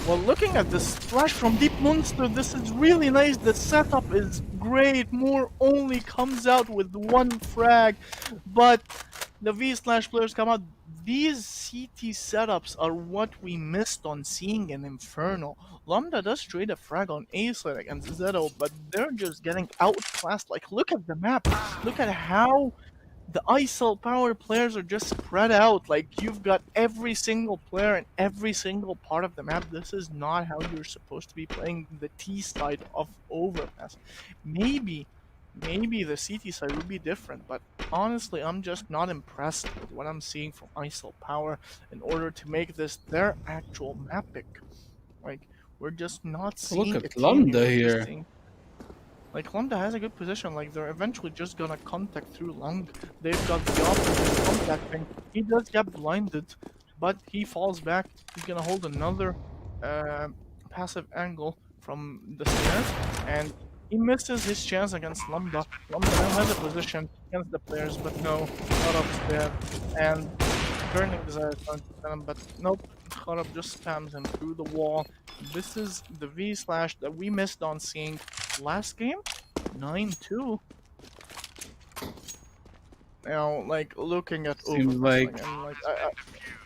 Well, looking at this flash from Deep Monster, this is really nice. The setup is great. Moore only comes out with 1 frag, but the V-Slash players come out. These CT setups are what we missed on seeing in Inferno. Lambda does trade a frag on A-Slide against Zeto, but they're just getting outclassed. Like, look at the map. Look at how the ISL Power players are just spread out. Like, you've got every single player in every single part of the map. This is not how you're supposed to be playing the T side of Overpass. Maybe the CT side would be different, but honestly, I'm just not impressed with what I'm seeing from ISL Power in order to make this their actual map pick. Like, we're just not seeing Look a at team Lambda we're just here. seeing- Like, Lambda has a good position. Like, they're eventually just gonna contact through Lung. They've got the opposite contacting. He does get blinded, but he falls back. He's gonna hold another passive angle from the stairs, and he misses his chance against Lambda. Lambda now has a position against the players, but no, not upstairs. And Burning Desire is trying to send him, but nope. Kharab just spams him through the wall. This is the V-Slash that we missed on seeing last game. 9-2. Now, like, looking at Seems Overpass, like- and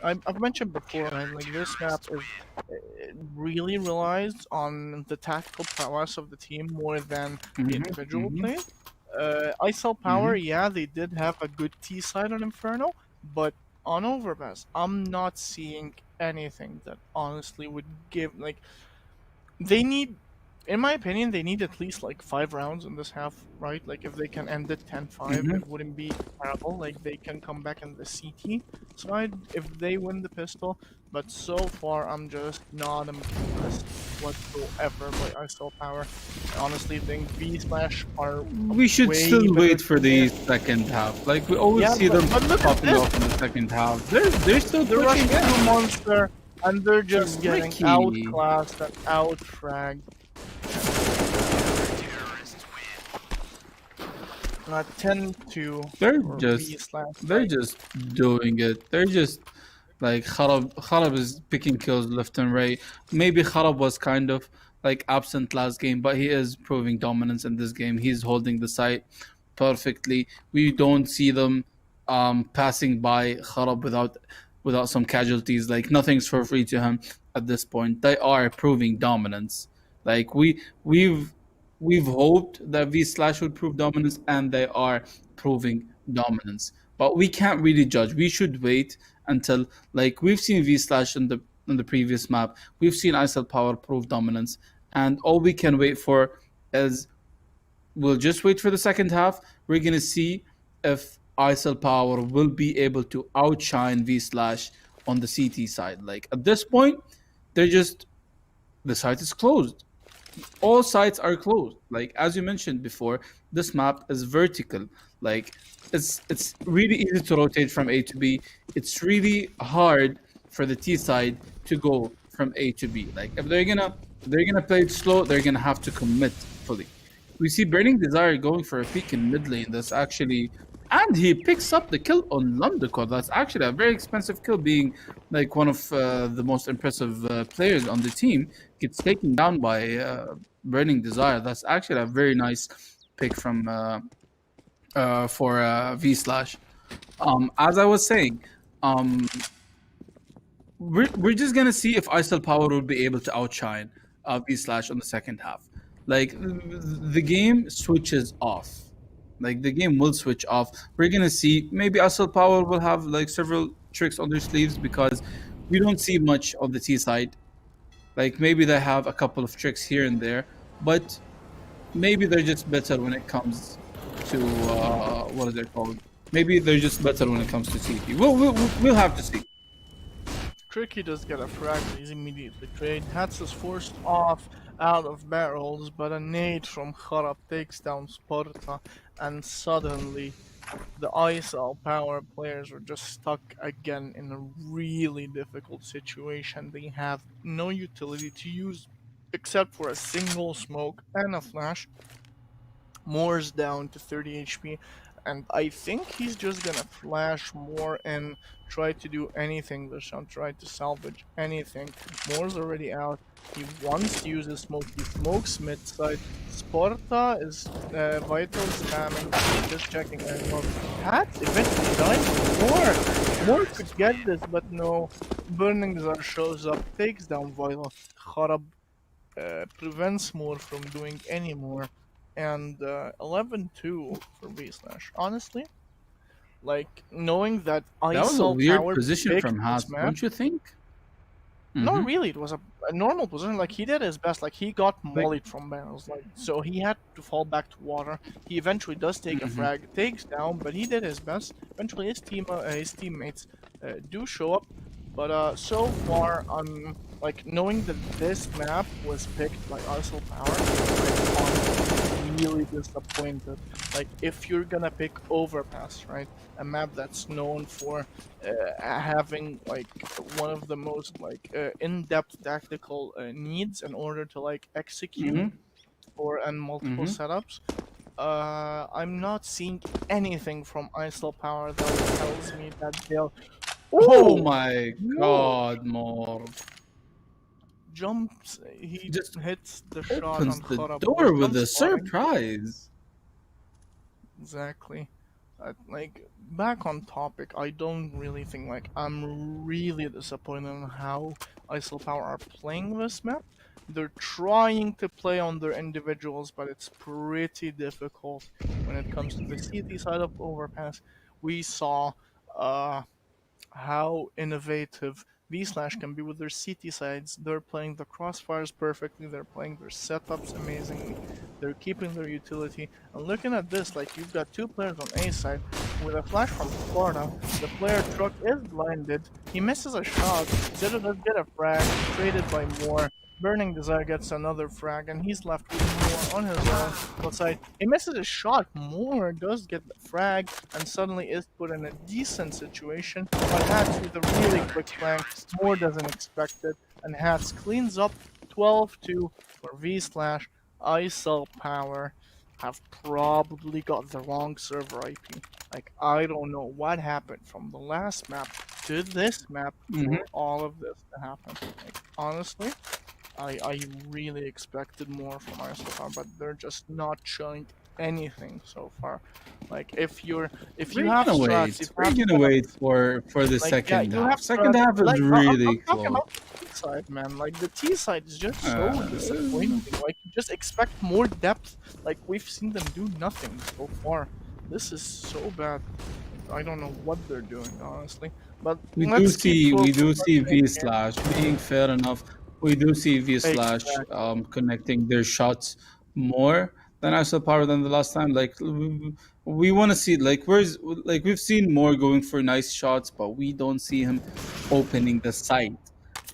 like I've mentioned before, right? Like, this map is it really relies on the tactical prowess of the team more than the individual play. ISL Power, yeah, they did have a good T side on Inferno, but on Overpass, I'm not seeing anything that honestly would give like they need, in my opinion, they need at least like 5 rounds in this half, right? Like if they can end it 10-5, it wouldn't be terrible. Like they can come back in the CT side if they win the pistol. But so far, I'm just not impressed whatsoever by ISL Power. I honestly think V-Slash are We should way still better wait for the players. second half. Like we always Yeah, see them but look at popping this. off in the second half. They're still They're rushing pushing through in. Monster, and they're just getting Tricky. outclassed and outfragged. 10-2. They're for just V-Slash. they're just doing it. They're just like Kharab is picking kills left and right. Maybe Kharab was kind of like absent last game, but he is proving dominance in this game. He's holding the site perfectly. We don't see them passing by Kharab without some casualties. Like nothing's for free to him at this point. They are proving dominance. Like we've hoped that V Slash would prove dominance, and they are proving dominance. but we can't really judge. We should wait until, like, we've seen V Slash in the previous map. We've seen ISL Power prove dominance, and all we can wait for is we'll just wait for the second half. We're gonna see if ISL Power will be able to outshine V Slash on the CT side. Like at this point, they're just the site is closed. All sites are closed. Like as you mentioned before, this map is vertical. Like it's really easy to rotate from A to B. It's really hard for the T side to go from A to B. Like if they're gonna play it slow, they're gonna have to commit fully. We see Burning Desire going for a peek in mid lane. That's actually, and he picks up the kill on Lundicor. That's actually a very expensive kill, being like one of the most impressive players on the team. Gets taken down by Burning Desire. That's actually a very nice pick from for V Slash. As I was saying, we're just gonna see if ISL Power will be able to outshine V Slash on the second half. Like the game switches off. Like the game will switch off. We're gonna see maybe ISL Power will have like several tricks on their sleeves because we don't see much on the T side. Like maybe they have a couple of tricks here and there, but maybe they're just better when it comes to what is it called? Maybe they're just better when it comes to CT. We'll have to see. Tricky does get a frag, but he's immediately traded. Hats is forced off out of barrels, but a nade from Kharab takes down Sparta, and suddenly the ISL Power players are just stuck again in a really difficult situation. They have no utility to use except for a single smoke and a flash. Moore's down to 30 HP, and I think he's just gonna flash Moore and try to do anything this round, try to salvage anything. Moore's already out. He wants to use his smoke. He smokes mid side. Sparta is vital spamming, just checking anyone. Hat eventually dies. Moore could get this, but no. Burning Desire shows up, takes down Vital. Kharab prevents Moore from doing any more. And 11-2 for V Slash. Honestly, like knowing that That was a ISL weird Power position picked from this Haas, map, don't you think? not really. It was a normal position. Like he did his best. Like he got Like- mollied from barrels. Like so he had to fall back to water. He eventually does take a frag, takes down, but he did his best. Eventually his teammates do show up. But so far, like knowing that this map was picked by ISL Power, I'm really disappointed. Like if you're gonna pick Overpass, right, a map that's known for having like one of the most like in-depth tactical needs in order to like execute or and multiple setups. I'm not seeing anything from ISL Power that tells me that they'll. Oh my god, more. Jumps, he Just hits the shot Opens on the Kharab. door with a Spotting. surprise. Exactly. Like, back on topic, I don't really think, like, I'm really disappointed on how ISL Power are playing this map. They're trying to play on their individuals, but it's pretty difficult when it comes to the CT side of Overpass. We saw, how innovative V Slash can be with their CT sides. They're playing the crossfires perfectly, they're playing their setups amazingly, they're keeping their utility. And looking at this, like you've got two players on A side with a flash from Sparta. The player truck is blinded, he misses a shot, Zeta does get a frag, traded by Moore. Burning Desire gets another frag, and he's left with Moore on his own outside. He misses a shot. Moore does get the frag, and suddenly is put in a decent situation. But Hats with a really quick flank. Moore doesn't expect it, and Hats cleans up 12-2 for V Slash. ISL Power have probably got the wrong server IP. Like, I don't know what happened from the last map to this map for all of this to happen. Like, honestly, I really expected more from ISL Power, but they're just not showing anything so far. Like if you have strats, if We're gonna wait for the like, second you half. have Second strats, half is like, really I'm talking close. about the T side, man. Like the T side is just so disappointing. Like you just expect more depth. Like we've seen them do nothing so far. This is so bad. I don't know what they're doing, honestly. But We let's keep do focused on see the V game. slash being fair enough. We do see V slash Exactly. connecting their shots more than I saw power than the last time. Like we want to see like we've seen more going for nice shots, but we don't see him opening the sight.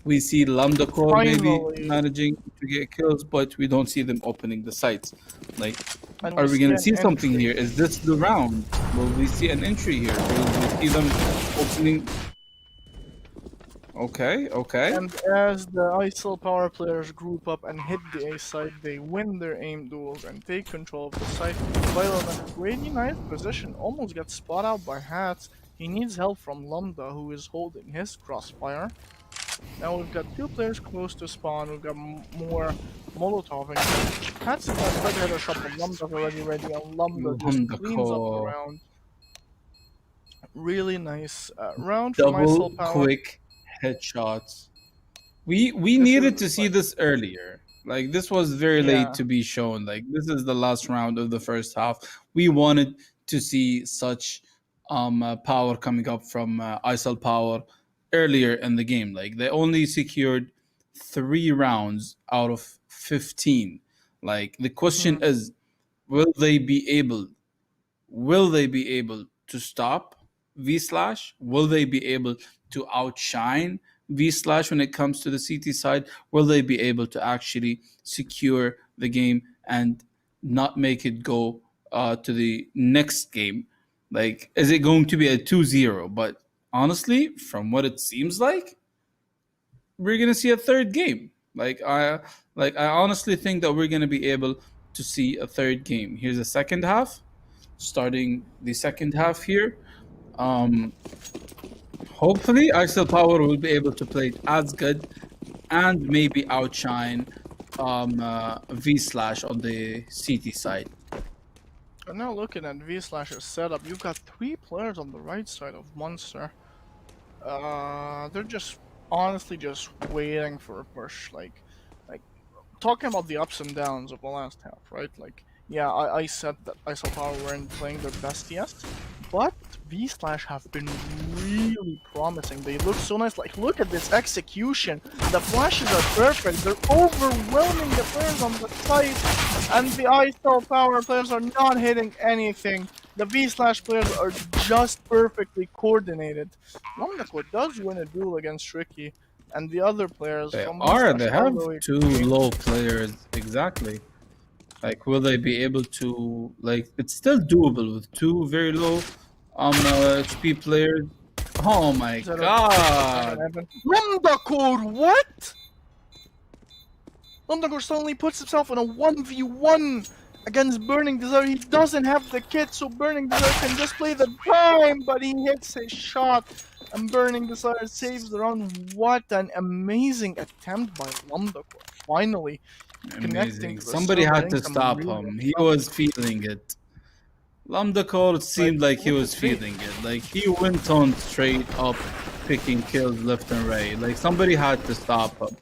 We see Lambda Core maybe Finally, managing to get kills, but we don't see them opening the sights. Like, and we are we see gonna an see something entry. here? Is this the round? Will we see an entry here? Will we see them opening? Okay, okay. And as the ISIL power players group up and hit the A site, they win their aim duels and take control of the site. Viola in a really nice position, almost gets spot out by Hats. He needs help from Lambda, who is holding his crossfire. Now we've got two players close to spawn, we've got more Molotoving. Hats has got a header shot, but Lambda's already ready, and Lambda just Lambda cleans up the Core. round. Really nice round from Double ISIL power. quick headshots. We This needed is to see like, this earlier. Like this was very late yeah. to be shown. Like this is the last round of the first half. We wanted to see such power coming up from ISIL power earlier in the game. Like they only secured 3 rounds out of 15. Like the question Mhm. is, will they be able will they be able to stop V slash? Will they be able to outshine V slash when it comes to the CT side? Will they be able to actually secure the game and not make it go to the next game? Like, is it going to be a 2-0? But honestly, from what it seems like, we're gonna see a third game. I honestly think that we're gonna be able to see a third game. Here's the second half, starting the second half here. Um, Hopefully, ISIL Power will be able to play it as good and maybe outshine V slash on the CT side. But now looking at V Slash's setup, you've got three players on the right side of Monster. They're just honestly just waiting for a push. Like talking about the ups and downs of the last half, right? Like, yeah, I said that ISO Power weren't playing their best yet, but V Slash have been really promising. They look so nice. Like, look at this execution. The flashes are perfect. They're overwhelming the players on the site, and the ISO Power players are not hitting anything. The V Slash players are just perfectly coordinated. Longneckwood does win a duel against Tricky, and the other players They from are. V-Slash They are have low two HP. low players. Exactly. Like, will they be able to? Like, it's still doable with two very low HP players. Oh my Is that god! Lomdacore, what? Lomdacore suddenly puts himself in a 1v1 against Burning Desire. He doesn't have the kit, so Burning Desire can just play the time, but he hits his shot, and Burning Desire saves the round. What an amazing attempt by Lomdacore. Finally connecting Amazing. to the Somebody server, had getting to some stop really him. good He stuff. was feeling it. Lambda Core Like, seemed like he look was at this. feeling it. Like he went on straight up, picking kills left and right. Like somebody had to stop him.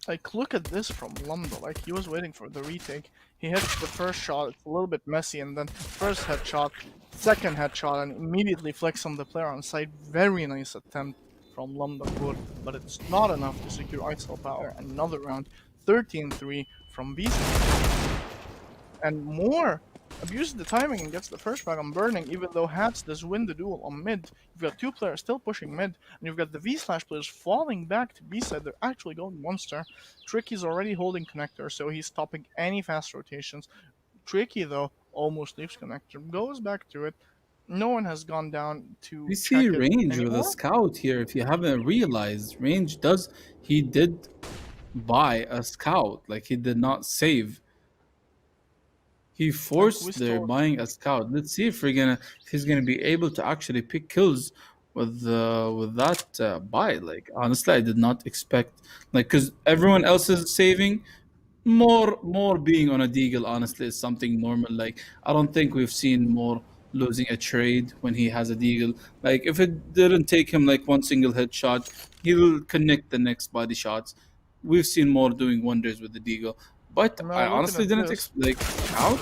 Like, look at this from Lambda. Like, he was waiting for the retake. He hits the first shot. It's a little bit messy, and then first headshot, second headshot, and immediately flicks on the player on site. Very nice attempt from Lambda Core, but it's not enough to secure ISO power. Another round, 13-3 from BC. And more abuses the timing and gets the first frag on Burning, even though Hats does win the duel on mid. You've got two players still pushing mid, and you've got the V-Slash players falling back to B side. They're actually going monster. Tricky's already holding connector, so he's stopping any fast rotations. Tricky, though, almost leaves connector, goes back to it. No one has gone down to We check see it Range with a anymore. scout here. If you haven't realized, he did buy a scout. Like he did not save. He We forced their still buying a scout. Let's see if he's gonna be able to actually pick kills with that buy. Like honestly, I did not expect because everyone else is saving. More being on a deagle honestly is something normal. Like I don't think we've seen more losing a trade when he has a deagle. Like if it didn't take him like one single headshot, he will connect the next body shots. We've seen more doing wonders with the deagle. But I now looking honestly at didn't this. like scout.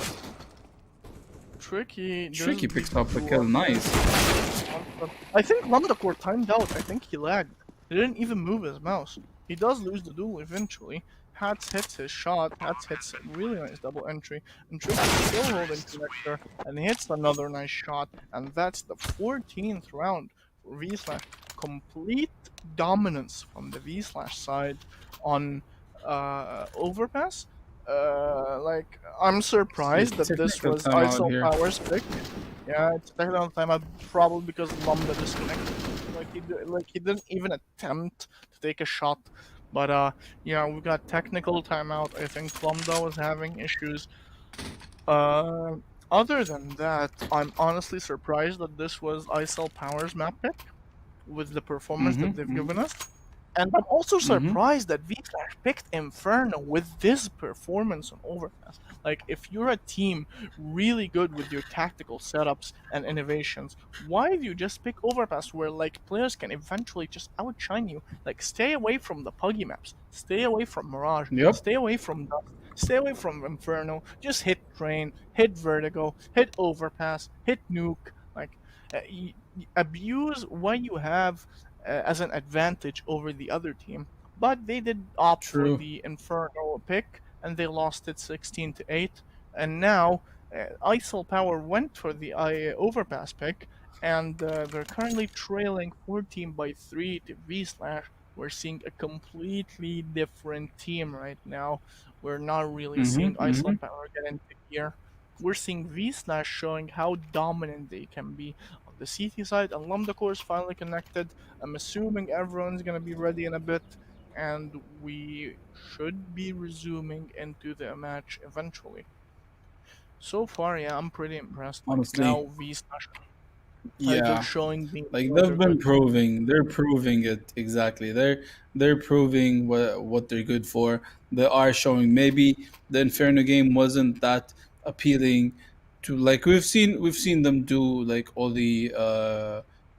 Tricky. Tricky does picks lead up the to, kill. Nice. I think Lamdacore timed out. I think he lagged. He didn't even move his mouse. He does lose the duel eventually. Hats hits his shot. Hats hits a really nice double entry. And Tricky still holding connector and hits another nice shot. And that's the 14th round for V Slash. Complete dominance from the V Slash side on Overpass. Like, I'm See, surprised that this technical was timeout ISO here. Power's pick. Yeah, it's technical timeout probably because Lambda disconnected. Like he didn't even attempt to take a shot. But yeah, we got technical timeout. I think Lambda was having issues. Uh, Other than that, I'm honestly surprised that this was ISL Power's map pick with the performance that they've given us. And I'm also surprised that V-Flash picked Inferno with this performance on Overpass. Like, if you're a team really good with your tactical setups and innovations, why do you just pick Overpass where, like, players can eventually just outshine you? Like, stay away from the Puggy maps. Stay away from Mirage. Yep. Stay away from Dust. Stay away from Inferno. Just hit Train, hit Vertigo, hit Overpass, hit Nuke. Like, abuse what you have as an advantage over the other team. But they did opt for True. the Inferno pick, and they lost it 16-8. And now ISIL Power went for the Overpass pick, and they're currently trailing 14-3 to V Slash. We're seeing a completely different team right now. We're not really seeing ISIL Power get into gear. We're seeing V Slash showing how dominant they can be on the CT side, and Lambda Core is finally connected. I'm assuming everyone's gonna be ready in a bit, and we should be resuming into the match eventually. So far, yeah, I'm pretty impressed. Like, Honestly, now V Slash, they're yeah. showing the Like they're they've been good. proving, they're proving it exactly. They're proving what they're good for. They are showing. Maybe the Inferno game wasn't that appealing to, like, we've seen them do like all the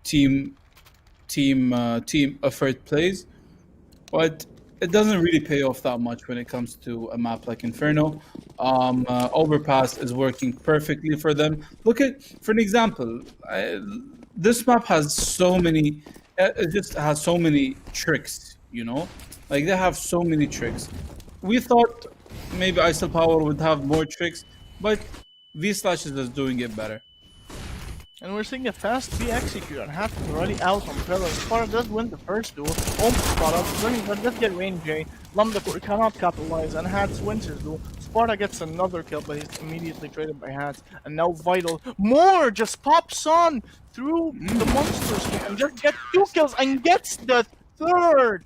team effort plays, but it doesn't really pay off that much when it comes to a map like Inferno. Overpass is working perfectly for them. Look at, for an example, this map has so many. It just has so many tricks. Like they have so many tricks. We thought maybe Isol Power would have more tricks, but V Slash is just doing it better. And we're seeing a fast B execute, and Hat is already out on Pillar. Sparta does win the first duel. Almost caught up. Running does get Rain J. Lambda cannot capitalize, and Hats wins his duel. Sparta gets another kill, but he's immediately traded by Hats. And now Vital. More just pops on through the monsters and just gets 2 kills and gets the third.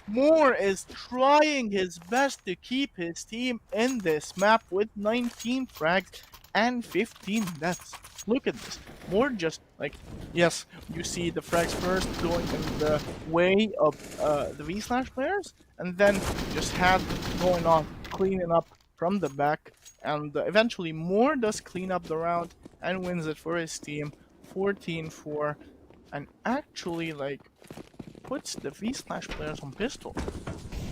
Moore is trying his best to keep his team in this map with 19 frags and 15 deaths. Look at this. Moore just, like, yes, you see the frags first going in the way of the V-Slash players, and then just had going on, cleaning up from the back, and eventually Moore does clean up the round and wins it for his team, 14-4, and actually, like, puts the V-Slash players on pistol.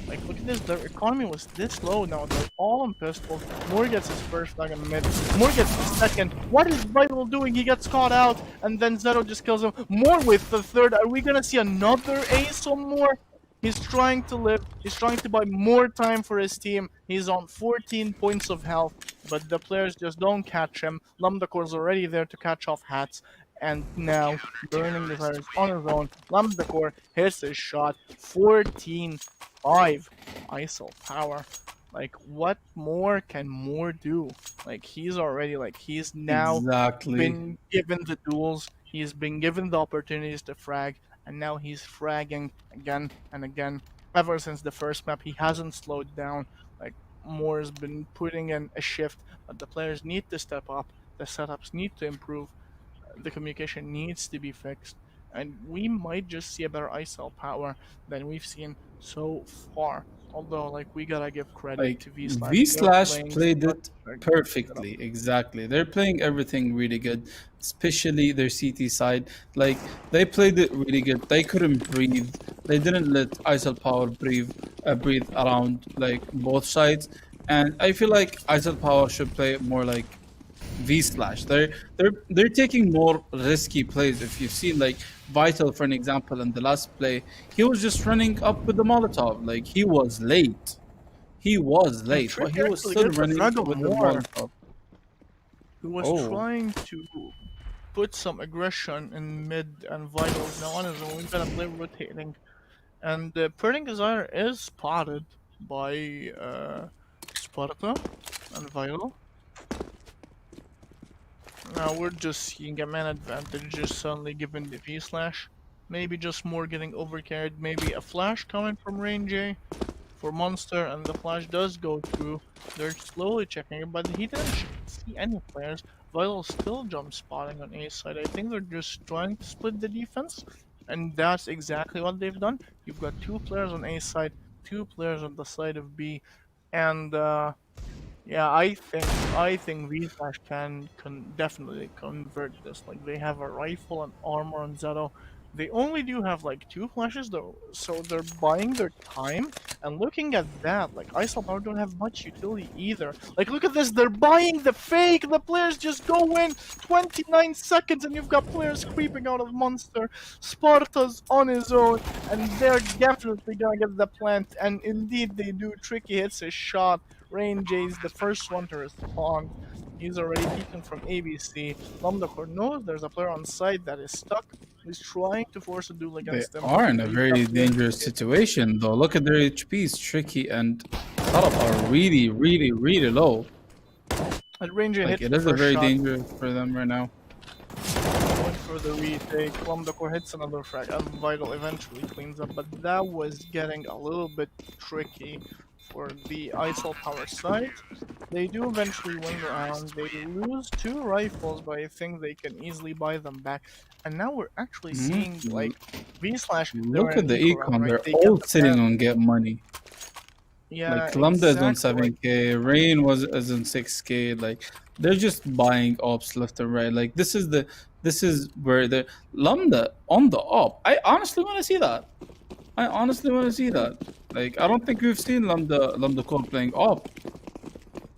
Like, look at this, their economy was this low now, they're all on pistols. Moore gets his first flag in mid, Moore gets the second. What is Vital doing? He gets caught out, and then Zero just kills him. Moore with the third. Are we gonna see another ace on Moore? He's trying to live, he's trying to buy more time for his team. He's on 14 points of health, but the players just don't catch him. Lambda Core's already there to catch off Hats. And now, burning the tires on his own, Lambda Core hits his shot, 14-5. ISO Power. Like, what more can Moore do? Like, he's already, like, he's now Exactly. been given the duels, he's been given the opportunities to frag, and now he's fragging again and again. Ever since the first map, he hasn't slowed down. Like, Moore's been putting in a shift, but the players need to step up, the setups need to improve, the communication needs to be fixed, and we might just see a better ISL Power than we've seen so far. Although, like, we gotta give credit Like to V-Slash. V They're Slash playing played such it a good perfectly. setup. Exactly. They're playing everything really good, especially their CT side. Like they played it really good. They couldn't breathe. They didn't let Isol Power breathe around like both sides. And I feel like Isol Power should play it more like V Slash. They're taking more risky plays. If you've seen like Vital, for an example, in the last play, he was just running up with the Molotov. Like he was late. He was And late, but Tricky he was actually still gets the running frag on with the more. Molotov. Who was Oh, trying to put some aggression in mid, and Vital is now on his own. He's gonna play rotating. And Burning Desire is spotted by Sparta and Vital. Now we're just seeing a man advantage just suddenly given the V-Slash. Maybe just more getting overcarried, maybe a flash coming from Range A for Monster, and the flash does go through. They're slowly checking it, but he didn't see any players. Vital still jump spotting on A side. I think they're just trying to split the defense, and that's exactly what they've done. You've got 2 players on A side, 2 players on the side of B, and yeah, I think V-Slash can definitely convert this. Like they have a rifle and armor on Zeto. They only do have like 2 flashes though, so they're buying their time. And looking at that, like ISO Power don't have much utility either. Like look at this, they're buying the fake. The players just go in 29 seconds, and you've got players creeping out of Monster. Sparta's on his own, and they're definitely gonna get the plant. And indeed they do. Tricky hits his shot. Rain J's the first one to respond. He's already peeking from ABC. Lomdakor knows there's a player on site that is stuck. He's trying to force a duel they against him. are in a He's very got players dangerous to hit. situation, though. Look at their HPs. Tricky and Talab are really, really, really low. And Ranger Like hits it the is a first very shot, dangerous for them right now. going for the retake. Lomdakor hits another frag, and Vital eventually cleans up, but that was getting a little bit tricky for the ISO Power side. They do eventually win the round. They lose 2 rifles, but I think they can easily buy them back. And now we're actually seeing like V-Slash. They were Look in at the eco round, econ. right? They're They get all the sitting plan. on get money. Yeah, Like Lambda is on exactly. Like 7K, Rain is on 6K. Like they're just buying ops left and right. Like this is where the Lambda on the op. I honestly want to see that. I honestly want to see that. Like I don't think we've seen Lambda Core playing op.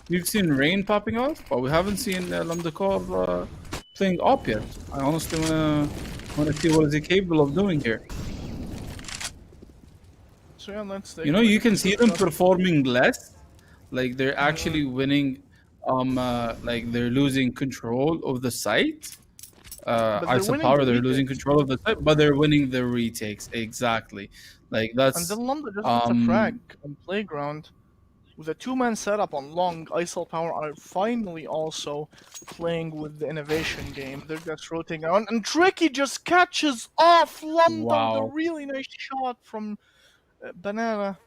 We've seen Rain popping off, but we haven't seen Lambda Core playing op yet. I honestly wanna see what is he capable of doing here. so, yeah. Let's take You know, a look you at can the see two them shots. performing less. Like they're Mhm. actually winning. Like they're losing control of the site. But they're ISO winning the Power, they're losing retakes. control of the site, but they're winning the retakes. Exactly. Like And that's then Lambda just gets a um frag on Playground. With a 2-man setup on long, ISO Power are finally also playing with the innovation game. They're just rotating around, and Tricky just catches off Lambda with a wow. really nice shot from Banana.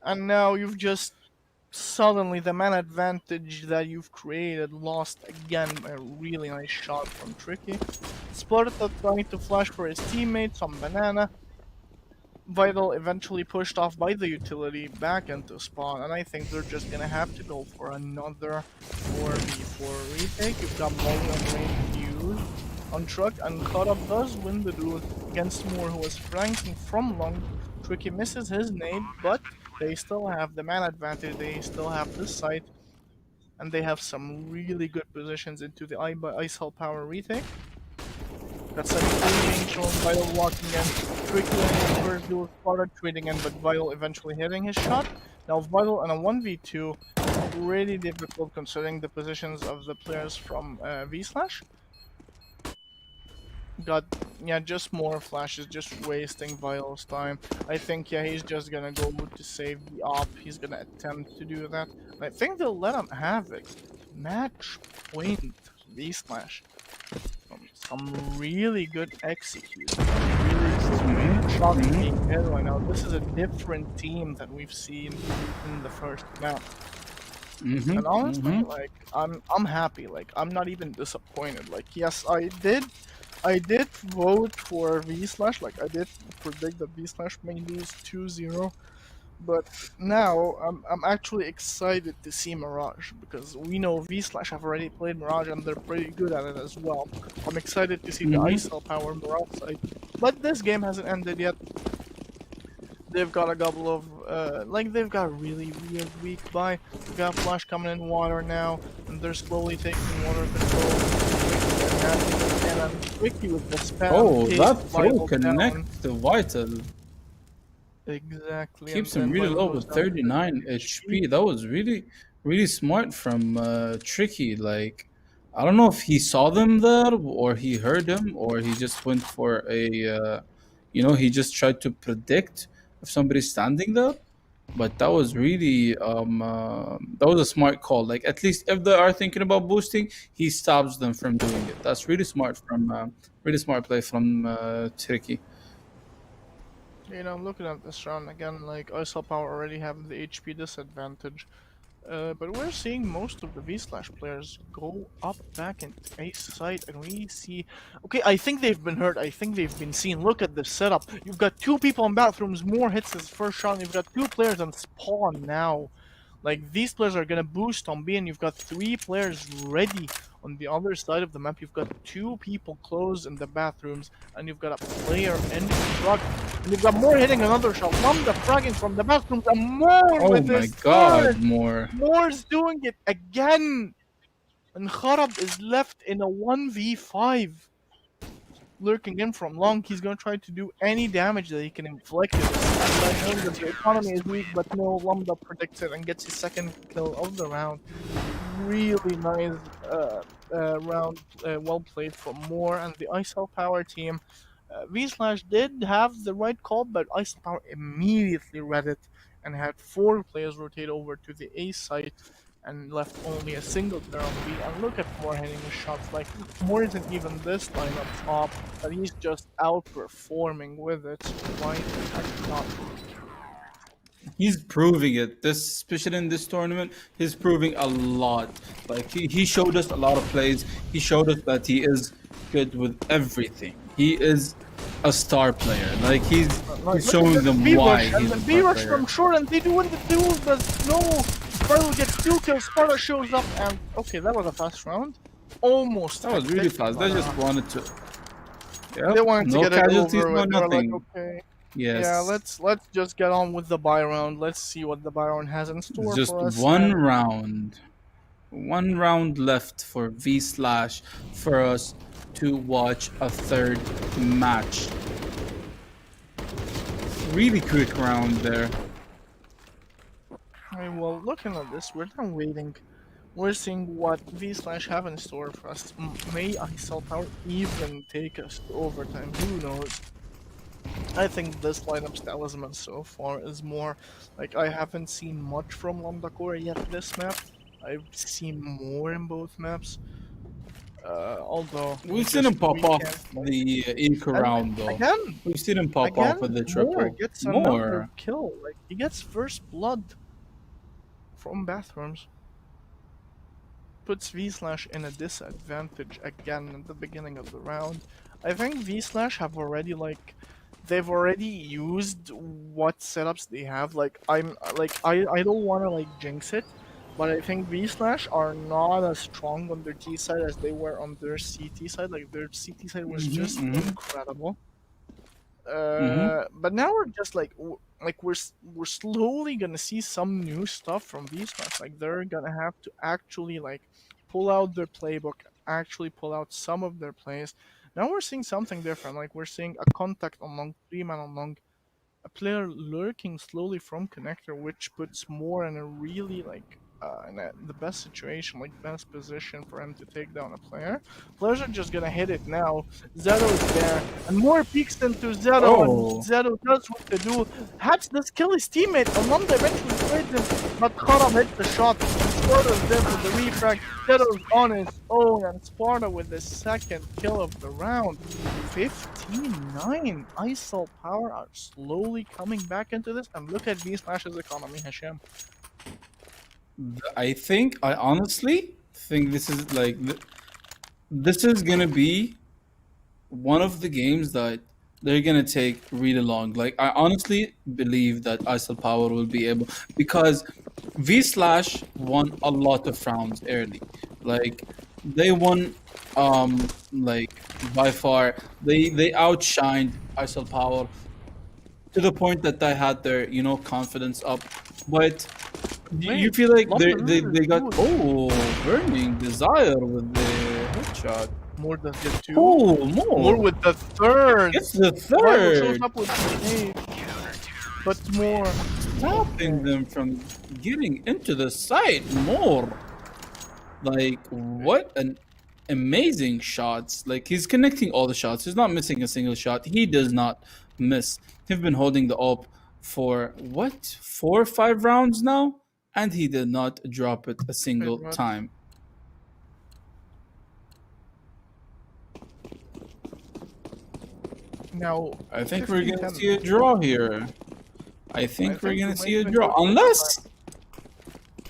And now you've just suddenly the man advantage that you've created lost again. A really nice shot from Tricky. Sparta trying to flash for his teammates on Banana. Vital eventually pushed off by the utility back into spawn, and I think they're just gonna have to go for another 4v4 retake. You've got Molly on range used on truck, and Caught Up does win the duel against Moore, who was flanking from long. Tricky misses his nade, but they still have the man advantage, they still have this site, and they have some really good positions into the Ice Hell Power retake. That's a being shown, Vital walking in, Tricky in his first duel, Sparta trading in, but Vital eventually hitting his shot. Now Vital in a 1v2, really difficult considering the positions of the players from V-Slash. Got, yeah, just more flashes, just wasting Vital's time. I think, yeah, he's just gonna go to save the op, he's gonna attempt to do that. And I think they'll let him have it. Match point, V-Slash. Some really good execution. Really shots being hit right now. This is a different team that we've seen in the first map. And honestly, like I'm happy. Like I'm not even disappointed. Like yes, I did vote for V-Slash. Like I did predict that V-Slash may lose 2-0. But now I'm actually excited to see Mirage because we know V-Slash have already played Mirage and they're pretty good at it as well. I'm excited to see the ISO Power Mirage side. But this game hasn't ended yet. They've got a couple of like they've got a really weird weak buy. They've got Flash coming in water now, and they're slowly taking water control. And Ricky with the spam. Oh, takes that throw Vital down. connects to Vital. Exactly. Keeps and him then really Vital low goes with down to 39 HP. That was really smart from Tricky. Like, I don't know if he saw them there or he heard them or he just went for he just tried to predict if somebody's standing there. But that was really that was a smart call. Like, at least if they are thinking about boosting, he stops them from doing it. That's really smart play from Tricky. I'm looking at this round again. Like ISO Power already have the HP disadvantage. But we're seeing most of the V-Slash players go up back into A site, and we see... Okay, I think they've been hurt. I think they've been seen. Look at this setup. You've got 2 people in bathrooms, more hits his first shot. You've got 2 players on spawn now. Like, these players are gonna boost on B, and you've got 3 players ready on the other side of the map. You've got 2 people close in the bathrooms, and you've got a player in front. And you've got more hitting another shot. Lambda fragging from the bathrooms, and more Oh with my his god, third. more. Moore's doing it again! And Kharab is left in a 1v5. Lurking in from long, he's gonna try to do any damage that he can inflict. And I know that the economy is weak, but no, Lambda predicts it and gets his second kill of the round. Really nice round, well played from Moore and the ISL Power team. V-Slash did have the right call, but ISL Power immediately read it and had 4 players rotate over to the A site and left only a single player on B. And look at Moore hitting his shots. Like, Moore isn't even this line up top, but he's just outperforming with it. Why the heck not? He's proving it. Especially in this tournament, he's proving a lot. Like, he showed us a lot of plays. He showed us that he is good with everything. He is a star player. Like, he's showing them why he's a B star rush player. from short, and they do what they do. There's no... Sparta gets 2 kills, Sparta shows up, and... Okay, that was a fast round. Almost. That was really fast. They just wanted to. Yep. They wanted to No get it casualties, over no with. They were like, nothing. okay. Yes. Yeah, let's just get on with the buy round. Let's see what the buy round has in store Just for us. one round. One round left for V-Slash for us to watch a third match. Really quick round there. Alright, well, looking at this, we're not waiting. We're seeing what V-Slash have in store for us. May ISL Power even take us to overtime? Who knows? I think this lineup's talisman so far is more like I haven't seen much from Lambda Core yet this map. I've seen more in both maps. Although We've seen him pop off the Inca And round though. again, We've seen him pop off with the triple. Moore gets another kill. Like, he gets first blood from bathrooms. Puts V-Slash in a disadvantage again in the beginning of the round. I think V-Slash have already they've already used what setups they have. Like, I don't want to like jinx it, but I think V-Slash are not as strong on their T side as they were on their CT side. Like, their CT side was just incredible. But now we're just we're slowly gonna see some new stuff from V-Slash. Like, they're gonna have to actually like pull out their playbook, actually pull out some of their plays. Now we're seeing something different. Like, we're seeing a contact on long, 3-man on long, a player lurking slowly from connector, which puts Moore in a really the best situation, like best position for him to take down a player. Players are just gonna hit it now. Zeto is there, and Moore peeks into Zeto, and Zeto does what to do. Hatch does kill his teammate, and Lambda eventually trades him, but Kharab hit the shot. Sparta's there for the refrag. Zeto's on his own, and Sparta with the second kill of the round. 15-9. ISL Power are slowly coming back into this, and look at V-Slash's economy, Hashem. I honestly think this is this is gonna be one of the games that they're gonna take really long. Like, I honestly believe that ISL Power will be able, because V-Slash won a lot of rounds early. Like, they won by far they outshined ISL Power to the point that they had their confidence up. But you Wait, feel like Lumber they got is burning desire with the headshot. more than the two. Oh, More more. with the third. It's the Vital shows third, up with the 8, but more. stopping them from getting into the site more. Like, what an amazing shots. Like, he's connecting all the shots. He's not missing a single shot. He does not miss. He's been holding the op for what, 4 or 5 rounds now, and he did not drop it a single Pretty much. time. Now, I think we're gonna 15-10. see a draw here. I think we're think gonna we see might a even draw, go to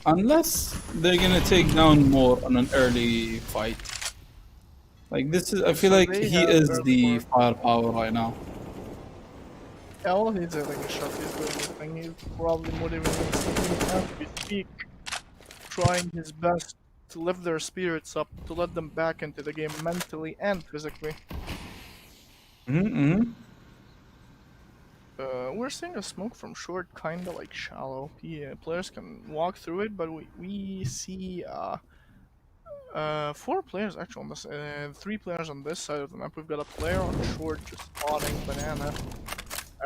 unless they're gonna take down more on an early fight. Like, this is, I feel So like they he have is early the more. firepower right now. All he's having a shot. He's doing his thing. He's probably motivating his team as we speak, trying his best to lift their spirits up, to let them back into the game mentally and physically. Mm-hmm. We're seeing a smoke from short, kinda like shallow. Players can walk through it, but we see 4 players actually on this, 3 players on this side of the map. We've got a player on short just spotting banana.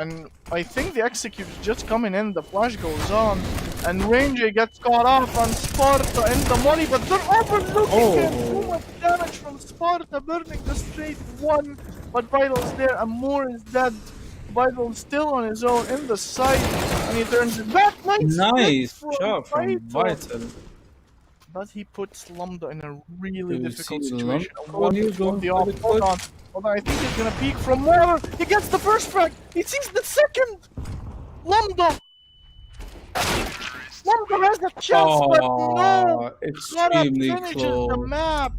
And I think the execute is just coming in, the flash goes on, and Ranger gets caught off on Sparta in the money, but they're overlooking him! Too much damage from Sparta, burning the straight 1, but Vital's there, and Moore is dead. Vital's still on his own in the site, and he turns it back. Nice From shot from Vital. But he puts Lambda in a really Do you difficult see situation. Lambda? What He's is going the for off? the Hold clutch. on. Hold on, I think he's gonna peek from more. He gets the first frag. He sees the second. Lambda. Lambda has a chance, but no. Gotta extremely finishes close. the map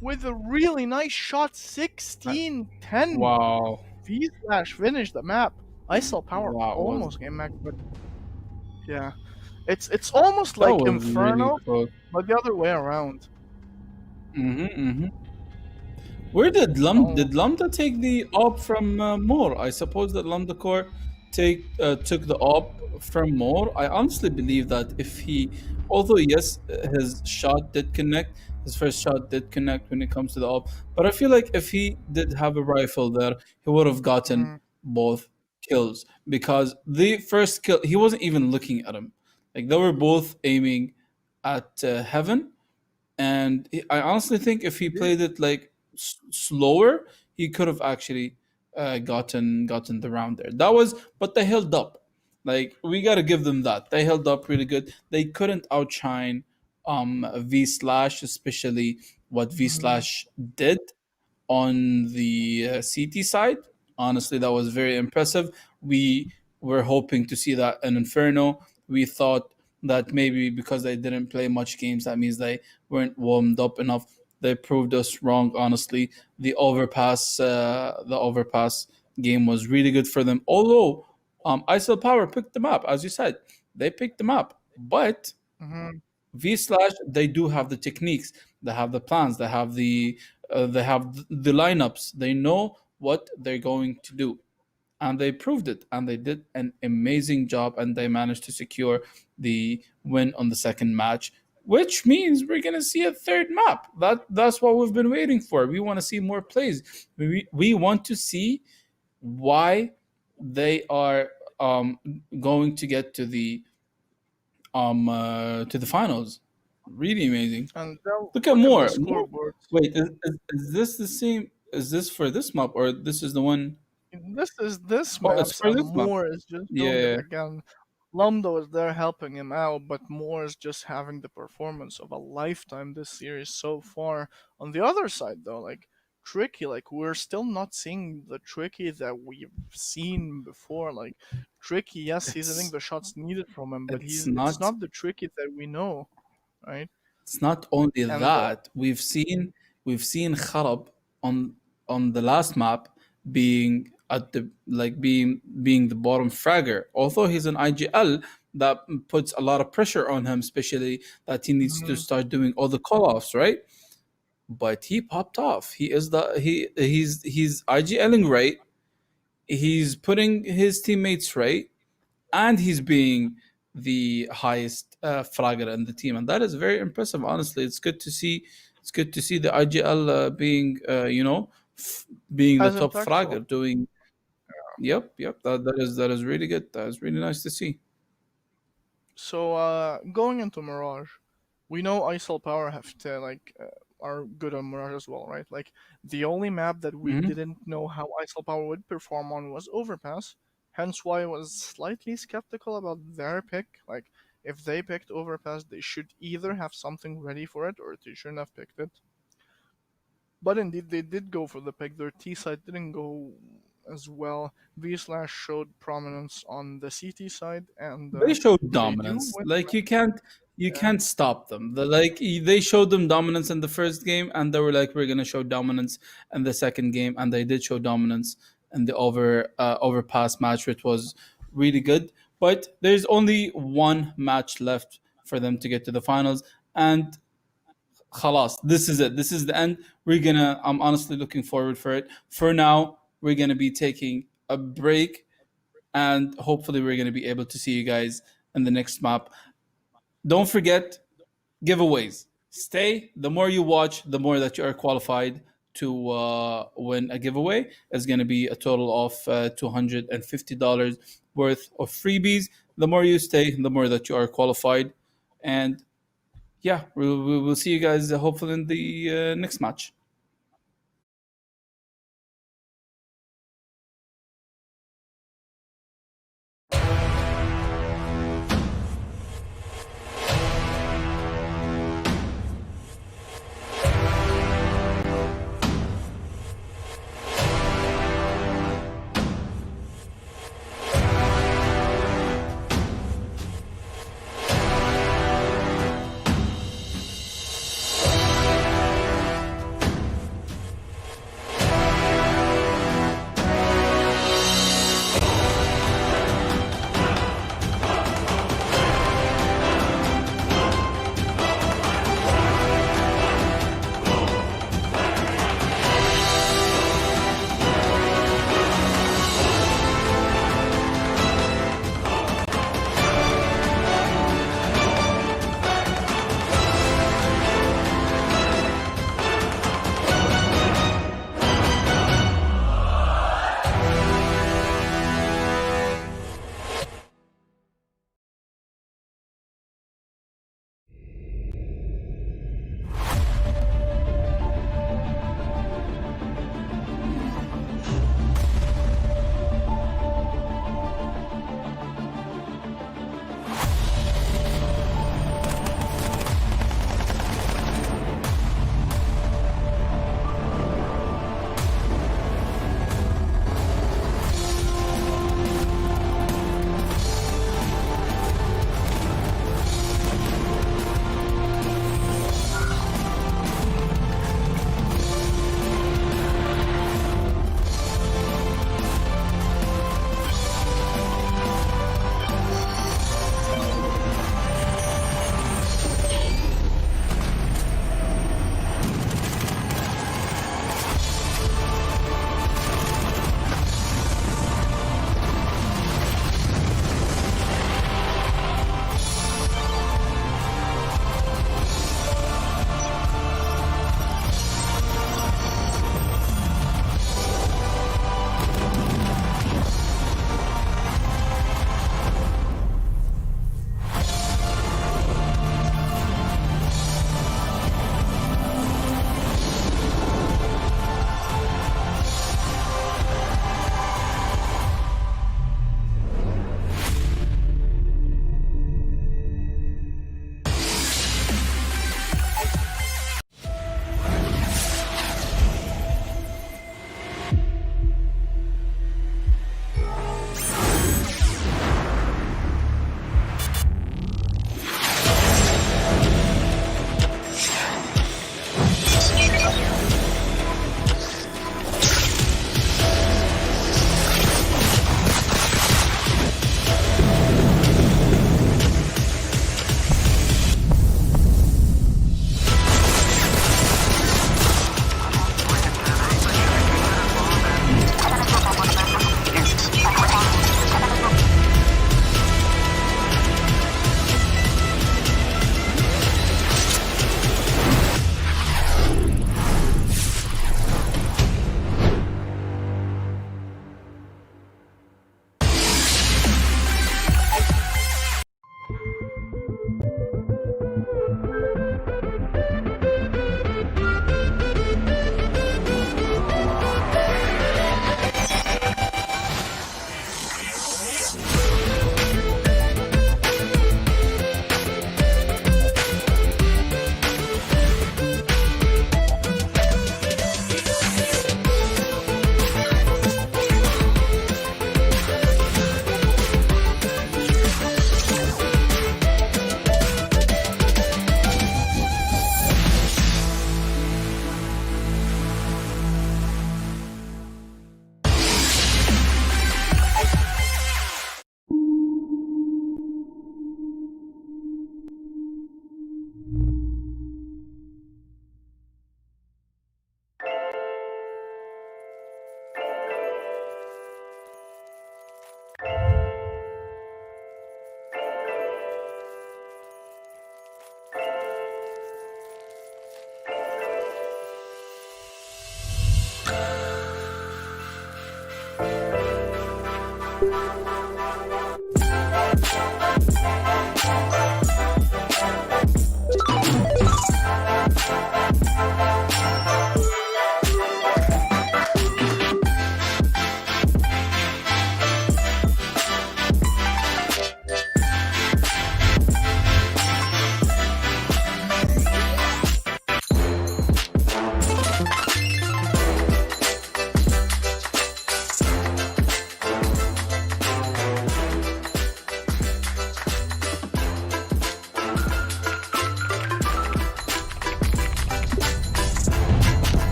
with a really nice shot. 16-10. Wow. V-Slash finished the map. ISO Power That was- almost came back, but yeah. It's almost That like was Inferno, really close. but the other way around. Where did Oh. Lambda take the op from Moore? I suppose that Lambda Core took the op from Moore. I honestly believe that if he, although yes, his shot did connect, his first shot did connect when it comes to the op, but I feel like if he did have a rifle there, he would have gotten both kills, because the first kill he wasn't even looking at him. Like, they were both aiming at heaven, and I honestly think if he played it like slower, he could have actually gotten the round there. That was, but they held up. Like, we gotta give them that. They held up really good. They couldn't outshine V Slash, especially what V Slash did on the CT side. Honestly, that was very impressive. We were hoping to see that in Inferno. We thought that maybe because they didn't play much games, that means they weren't warmed up enough. They proved us wrong. Honestly, the overpass game was really good for them. Although ISO Power picked them up, as you said, they picked them up, but V Slash, they do have the techniques, they have the plans, they have the lineups. They know what they're going to do, and they proved it. And they did an amazing job, and they managed to secure the win on the second match, which means we're gonna see a third map. That's what we've been waiting for. We want to see more plays. We want to see why they are going to get to the finals. Really amazing. And Look at more. the scoreboard. Wait, is this the same? Is this for this map, or this is the one? This is this Oh, it's maps, for and this map. Moore is just doing it Yeah. again. Lando is there helping him out, but Moore is just having the performance of a lifetime this series so far. On the other side, though, like Tricky, like we're still not seeing the Tricky that we've seen before. Like Tricky, yes, he's hitting the shots needed from him, but It's it's not the Tricky that we know, right? It's not only And that. We've seen Kharab on the last map being at the, like, being the bottom fragger. Although he's an IGL, that puts a lot of pressure on him, especially that he needs to start doing all the call offs, right? But he popped off. He is he's IGLing right. he's putting his teammates right, and he's being the highest fragger in the team, and that is very impressive. Honestly, it's good to see. It's good to see the IGL being, being the As top impactful. fragger doing. Yep, yep. That is really good. That is really nice to see. So going into Mirage, we know ISL Power have to are good on Mirage as well, right? Like the only map that we Hmm. didn't know how ISL Power would perform on was Overpass. Hence why I was slightly skeptical about their pick. Like if they picked Overpass, they should either have something ready for it or they shouldn't have picked it. But indeed, they did go for the pick. Their T side didn't go as well. V Slash showed prominence on the CT side, and They showed they do dominance. win. Like you Yeah. can't stop them. They showed them dominance in the first game, and they were like, we're gonna show dominance in the second game, and they did show dominance in the overpass match, which was really good. But there's only one match left for them to get to the finals, and khalas, this is it. This is the end. I'm honestly looking forward for it. For now, we're gonna be taking a break, and hopefully we're going to be able to see you guys in the next map. Don't forget giveaways. Stay. The more you watch, the more that you are qualified to win a giveaway. It's going to be a total of $250 worth of freebies. The more you stay, the more that you are qualified. And yeah, we'll see you guys hopefully in the next match.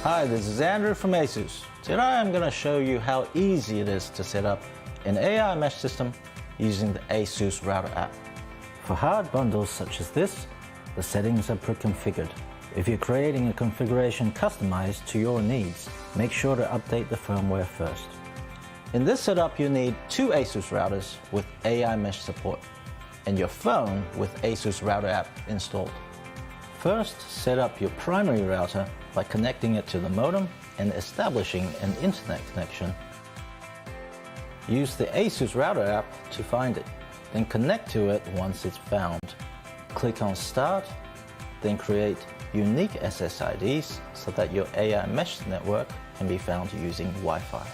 Hi, this is Andrew from ASUS. Today I'm going to show you how easy it is to set up an AI mesh system using the ASUS Router app. For hard bundles such as this, the settings are pre-configured. If you're creating a configuration customized to your needs, make sure to update the firmware first. In this setup, you need two ASUS routers with AI mesh support and your phone with ASUS Router app installed. First, set up your primary router by connecting it to the modem and establishing an internet connection. Use the ASUS Router app to find it, then connect to it once it's found. Click on Start, then create unique SSIDs so that your AI mesh network can be found using Wi-Fi.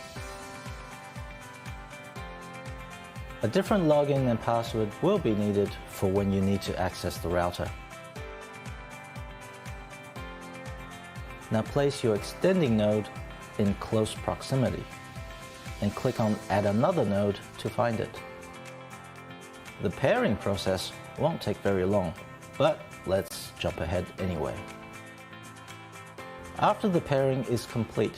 A different login and password will be needed for when you need to access the router. Now place your extending node in close proximity and click on Add another node to find it. The pairing process won't take very long, but let's jump ahead anyway. After the pairing is complete,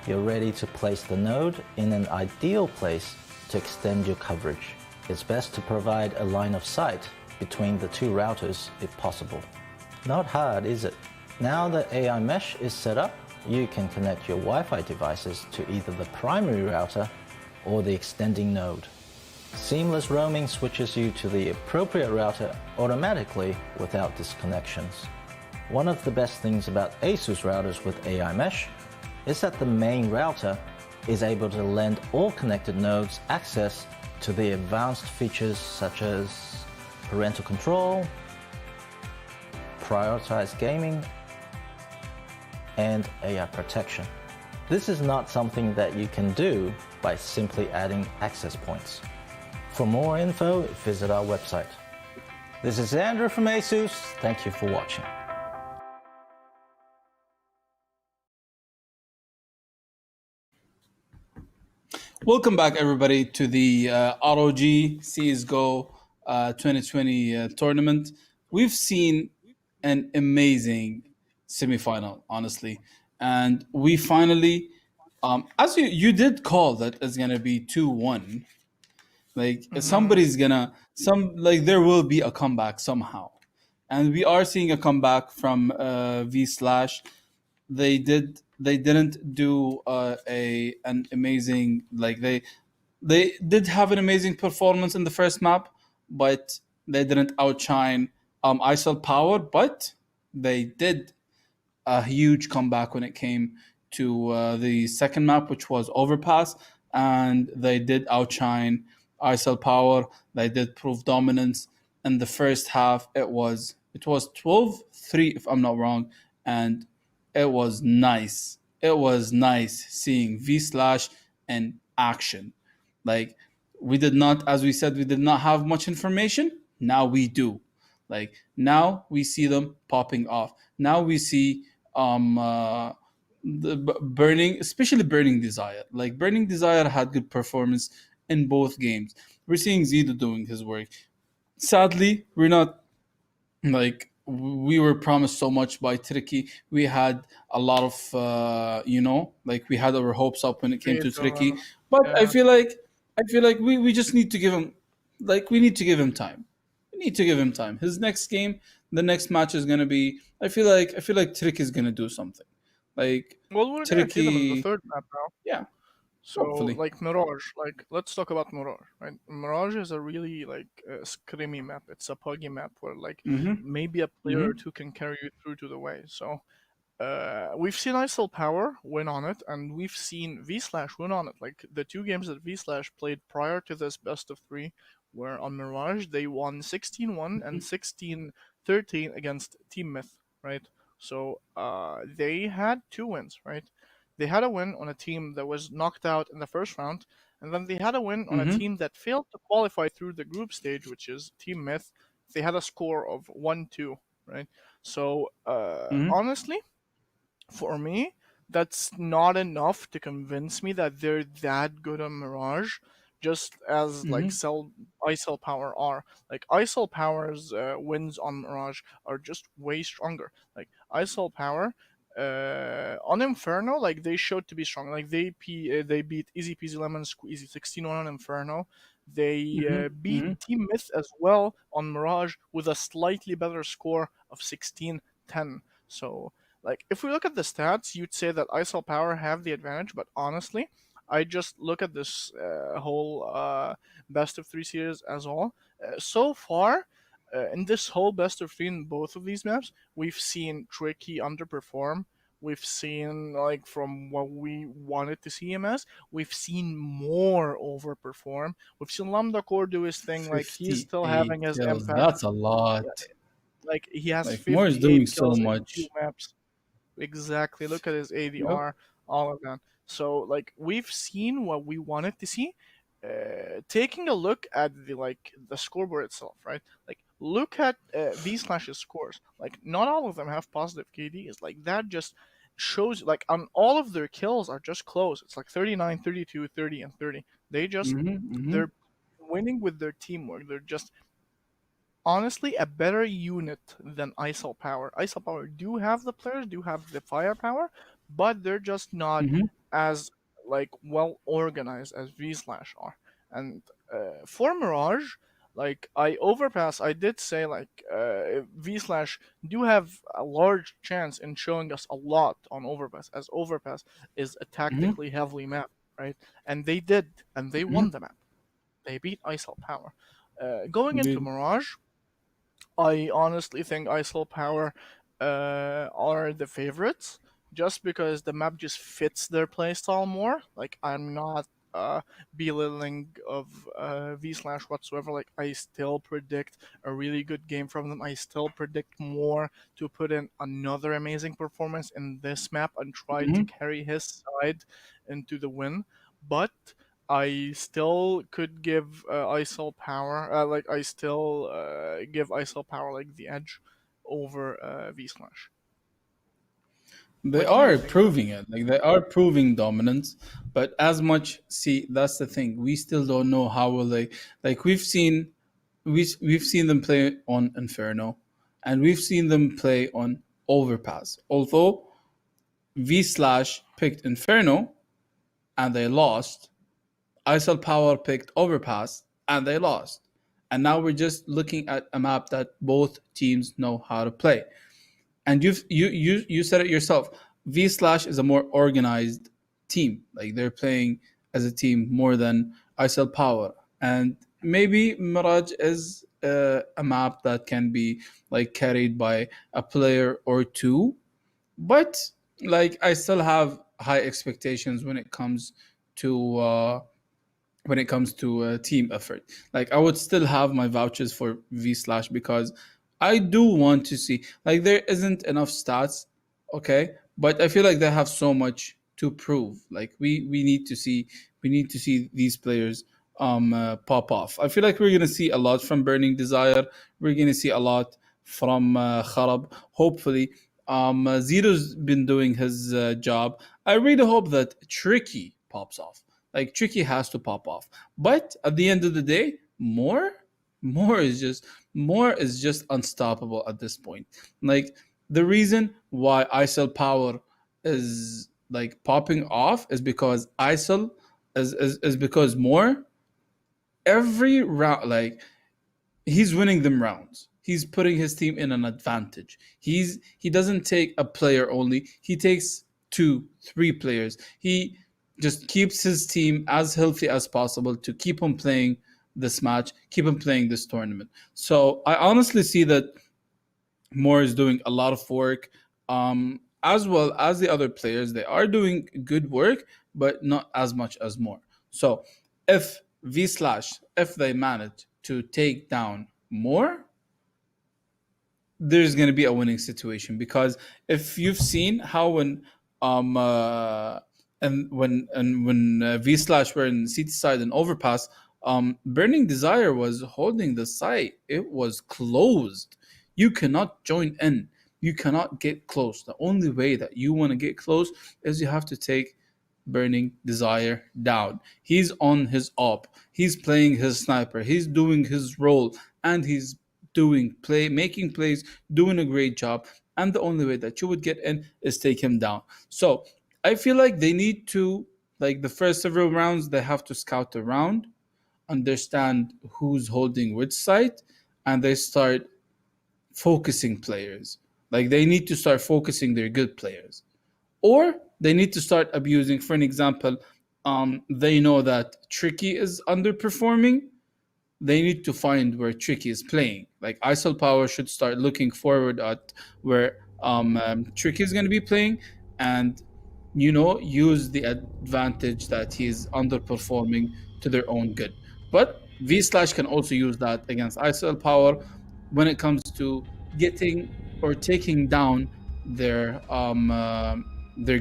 you're ready to place the node in an ideal place to extend your coverage. It's best to provide a line of sight between the two routers if possible. Not hard, is it? Now that AI mesh is set up, you can connect your Wi-Fi devices to either the primary router or the extending node. Seamless roaming switches you to the appropriate router automatically without disconnections. One of the best things about ASUS routers with AI mesh is that the main router is able to lend all connected nodes access to the advanced features such as parental control, prioritized gaming, and AI protection. This is not something that you can do by simply adding access points. For more info, visit our website. This is Andrew from ASUS. Thank you for watching. Welcome back, everybody, to the ROG CSGO 2020 tournament. We've seen an amazing semifinal, honestly, and we finally, as you did call that it's gonna be 2-1. Like somebody's gonna there will be a comeback somehow, and we are seeing a comeback from V Slash. They didn't do an amazing, they did have an amazing performance in the first map, but they didn't outshine ISL Power, but they did a huge comeback when it came to the second map, which was Overpass, and they did outshine ISL Power. They did prove dominance in the first half. It was 12-3 if I'm not wrong, and it was nice. It was nice seeing V Slash in action. Like, we did not, as we said, we did not have much information. Now we do. Like, now we see them popping off. Now we see burning, especially Burning Desire. Like, Burning Desire had good performance in both games. We're seeing Zido doing his work. Sadly, we're not, like, we were promised so much by Tricky. We had a lot of like, we had our hopes up when it came to Faith or, Tricky, but I yeah. feel like we just need to give him, we need to give him time. We need to give him time. His next game, the next match is gonna be, I feel like Tricky is gonna do something. Like, Well, we're gonna see them in the Tricky, third map now. yeah, So, hopefully. like Mirage, like let's talk about Mirage, right? Mirage is a really like scrimmy map. It's a puggy map where like Mm-hmm. maybe a player or Mm-hmm. two can carry you through to the way. So we've seen ISL Power win on it, and we've seen V Slash win on it. Like the two games that V Slash played prior to this best of three were on Mirage. They won 16-1 and 16-13 against Team Myth, right? So they had two wins, right? They had a win on a team that was knocked out in the first round, and then they had a win on a Mm-hmm. team that failed to qualify through the group stage, which is Team Myth. They had a score of 1-2, right? So Mm-hmm. honestly, for me, that's not enough to convince me that they're that good on Mirage, just as like Mm-hmm. Cell ISL Power are. Like ISL Power's wins on Mirage are just way stronger. Like ISL Power, On Inferno, like they showed to be strong. Like they beat Easy Peasy Lemon Squeezy 16-1 on Inferno. They Mm-hmm. beat Mm-hmm. Team Myth as well on Mirage with a slightly better score of 16-10. So, like, if we look at the stats, you'd say that ISL Power have the advantage, but honestly, I just look at this whole best of three series as all. So far, in this whole best of three in both of these maps, we've seen Tricky underperform. We've seen, like, from what we wanted to see him as, we've seen more overperform. We've seen Lambda Core do his thing, like he's still 58 having his kills. impact. That's a lot. Like he has Like Moore is doing 58 so kills in two much. maps. Exactly. Look at his Yep. ADR, all of that. So like we've seen what we wanted to see. Taking a look at the scoreboard itself, right? Like look at V Slash's scores. Like not all of them have positive KDs. Like that just shows like on all of their kills are just close. It's like 39, 32, 30, and 30. They just Mm-hmm. Mm-hmm. they're winning with their teamwork. They're just honestly a better unit than ISL Power. ISL Power do have the players, do have the firepower, but they're just not Mm-hmm. as like well organized as V Slash are. And for Mirage, like I did say like V Slash do have a large chance in showing us a lot on Overpass, as Overpass is a Mm-hmm. tactically heavily map, right? And they did, and they Mm-hmm. won the map. They beat ISL Power. Going into Indeed. Mirage, I honestly think ISO Power are the favorites just because the map just fits their playstyle more. Like I'm not belittling of V Slash whatsoever. Like I still predict a really good game from them. I still predict more to put in another amazing performance in this map and try to Mm-hmm. carry his side into the win. But I still could give ISO power. Like I still give ISO power like the edge over V Slash. They What do you are think, though? proving it. Like they are proving dominance, but as much see that's the thing. We still don't know how will they. Like we've seen them play on Inferno, and we've seen them play on Overpass. Although V Slash picked Inferno and they lost, ISL Power picked Overpass and they lost. And now we're just looking at a map that both teams know how to play. And you said it yourself. V Slash is a more organized team. Like they're playing as a team more than ISL Power. And maybe Mirage is a map that can be like carried by a player or two, but like I still have high expectations to uh, when it comes to team effort. Like I would still have my vouchers for V Slash because I do want to see. Like there isn't enough stats, okay, but I feel like they have so much to prove. Like we need to see these players pop off. I feel like we're gonna see a lot from Burning Desire. We're gonna see a lot from Kharab. Hopefully, Zero's been doing his job. I really hope that Tricky pops off. Like Tricky has to pop off. But at the end of the day, more more is just unstoppable at this point. Like the reason why ISIL power is like popping off is because ISIL is because more every round like he's winning them rounds. He's putting his team in an advantage. He doesn't take a player only. He takes two, three players. He just keeps his team as healthy as possible to keep on playing this match, keep on playing this tournament. So I honestly see that Moore is doing a lot of work, as well as the other players. They are doing good work, but not as much as Moore. So if V Slash, if they manage to take down Moore, there's going to be a winning situation because if you've seen how um uh, when V Slash were in CT side and Overpass, Burning Desire was holding the site. It was closed. You cannot join in. You cannot get close. The only way that you want to get close is you have to take Burning Desire down. He's on his op. He's playing his sniper. He's doing his role, and he's making plays, doing a great job. and the only way that you would get in is take him down. So I feel like they need to, like the first several rounds, they have to scout around, understand who's holding which site, and they start focusing players. Like they need to start focusing their good players, or they need to start abusing. For an example, they know that Tricky is underperforming. They need to find where Tricky is playing. Like ISIL Power should start looking forward at where Tricky is going to be playing, and use the advantage that he's underperforming to their own good. But V Slash can also use that against ISIL Power when it comes to getting or taking down their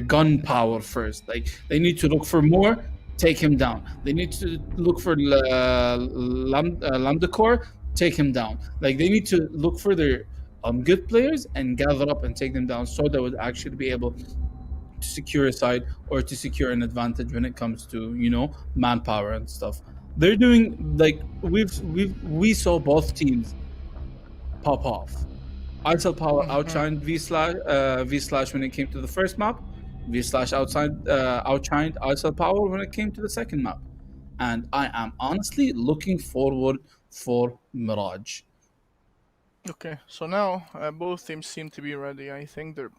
gun power first. Like they need to look for more, take him down. They need to look for Lambda Core, take him down. Like they need to look for their good players and gather up and take them down, so they would actually be able to secure a side or to secure an advantage when it comes to manpower and stuff. They're doing like we saw both teams pop off. ISIL Power outshined V Slash when it came to the first map. V Slash outshined ISIL Power when it came to the second map. And I am honestly looking forward for Mirage. Okay, so now both teams seem to be ready. I think they're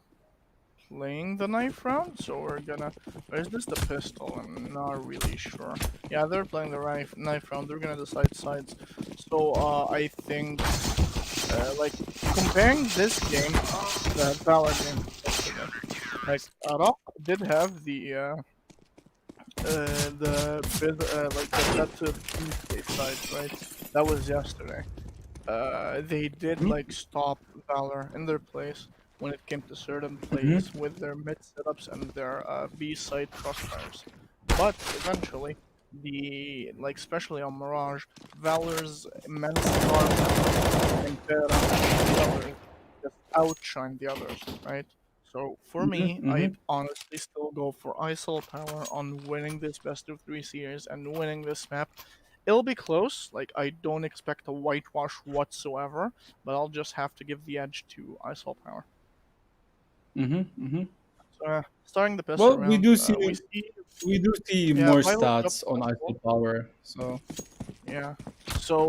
playing the knife round, so we're gonna. Or is this the pistol? I'm not really sure. Yeah, they're playing the knife round. They're gonna decide sides. So I think, like comparing this game, the Valor game, like Rock did have the like the better side, right? That was yesterday. They did like stop Valor in their place when it came to certain plays with their mid setups and their B side crossfires. But eventually, especially on Mirage, Valor's immense farm and the others just outshine the others, right? So for me, I'd honestly still go for ISIL Power on winning this best of 3 series and winning this map. It'll be close, like I don't expect a whitewash whatsoever, but I'll just have to give the edge to ISIL Power. So, starting the pistol Well, round, we do see yeah, more Violet stats dropped on the pistol. ISIL Power. So Yeah. So,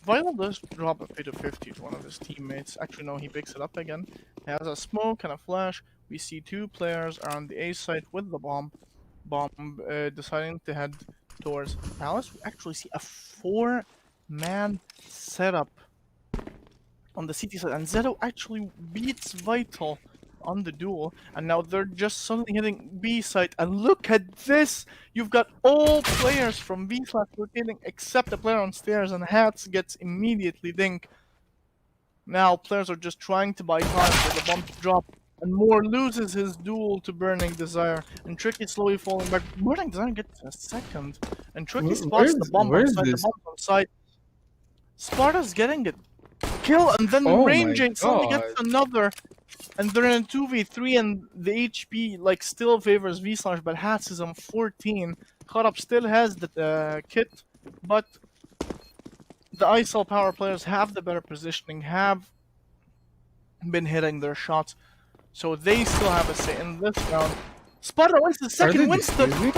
Violet does drop a pit of 50 to one of his teammates. Actually, no, he picks it up again. He has a smoke and a flash. We see 2 players around the A site with the bomb. Deciding to head towards Palace. We actually see a 4-man setup on the CT side, and Zeto actually beats Vital on the duel, and now they're just suddenly hitting B side, and look at this! You've got all players from B slash rotating except the player on stairs, and Hats gets immediately dink. Now players are just trying to buy time for the bomb to drop, and Moore loses his duel to Burning Desire, and Tricky slowly falling back. Burning Desire gets a second, and Tricky spots the bomb where's outside, the this? bomb outside. Sparta's getting it kill, and then Oh Rain my Jade suddenly gets god! another, and they're in a 2v3, and the HP still favors V Slash, but Hats is on 14. Kharab still has the kit, but the ISIL Power players have the better positioning, have been hitting their shots, so they still have a say in this round. Sparta wins the Are second, they wins the defusing?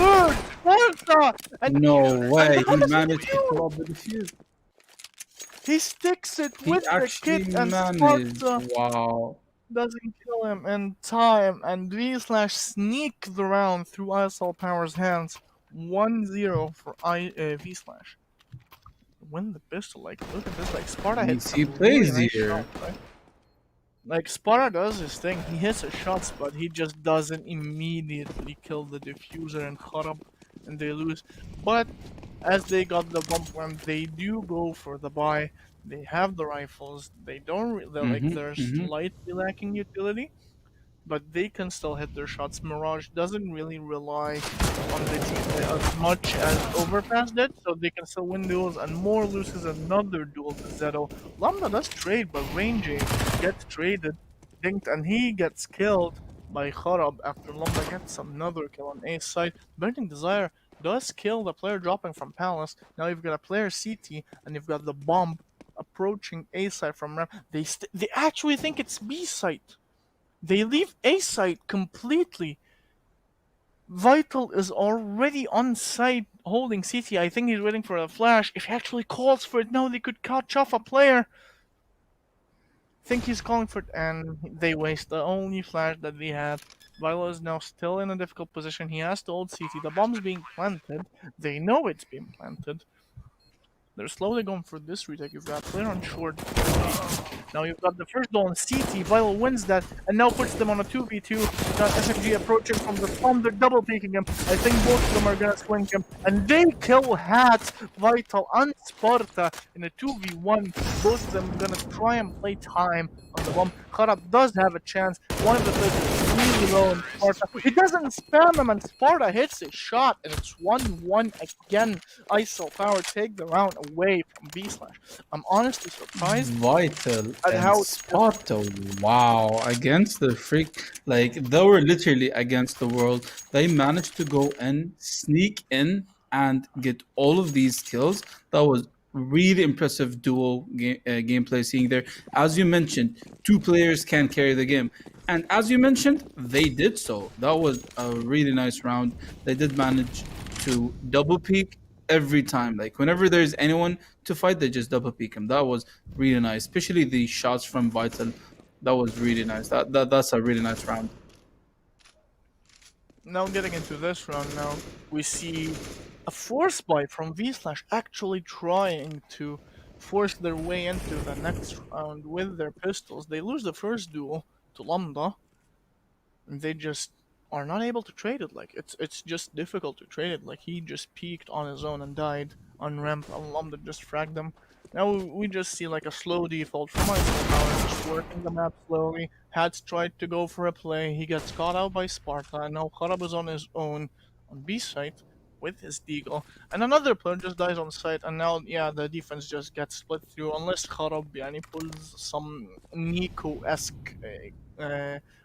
third! Sparta! And No way! how He does he managed to defuse? pull up the defuse. He sticks it He with the actually kit, and managed. Sparta Wow. doesn't kill him in time, and V Slash sneak the round through ISL Power's hands. 1-0 for V Slash. Win the pistol, look at this, Sparta hits He some plays really nice here. shots, right? Sparta does his thing, he hits his shots, but he just doesn't immediately kill the diffuser and Kharab, and they lose. But as they got the bump when they do go for the buy, they have the rifles, they don't they're slightly lacking utility, but they can still hit their shots. Mirage doesn't really rely on the team as much as Overpass did, so they can still win duels, and Moore loses another duel to Zeto. Lambda does trade, but Range gets traded, dinked, and he gets killed by Kharab after Lambda gets another kill on A side. Burning Desire does kill the player dropping from Palace. Now you've got a player CT, and you've got the bomb approaching A site from ramp. They actually think it's B site. They leave A site completely. Vital is already on site holding CT. I think he's waiting for a flash. If he actually calls for it now, they could catch off a player. Think he's calling for it, and they waste the only flash that they had. Vital is now still in a difficult position. He has to hold CT. The bomb's being planted. They know it's being planted. They're slowly going for this retake. You've got player on short. Now you've got the first goal on CT. Vital wins that and now puts them on a 2v2. Got SMG approaching from the spawn. They're double peeking him. I think both of them are gonna swing him. And they kill Hats, Vital, and Sparta in a 2v1. Both of them gonna try and play time on the bomb. Kharab does have a chance. One of the players is really low on Sparta. He doesn't spam him and Sparta hits his shot and it's 1-1 again. ISO Power take the round away from B Slash. I'm honestly surprised Vital at and how Sparta, wow, against the freak, like they were literally against the world. They managed to go and sneak in and get all of these kills. That was really impressive duo gameplay seeing there. As you mentioned, two players can carry the game. And as you mentioned, they did so. That was a really nice round. They did manage to double peak every time. Like whenever there's anyone to fight, they just double peek him. That was really nice, especially the shots from Vital. That was really nice. That's a really nice round. Now getting into this round now, we see a force buy from V-Slash actually trying to force their way into the next round with their pistols. They lose the first duel to Lambda, and they just are not able to trade it. Like it's just difficult to trade it. Like he just peeked on his own and died on ramp, and Lambda just fragged them. Now we just see like a slow default from Iceland Power, just working the map slowly. Hats tried to go for a play, he gets caught out by Sparta, and now Kharab is on his own on B site with his deagle. And another player just dies on site, and now yeah, the defense just gets split through unless Kharab pulls some Nico-esque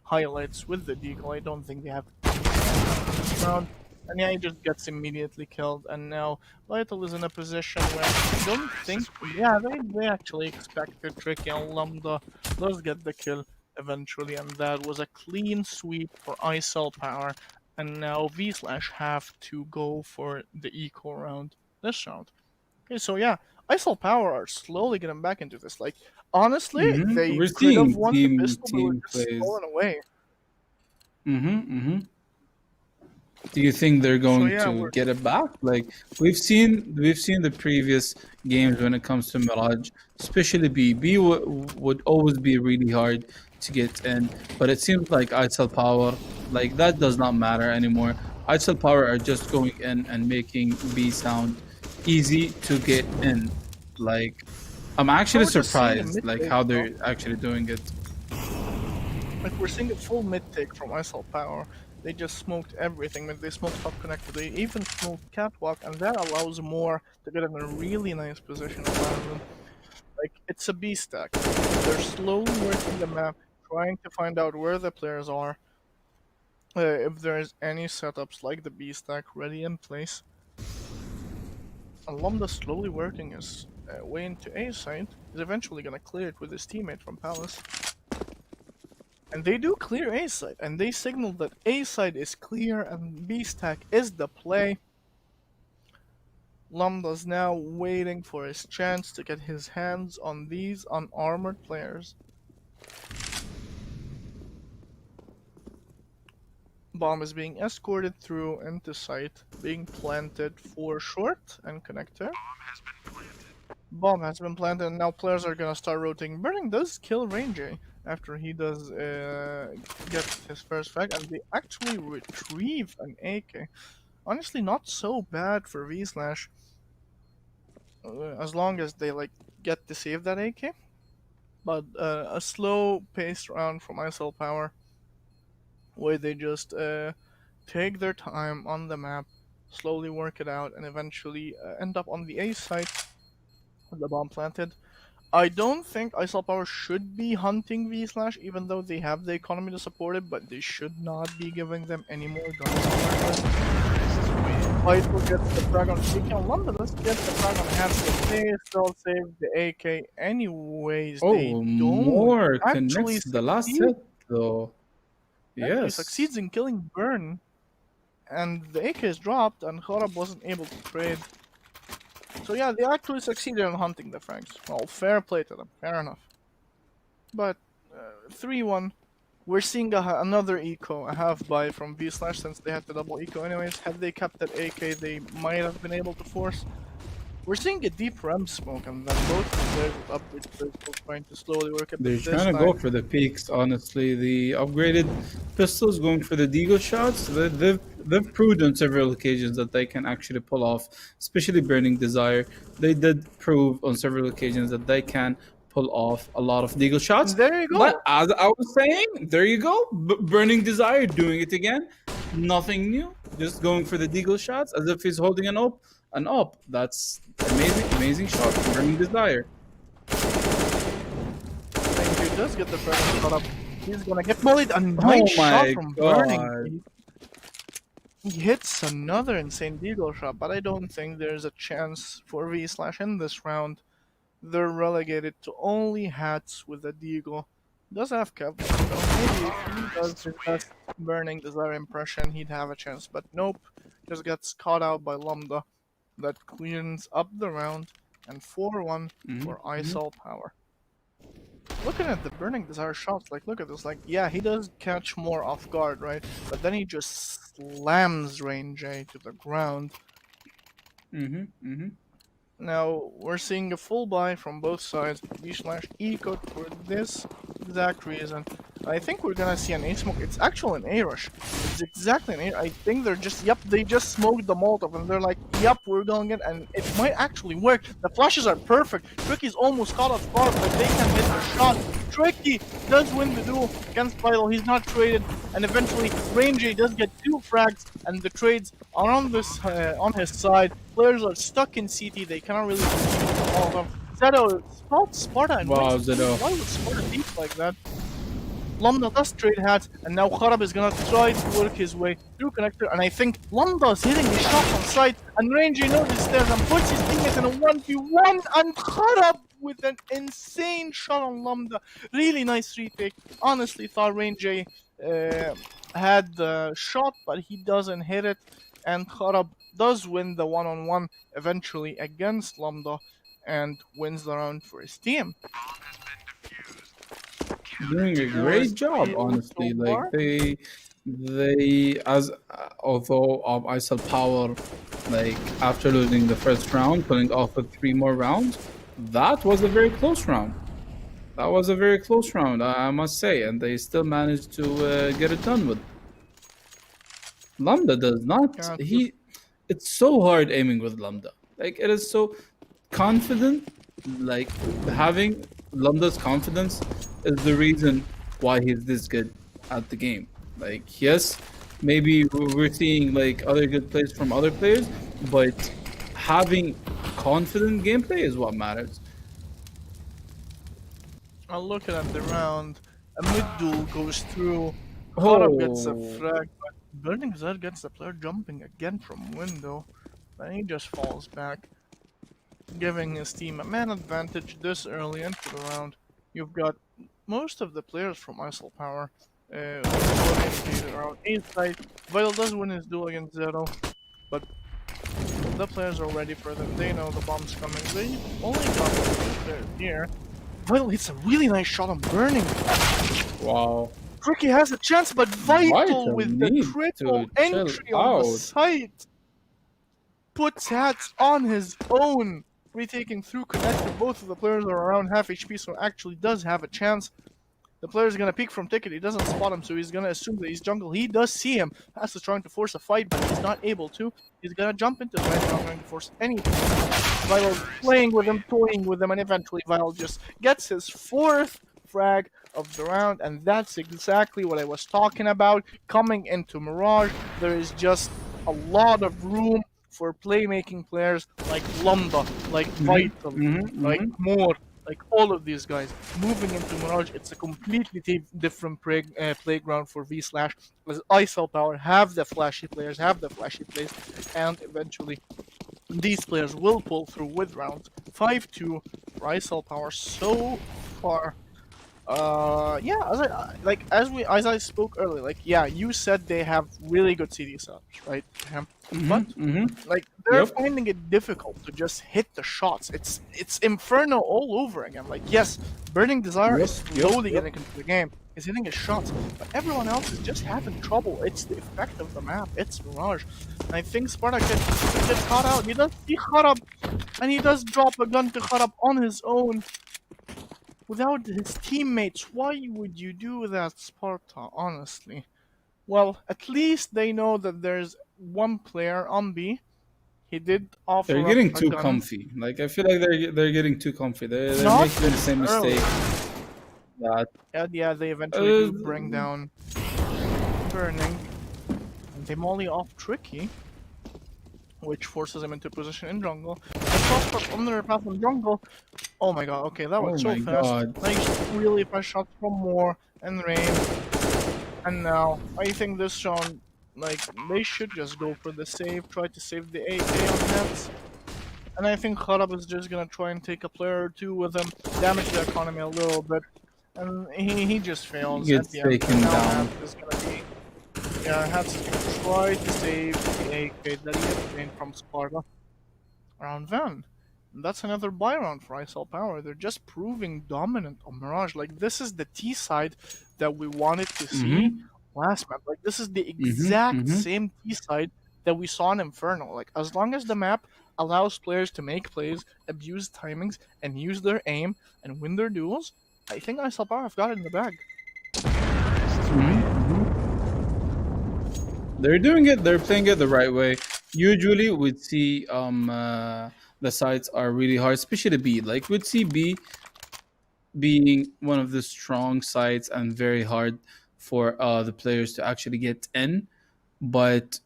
highlights with the deagle. I don't think they have round. And yeah, he just gets immediately killed, and now Vital is in a position where I don't think, yeah, they actually expected Tricky, and Lambda does get the kill eventually, and that was a clean sweep for ISL Power, and now V-Slash have to go for the eco round this round. Okay, so yeah, ISL Power are slowly getting back into this. Like, honestly, they We're could have seeing won the pistol, but were team just plays. stolen away. Do you think they're going yeah, to we're- get it back? Like we've seen the previous games when it comes to Mirage, especially B. B would always be really hard to get in, but it seems like ISL Power, like that does not matter anymore. ISL Power are just going in and making B sound easy to get in. Like I'm actually we're just seeing a surprised like mid-game how now. they're actually doing it. Like we're seeing a full mid take from ISL Power. They just smoked everything. Like they smoked top connector. They even smoked catwalk, and that allows more to get in a really nice position around them. Like it's a B stack. They're slowly working the map, trying to find out where the players are. If there's any setups like the B stack ready in place. And Lambda slowly working his way into A side. He's eventually gonna clear it with his teammate from Palace. And they do clear A side, and they signal that A side is clear and B stack is the play. Lambda's now waiting for his chance to get his hands on these unarmored players. Bomb is being escorted through into site, being planted for short and connector. Bomb has been planted, and now players are gonna start rotating. Burning does kill Ranger after he does get his first frag, and they actually retrieve an AK. Honestly, not so bad for V-Slash, as long as they like get to save that AK. But a slow-paced round from ISL Power, where they just take their time on the map, slowly work it out, and eventually end up on the A site with the bomb planted. I don't think ISL Power should be hunting V Slash, even though they have the economy to support it, but they should not be giving them any more guns. Vital gets the frag on AK on London, let's get the frag on Haskell. They still save the AK anyways. They Oh, don't more actually connects the last succeed. hit though. Actually Yes. succeeds in killing Burn, and the AK is dropped, and Kharab wasn't able to trade. So yeah, they actually succeeded in hunting the frags. Well, fair play to them, fair enough. But 3-1, we're seeing another eco, a half buy from V Slash since they had the double eco anyways. Had they kept that AK, they might have been able to force. We're seeing a deep ram smoke, and then both players with upgrade pistols trying to slowly work up. They're trying to go for the peaks, honestly. The upgraded pistols going for the deagle shots, they've proved on several occasions that they can actually pull off, especially Burning Desire. They did prove on several occasions that they can pull off a lot of deagle shots. There you go. But as I was saying, there you go. Burning Desire doing it again. Nothing new. Just going for the deagle shots as if he's holding an op. An op. That's amazing shot from Burning Desire. He does get the first shot up. He's gonna get bullied. A nice shot from Burning. He hits another insane deagle shot, but I don't think there's a chance for V Slash in this round. They're relegated to only hats with a deagle. Does have Kev, so maybe if he does his best Burning Desire impression, he'd have a chance, but nope. Just gets caught out by Lambda. That cleans up the round, and 4-1 for ISL Power. Looking at the Burning Desire shots, like, look at this, like, yeah, he does catch more off guard, right? But then he just slams Range A to the ground. Now, we're seeing a full buy from both sides. V Slash eco for this exact reason. I think we're gonna see an A smoke. It's actually an A rush. It's exactly an A. I think they're just, yep, they just smoked the Molotov and they're like, yep, we're going in, and it might actually work. The flashes are perfect. Tricky's almost caught off guard, but they can hit the shot. Tricky does win the duel against Vital. He's not traded, and eventually Range A does get 2 frags, and the trades are on this on his side. Players are stuck in CT. They cannot really do all of them. Zedo spots Sparta and Wow, Zedo. Why would Sparta deep like that? Lambda does trade hats, and now Kharab is gonna try to work his way through connector, and I think Lambda's hitting his shot on site, and Range A notices this and puts his teammates in a 1v1, and Kharab with an insane shot on Lambda. Really nice retake. Honestly thought Range A had the shot, but he doesn't hit it, and Kharab does win the one-on-one eventually against Lambda, and wins the round for his team. Doing a great job, honestly. Like they as although ISL Power, like after losing the first round, pulling off with 3 more rounds, that was a very close round. That was a very close round, I must say, and they still managed to get it done with. Lambda does not. It's so hard aiming with Lambda. Like, it is so confident. Like, having Lambda's confidence is the reason why he's this good at the game. Like, yes, maybe we're seeing like other good plays from other players, but having confident gameplay is what matters. I'm looking at the round. A mid duel goes through. Kharab gets a frag, but Burning Desire gets the player jumping again from window. Then he just falls back, giving his team a man advantage this early into the round. You've got most of the players from ISL Power around 8 side. Vital does win his duel against Zero, but the players are ready for them. They know the bomb's coming. They only got the players here. Vital hits a really nice shot on Burning. Wow. Tricky has a chance, but Vital with the triple entry on the site puts hats on his own, retaking through connector. Both of the players are around half HP, so actually does have a chance. The player is gonna peek from ticket. He doesn't spot him, so he's gonna assume that he's jungle. He does see him. Has is trying to force a fight, but he's not able to. He's gonna jump into the fight, not trying to force anything. Vital playing with him, toying with him, and eventually Vital just gets his 4th frag of the round, and that's exactly what I was talking about. Coming into Mirage, there is just a lot of room for playmaking players like Lambda, like Vital, like Moore, Like all of these guys moving into Mirage, it's a completely different playground for V Slash. As ISL Power have the flashy players, have the flashy plays, and eventually these players will pull through with rounds 5-2 for ISL Power so far. Yeah, as I spoke earlier, like yeah, you said they have really good CD setups, right? But like they're Yep. finding it difficult to just hit the shots. It's Inferno all over again. Like yes, Burning Desire is slowly getting into the game, is hitting his shots, but everyone else is just having trouble. It's the effect of the map. It's Mirage. And I think Sparta gets caught out. He does see Kharab, and he does drop a gun to Kharab on his own. Without his teammates, why would you do that, Sparta, honestly? Well, at least they know that there's one player on B. He did offer They're up getting a too gun. comfy. Like I feel like they're getting too comfy. They're Not making the same early. mistake. That And yeah, they eventually do bring down Burning. And they molly off Tricky, which forces him into position in jungle. And Crossbow under path in jungle. Oh my god, okay, that was Oh so my fast. God. Nice, really fast shots from Moore and Rain. And now, I think this round, like, they should just go for the save, try to save the AK on Nets. And I think Kharab is just gonna try and take a player or two with him, damage the economy a little bit. And he just fails. He gets at the end. taken And now down. Hats is gonna be... Yeah, Hats is gonna try to save the AK that he obtained from Sparta around Van. And that's another buy round for ISL Power. They're just proving dominant on Mirage. Like, this is the T side that we wanted to see last map. Like, this is the exact same T side that we saw in Inferno. Like, as long as the map allows players to make plays, abuse timings, and use their aim, and win their duels, I think ISL Power have got it in the bag. They're doing it. They're playing it the right way. Usually, we'd see the sides are really hard, especially B. Like we'd see B being one of the strong sides and very hard for the players to actually get in. But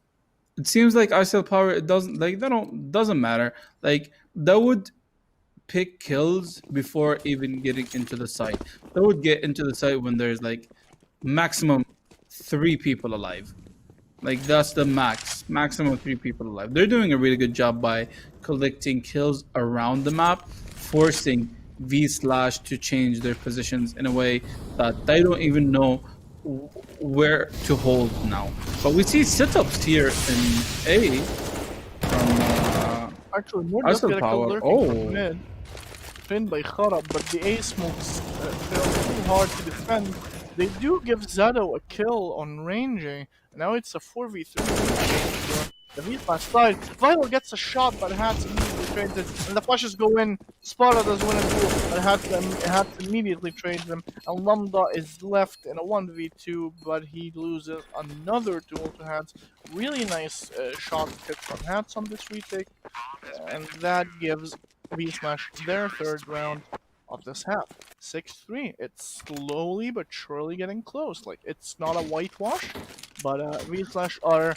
it seems like ISL Power, it doesn't matter. Like they would pick kills before even getting into the site. They would get into the site when there's like maximum 3 people alive. Like that's the maximum 3 people alive. They're doing a really good job by collecting kills around the map, forcing V Slash to change their positions in a way that they don't even know where to hold now. But we see setups here in A from Actually, Moore does ISL get a kill Power. lurking from mid. Pinned by Kharab, but the A smokes fail too hard to defend. They do give Zado a kill on range. Now it's a 4v3 for the V-Flash side. Vital gets a shot, but Hats immediately trades it. And the flashes go in. Sparta does win a duel, but Hats immediately trades them. And Lambda is left in a 1v2, but he loses another duel to Hats. Really nice shot hit from Hats on this retake. And that gives V-Smash their third round of this half. 6-3. It's slowly but surely getting close. Like, it's not a whitewash, but V-Slash are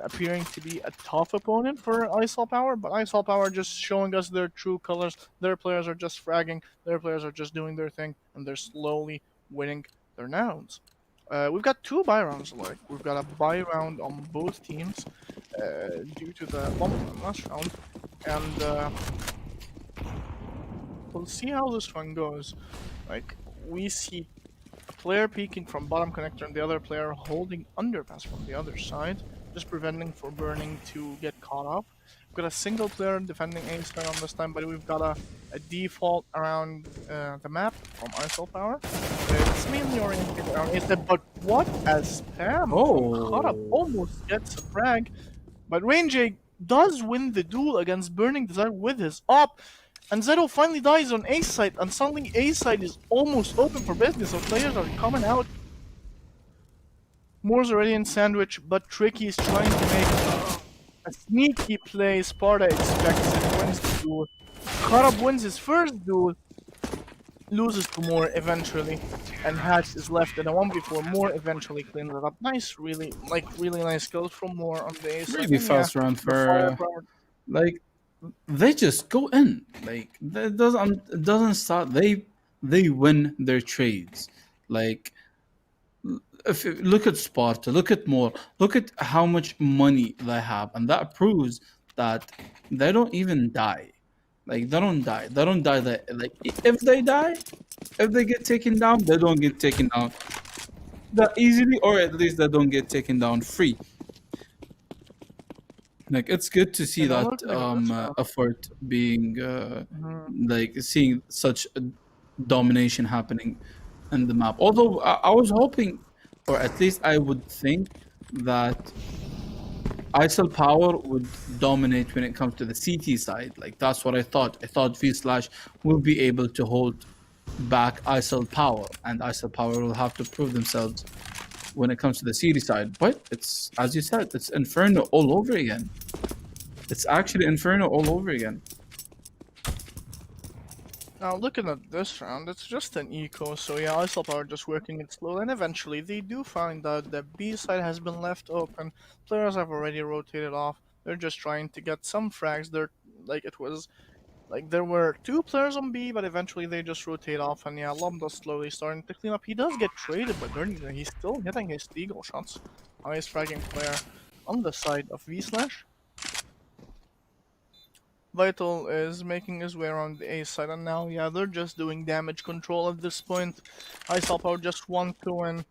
appearing to be a tough opponent for ISL Power, but ISL Power just showing us their true colors. Their players are just fragging, their players are just doing their thing, and they're slowly winning their rounds. We've got 2 buy rounds, like, we've got a buy round on both teams due to the bump in the last round, and we'll see how this one goes. Like, we see a player peeking from bottom connector and the other player holding underpass from the other side, just preventing for Burning to get caught up. We've got a single player defending A side on this time, but we've got a default around the map from ISL Power. It's mainly oriented around A side, but what a spam! Kharab almost gets a frag, but Range does win the duel against Burning Desire with his op. And Zero finally dies on A side, and suddenly A side is almost open for business, so players are coming out. Moore's already in sandwich, but Tricky is trying to make a sneaky play. Sparta expects it, wins the duel. Kharab wins his first duel, loses to Moore eventually, and Hatch is left in a 1v4. Moore eventually cleans it up. Nice, really nice kills from Moore on the A side. really fast round for like they just go in. Like that doesn't, it doesn't start. They win their trades. Like if you look at Sparta, look at more, look at how much money they have, and that proves that they don't even die. Like they don't die. They don't die. That like if they die, if they get taken down, they don't get taken down that easily, or at least they don't get taken down free. Like it's good to see And now that looking at this round. effort being Mhm. like seeing such a domination happening in the map. Although I was hoping, or at least I would think that ISIL Power would dominate when it comes to the CT side. Like that's what I thought. I thought V Slash will be able to hold back ISIL Power, and ISIL Power will have to prove themselves when it comes to the CT side. But it's, as you said, it's Inferno all over again. It's actually Inferno all over again. Now looking at this round, it's just an eco, so yeah, ISOP are just working it slow, and eventually they do find out that B side has been left open. Players have already rotated off. They're just trying to get some frags. They're like it was like there were two players on B, but eventually they just rotate off, and yeah, Lambda's slowly starting to clean up. He does get traded, but he's still hitting his deagle shots. Highest fragging player on the side of V Slash. Vital is making his way around the A side, and now, yeah, they're just doing damage control at this point. ISOP are just 1-2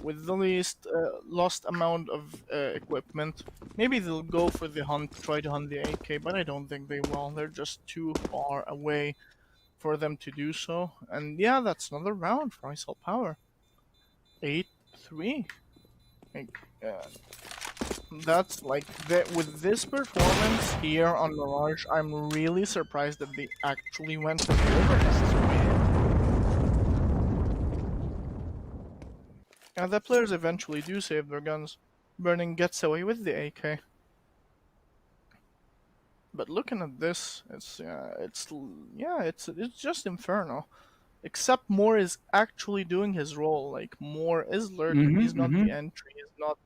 with the least lost amount of equipment. Maybe they'll go for the hunt, try to hunt the AK, but I don't think they will. They're just too far away for them to do so. And yeah, that's another round for ISOP Power. 8-3. Like, that's like with this performance here on Mirage, I'm really surprised that they actually went to the overtime. And the players eventually do save their guns. Burning gets away with the AK. But looking at this, it's just Inferno. Except Moore is actually doing his role. Like Moore is lurking. He's not the entry. He's not.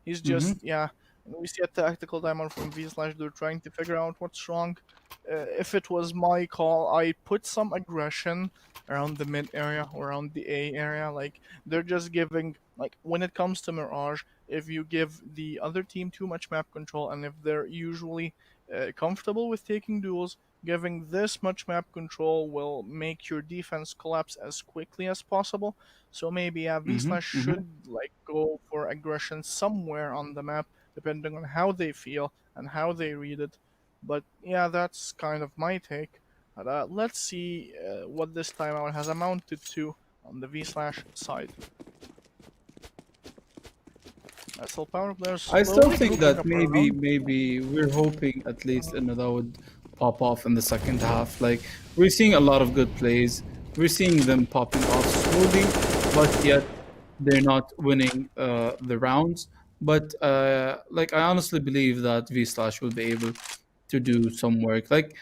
He's just yeah. And we see a tactical diamond from V Slash. They're trying to figure out what's wrong. If it was my call, I put some aggression around the mid area, around the A area. Like they're just giving like when it comes to Mirage, if you give the other team too much map control, and if they're usually comfortable with taking duels, giving this much map control will make your defense collapse as quickly as possible. So maybe V Slash should like go for aggression somewhere on the map, depending on how they feel and how they read it. But yeah, that's kind of my take. But, let's see what this timeout has amounted to on the V Slash side. SL Power players. I still slowly think grouping that up maybe around. maybe we're hoping at least another would pop off in the second half. Like we're seeing a lot of good plays. We're seeing them popping off slowly, but yet they're not winning the rounds. But like I honestly believe that V Slash will be able to do some work. Like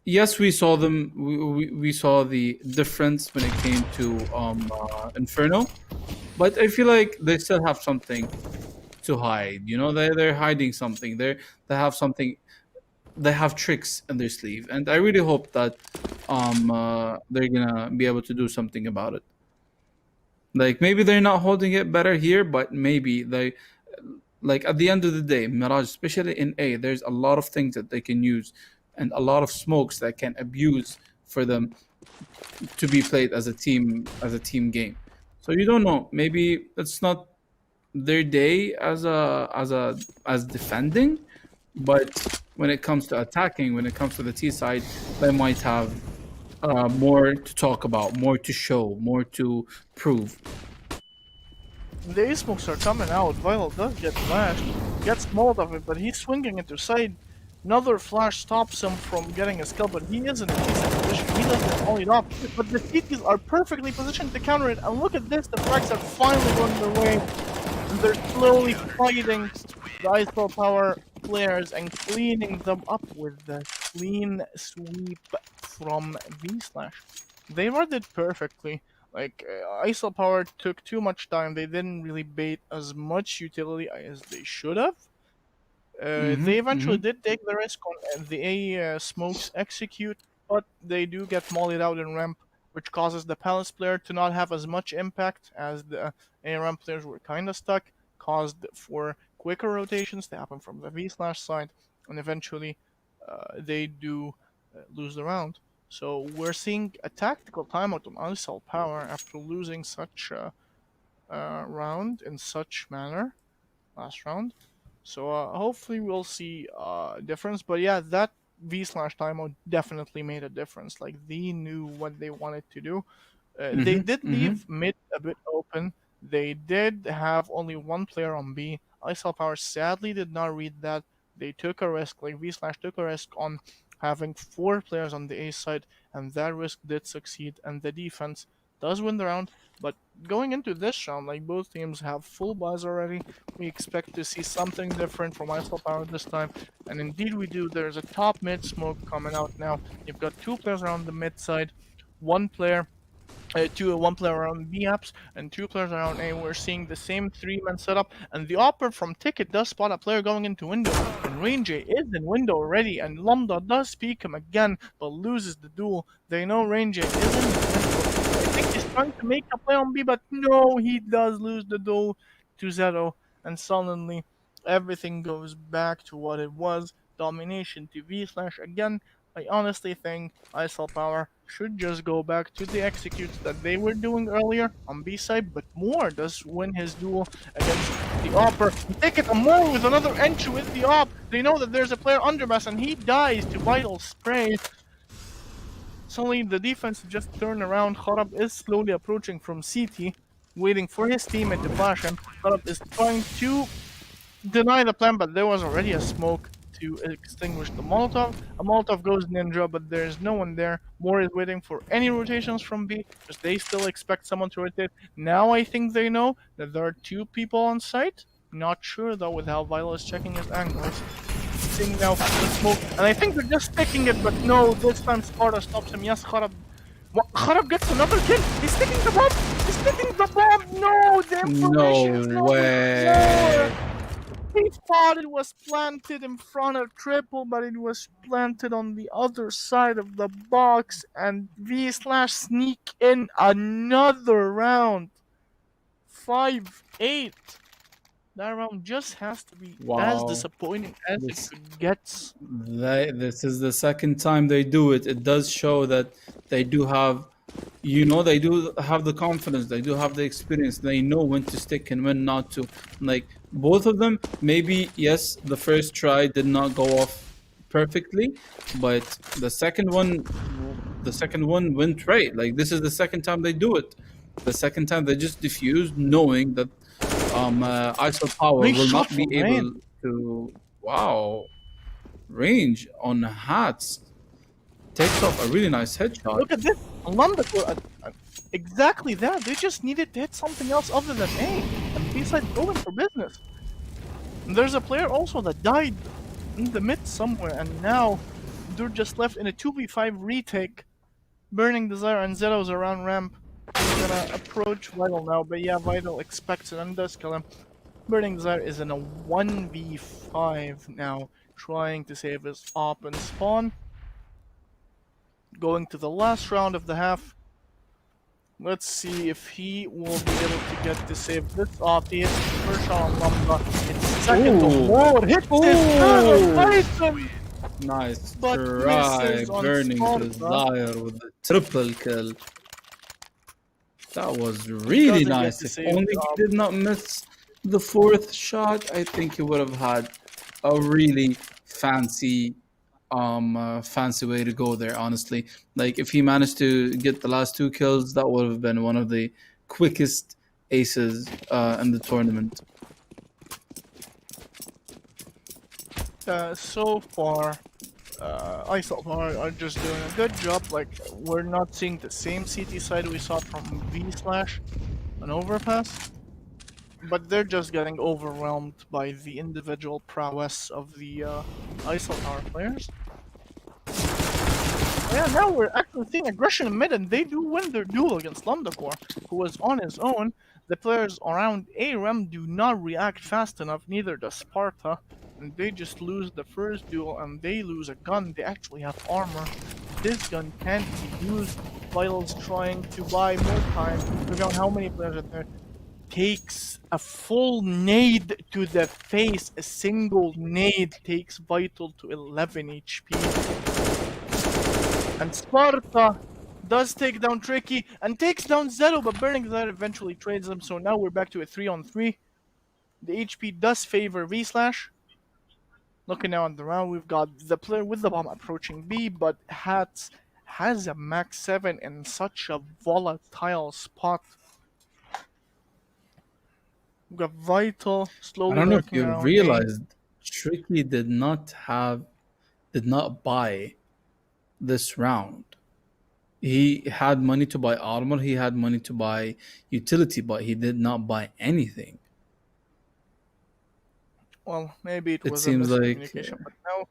yes, we saw them. We saw the difference when it came to Inferno, but I feel like they still have something to hide. You know, they're hiding something. They have something. They have tricks in their sleeve, and I really hope that they're gonna be able to do something about it. Like maybe they're not holding it better here, but maybe they like at the end of the day, Mirage, especially in A, there's a lot of things that they can use and a lot of smokes that can abuse for them to be played as a team game. So you don't know. Maybe it's not their day as defending, but when it comes to attacking, when it comes to the T side, they might have more to talk about, more to show, more to prove. The A-smokes are coming out. Vital does get flashed. Gets Molotov, but he's swinging into side. Another flash stops him from getting a kill, but he is in a decent position. He doesn't hold it off. But the CTs are perfectly positioned to counter it. And look at this, the frags are finally going their way. And they're slowly fighting the ISO Power players and cleaning them up with the clean sweep from V-Slash. They read it perfectly. Like, ISO Power took too much time. They didn't really bait as much utility as they should have. They eventually did take the risk on the A smokes execute, but they do get mollied out in ramp, which causes the Palace player to not have as much impact as the A ramp players were kind of stuck, caused for quicker rotations to happen from the V slash side, and eventually they do lose the round. So we're seeing a tactical timeout on Unsell Power after losing such a round in such manner last round. So hopefully we'll see a difference. But yeah, that V slash timeout definitely made a difference. Like they knew what they wanted to do. They did leave mid a bit open. They did have only one player on B. ISL Power sadly did not read that. They took a risk, like V slash took a risk on having 4 players on the A side, and that risk did succeed, and the defense does win the round. But going into this round, like both teams have full buys already, we expect to see something different from ISL Power this time, and indeed we do. There's a top mid smoke coming out now. You've got 2 players around the mid side, one player one player around B apps and 2 players around A. We're seeing the same 3-man setup, and the operator from Ticket does spot a player going into window, and Range is in window already, and Lambda does peek him again, but loses the duel. They know Range is in the window. I think he's trying to make a play on B, but no, he does lose the duel to Zero, and suddenly everything goes back to what it was. Domination to V slash again. I honestly think ISL Power should just go back to the executes that they were doing earlier on B side, but Moore does win his duel against the Opper. Take it, Moore with another entry with the Op. They know that there's a player under us, and he dies to Vital Spray. Suddenly the defense just turned around. Kharab is slowly approaching from CT, waiting for his teammate to flash him. Kharab is trying to deny the plan, but there was already a smoke to extinguish the Molotov. A Molotov goes Ninja, but there's no one there. Moore is waiting for any rotations from B, because they still expect someone to rotate. Now I think they know that there are 2 people on site. Not sure though with how Vital is checking his angles. Seeing now the smoke, and I think they're just sticking it, but no, this time Sparta stops him. Yes, Kharab. Kharab gets another kill. He's sticking the bomb. He's sticking the bomb. No, the information is No not way. more. He thought it was planted in front of triple, but it was planted on the other side of the box, and V slash sneak in another round. 5-8. That round just has to be as Wow. disappointing as it could get. This is the second time they do it. It does show that they do have, they do have the confidence. They do have the experience. They know when to stick and when not to. Like both of them, maybe yes, the first try did not go off perfectly, but the second one went right. Like this is the second time they do it. The second time they just defused, knowing that ISO Power Nice will shot not be from able Rain. to. Wow, Range on hats takes off a really nice headshot. Look at this. Lambda, exactly that. They just needed to hit something else other than A. And besides going for business. And there's a player also that died in the mid somewhere, and now they're just left in a 2v5 retake. Burning Desire and Zero's around ramp. He's gonna approach Vital now, but yeah, Vital expects it and does kill him. Burning Desire is in a 1v5 now, trying to save his op and spawn. Going to the last round of the half. Let's see if he will be able to get to save this op. He hits the first shot on Lambda. It's second to Ooh. Moore. Hits his third. Nice But try, misses on Burning Sparta. Desire with the triple kill. That was really Doesn't get nice. to If save only the he did not miss the 4th shot, I think he would have had a really fancy way to go there, honestly. Like if he managed to get the last 2 kills, that would have been one of the quickest aces in the tournament. So far, ISL are just doing a good job. Like, we're not seeing the same CT side we saw from V slash an overpass, but they're just getting overwhelmed by the individual prowess of the ISL Power players. Yeah, now we're actually seeing aggression in mid, and they do win their duel against Lambdacore, who was on his own. The players around AREM do not react fast enough, neither does Sparta. and they just lose the first duel, and they lose a gun. They actually have armor. This gun can't be used. Vital's trying to buy more time. Look at how many players are there. Takes a full nade to the face. A single nade takes Vital to 11 HP. And Sparta does take down Tricky and takes down Zero, but Burning Desire eventually trades them. So now we're back to a 3-on-3. The HP does favor V-Slash. Looking now on the round, we've got the player with the bomb approaching B, but Hats has a max 7 in such a volatile spot. We've got Vital I slowly don't know if working you around A. realized Tricky did not buy this round. He had money to buy armor, he had money to buy utility, but he did not buy anything. Well, maybe it It was a seems like miscommunication, but now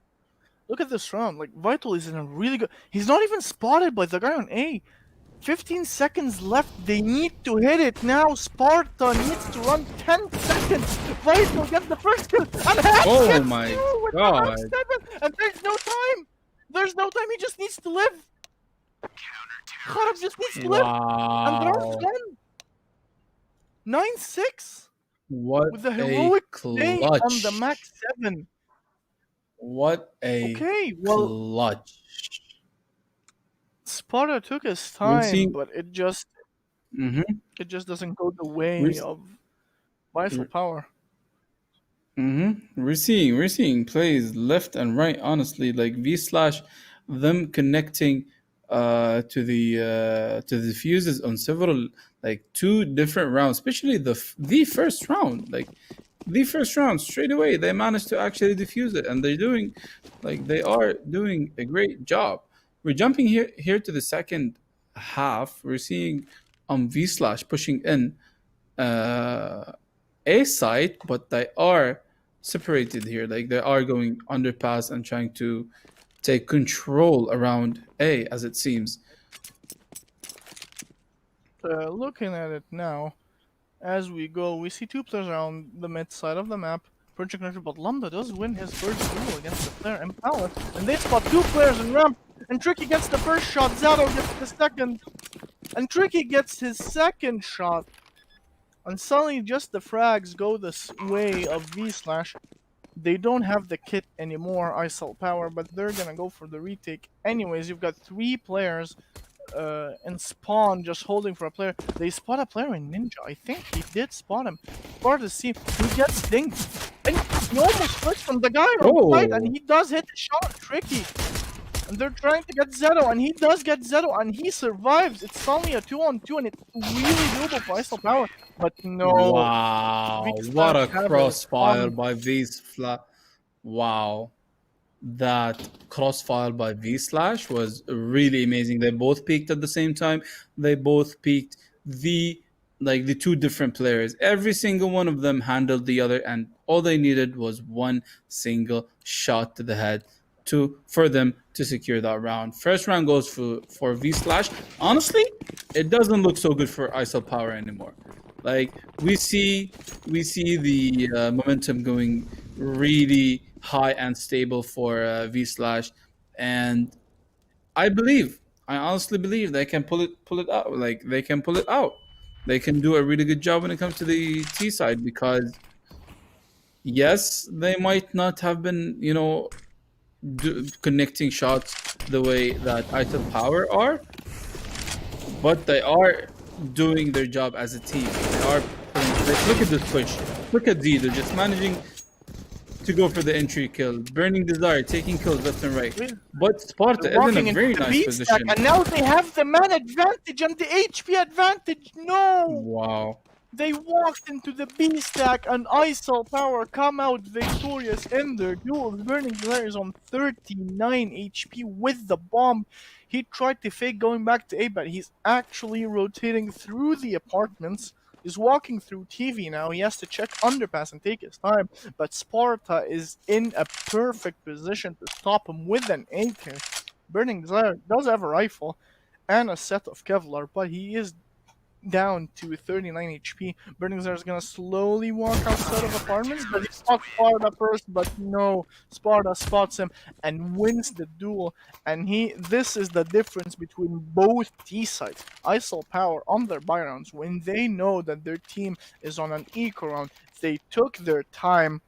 look at this round. Like, Vital is in a really good. He's not even spotted by the guy on A. 15 seconds left. They need to hit it now. Sparta needs to run 10 seconds. Vital gets the first kill. And Hats Oh gets my two with the God. max 7. And there's no time. There's no time. He just needs to live. Kharab just needs to live. And the round's wow. done. 9-6. What With the a heroic play clutch. on the max 7. What a Okay, well, clutch. Sparta took his We're seeing- time, but it just Mhm. doesn't go the way We're s- of Vital Power. We're seeing plays left and right. Honestly, like V/, them connecting to the fuses on several, like 2 different rounds, especially the first round. Like the first round, straight away they managed to actually defuse it, and they are doing a great job. We're jumping here to the second half. We're seeing V/ pushing in A side, but they are separated here. Like they are going underpass and trying to take control around A, as it seems. Looking at it now, as we go, we see 2 players around the mid side of the map. Project Nurture, but Lambda does win his first duel against the player in Power, and they spot 2 players in ramp. And Tricky gets the first shot, Zado gets the second, and Tricky gets his second shot. And suddenly just the frags go this way of V/. They don't have the kit anymore, ISL Power, but they're gonna go for the retake. Anyways, you've got 3 players in spawn just holding for a player. They spot a player in Ninja. I think he did spot him. Part of the team, he gets dinged. And he almost flips from the guy on side, and he does hit the shot. Tricky. And they're trying to get Zero, and he does get Zero, and he survives. It's only a 2-on-2, and it's really doable for ISL Power. But no. Wow, V/, what a have crossfire it. by V/. Wow, that crossfire by V/ was really amazing. They both peaked at the same time. They both peaked the 2 different players. Every single one of them handled the other, and all they needed was one single shot to the head for them to secure that round. First round goes for V/. Honestly, it doesn't look so good for ISL Power anymore. Like we see the momentum going really high and stable for V/, and I honestly believe they can pull it out. Like they can pull it out. They can do a really good job when it comes to the T side, because yes, they might not have been connecting shots the way that ISL Power are, but they are doing their job as a team. They are look at this push. Look at Z. They're just managing to go for the entry kill. Burning Desire taking kills left and right. But Sparta is in a very nice position. And now they have the man advantage and the HP advantage. No! Wow. They walked into the B stack, and ISL Power come out victorious in their duels. Burning Desire is on 39 HP with the bomb. He tried to fake going back to A, but he's actually rotating through the apartments. He's walking through TV now. He has to check underpass and take his time. But Sparta is in a perfect position to stop him with an AK. Burning Desire does have a rifle and a set of Kevlar, but he is down to 39 HP. Burning Czar is gonna slowly walk outside of apartments, but he spots Sparta first, but no, Sparta spots him and wins the duel. And this is the difference between both T sides. ISIL Power on their buy rounds, when they know that their team is on an eco round, they took their time,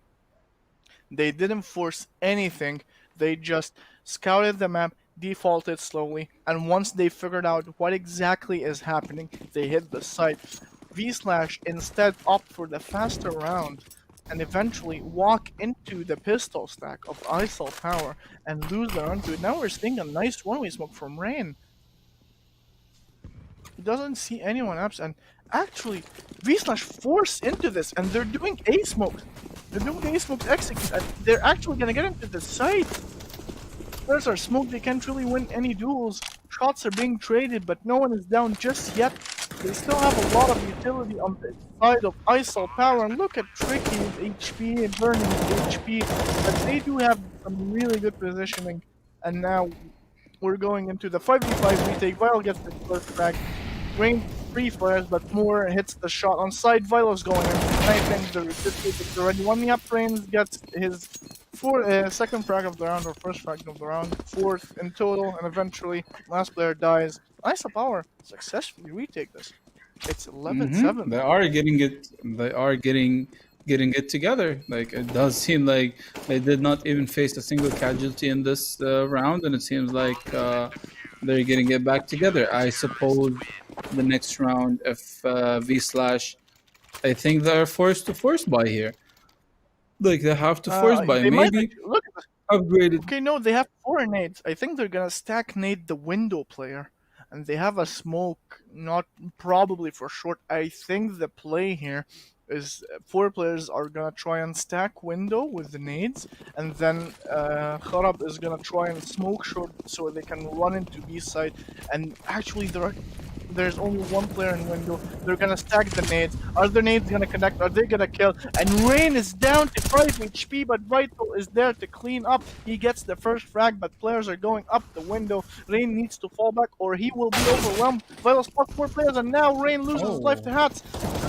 they didn't force anything. They just scouted the map, defaulted slowly, and once they figured out what exactly is happening, they hit the site. V instead opt for the faster round and eventually walk into the pistol stack of ISIL Power and lose the round to it. Now we're seeing a nice one-way smoke from Rain. He doesn't see anyone else, and actually V force into this, and they're doing A smoke. They're doing A smoke to execute, and they're actually gonna get into the site. Players are smoked, they can't really win any duels. Shots are being traded, but no one is down just yet. They still have a lot of utility on the side of ISIL Power, and look at Tricky's HP and Burning's HP, but they do have some really good positioning. And now we're going into the 5v5 retake. Vital gets the first frag. Rain 3 flares, but more hits the shot on side. Vital's going in. And I think the already one. Yep, Rain gets his second frag of the round, or first frag of the round, fourth in total, and eventually last player dies. ISIL Power successfully retake this. It's 11-7. They are getting it. They are getting it together. Like, it does seem like they did not even face a single casualty in this round, and it seems like they're getting it back together. I suppose the next round, if V slash, I think they're forced to force buy here. Like, they have to force buy. They might Maybe look at this. upgraded. Okay, no, they have 4 nades. I think they're gonna stack nade the window player. And they have a smoke, not probably for short. I think the play here is 4 players are gonna try and stack window with the nades, and then Kharab is gonna try and smoke short so they can run into B side. And actually, there's only 1 player in window. They're gonna stack the nades. Are the nades gonna connect? Are they gonna kill? And Rain is down to 5 HP, but Vital is there to clean up. He gets the first frag, but players are going up the window. Rain needs to fall back or he will be overwhelmed. Vital spots 4 players, and now Rain loses life to Hats.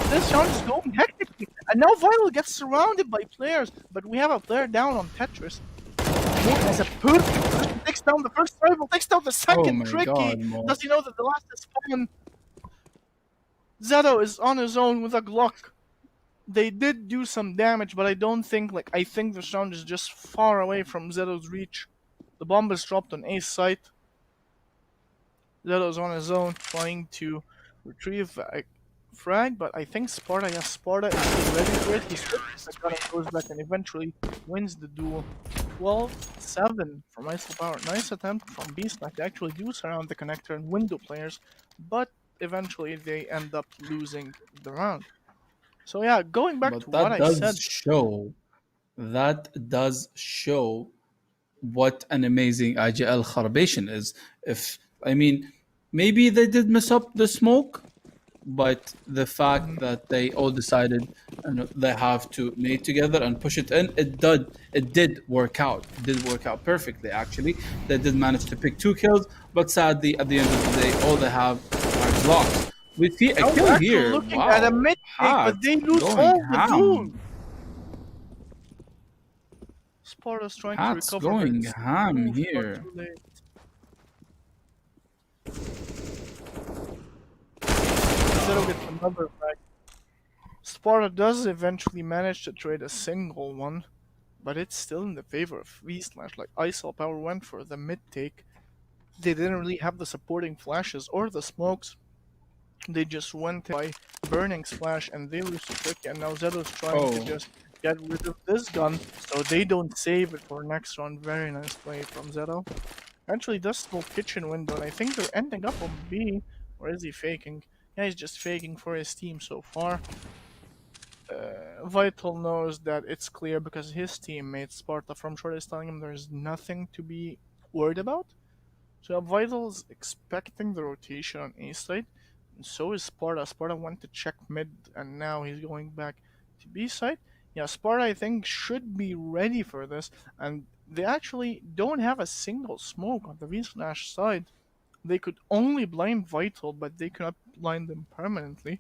This round is going hectically. And now Vital gets surrounded by players, but we have a player down on Tetris. Rain is a perfect. Takes down the first rival, takes down the second Tricky. Does he know that the last is fallen? Zeto is on his own with a Glock. They did do some damage, but I don't think, I think this round is just far away from Zeto's reach. The bomb is dropped on Ace site. Zeto's on his own, trying to retrieve a frag, but I think Sparta is ready for it. He switches the gun and goes back and eventually wins the duel. 12-7 from ISIL Power. Nice attempt from Beast to actually do surround the connector and window players, but eventually they end up losing the round. So yeah, going back to what I said. That does show what an amazing IGL Kharbation is. Maybe they did mess up the smoke, but the fact that they all decided they have to nade together and push it in, it did work out. It did work out perfectly, actually. They did manage to pick 2 kills, but sadly, at the end of the day, all they have are blocks. We see a kill here. Looking at a mid pick, but they lose all the duel. Sparta's trying to recover. Going ham here. Zero gets another frag. Sparta does eventually manage to trade a single one, but it's still in the favor of V/. Like, ISIL Power went for the mid take. They didn't really have the supporting flashes or the smokes. They just went by Burning Splash and they lose to Tricky, and now Zeto's trying to just get rid of this gun so they don't save it for next round. Very nice play from Zeto. Actually does smoke kitchen window, and I think they're ending up on B. Or is he faking? Yeah, he's just faking for his team so far. Vital knows that it's clear because his teammate Sparta from short is telling him there's nothing to be worried about. So Vital's expecting the rotation on A side, and so is Sparta. Sparta went to check mid, and now he's going back to B side. Yeah, Sparta, I think, should be ready for this, and they actually don't have a single smoke on the V/side. They could only blind Vital, but they cannot blind them permanently.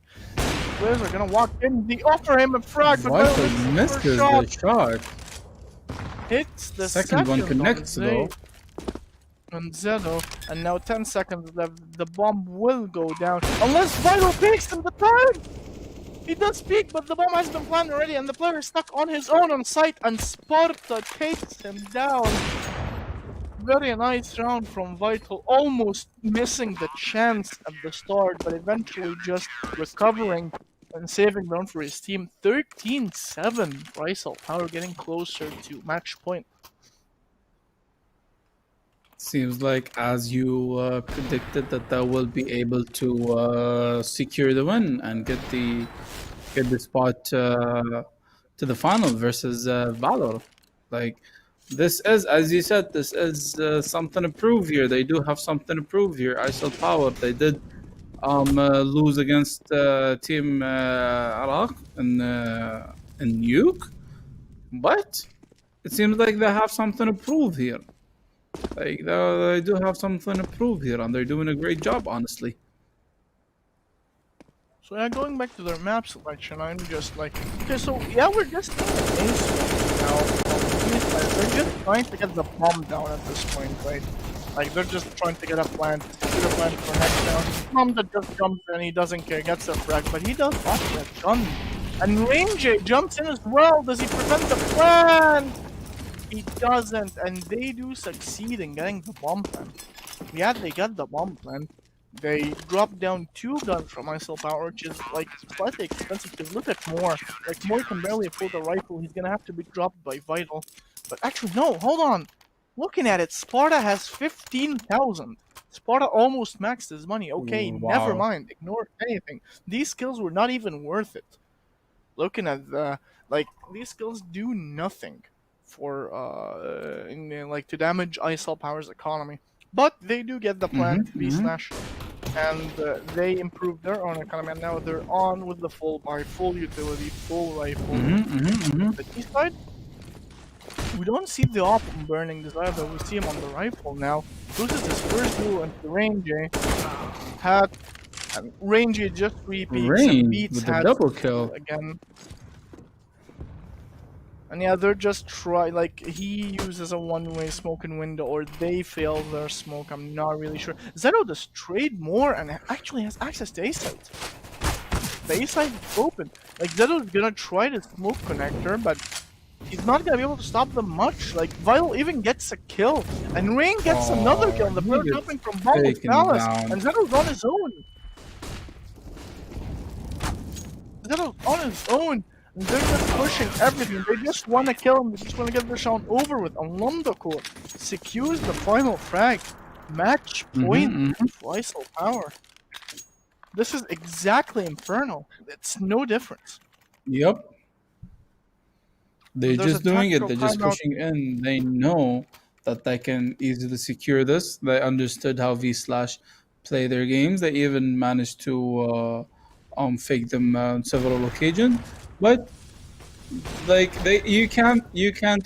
Players are gonna walk in. They offer him a frag, but Vital Vital misses the misses first the shot. shot. Hits the Second one on connects though. on Zeno, and now 10 seconds left. The bomb will go down unless Vital peeks in the time. He does peek, but the bomb has been planted already, and the player is stuck on his own on site, and Sparta takes him down. Very nice round from Vital, almost missing the chance at the start, but eventually just recovering and saving round for his team. 13-7, Rysel Power getting closer to match point. Seems like, as you predicted, that they will be able to secure the win and get the spot to the final versus Valor. Like, this is, as you said, this is something to prove here. They do have something to prove here. ISO Power, they did lose against Team Iraq in Nuke, but it seems like they have something to prove here. Like, they do have something to prove here, and they're doing a great job, honestly. So yeah, going back to their map selection, I'm just like, okay, so yeah, we're just now. They're just trying to get the bomb down at this point, right? Like, they're just trying to get a plant, get a plant for next down. Bomb that just jumps in, he doesn't care, gets a frag, but he does offer a gun. And Range jumps in as well. Does he prevent the plant? He doesn't, and they do succeed in getting the bomb plant. Yeah, they got the bomb plant. They dropped down 2 guns from ISO Power, which is like slightly expensive because look at Moore. Like, Moore can barely afford a rifle. He's gonna have to be dropped by Vital. But actually, no, hold on. Looking at it, Sparta has 15,000. Sparta almost maxed his money. Okay, never Wow. mind. Ignore anything. These skills were not even worth it. Looking at the like, these skills do nothing for like to damage ISL Power's economy. But they do get the plant V slash, and they improve their own economy. And now they're on with the full bar, full utility, full rifle. But this side, we don't see the op burning this either. We see him on the rifle now. Loses his first duel into Range. Had Range just repeats and Rain beats with the Hat double kill. again. And yeah, they're just like, he uses a one-way smoking window, or they fail their smoke, I'm not really sure. Zero does trade more and actually has access to A-site. The A-site is open. Like, Zero's gonna try to smoke connector, but he's not gonna be able to stop them much. Like, Vital even gets a kill, and Rain gets another kill. The player jumping from Bubble Palace, and Zero's on his own. Zero's on his own. They're just pushing everything. They just want to kill him. They just want to get this round over with. And Lomdoko secures the final frag. Match point for ISO Power. This is exactly Inferno. It's no difference. Yep. They're There's just a doing it. tactical They're just timeout. pushing in. They know that they can easily secure this. They understood how V slash play their games. They even managed to fake them on several occasions. But like, you can't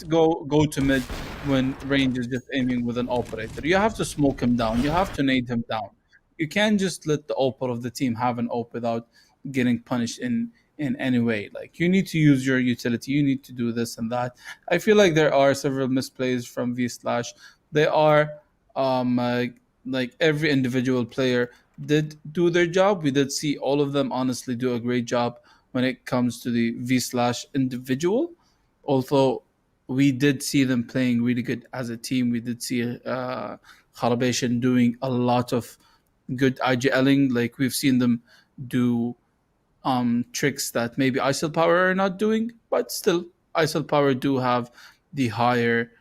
go to mid when Range is just aiming with an operator. You have to smoke him down. You have to nade him down. You can't just let the opera of the team have an op without getting punished in any way. Like, you need to use your utility. You need to do this and that. I feel like there are several misplays from V slash. They are like every individual player did do their job. We did see all of them honestly do a great job when it comes to the V slash individual. Although we did see them playing really good as a team. We did see Kharabation doing a lot of good IGLing. Like, we've seen them do tricks that maybe ISIL Power are not doing, but still ISIL Power do have the higher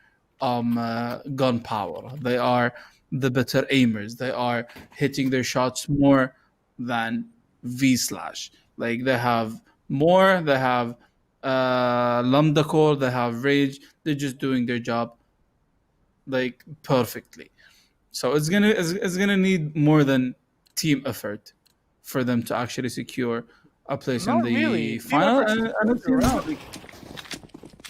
gun power. They are the better aimers. They are hitting their shots more than V slash. Like, they have more, they have Lambda Core, they have Rage. They're just doing their job like perfectly. So it's gonna need more than team effort for them to actually secure a place Not in the really. final. Team effort's And it the seems round. like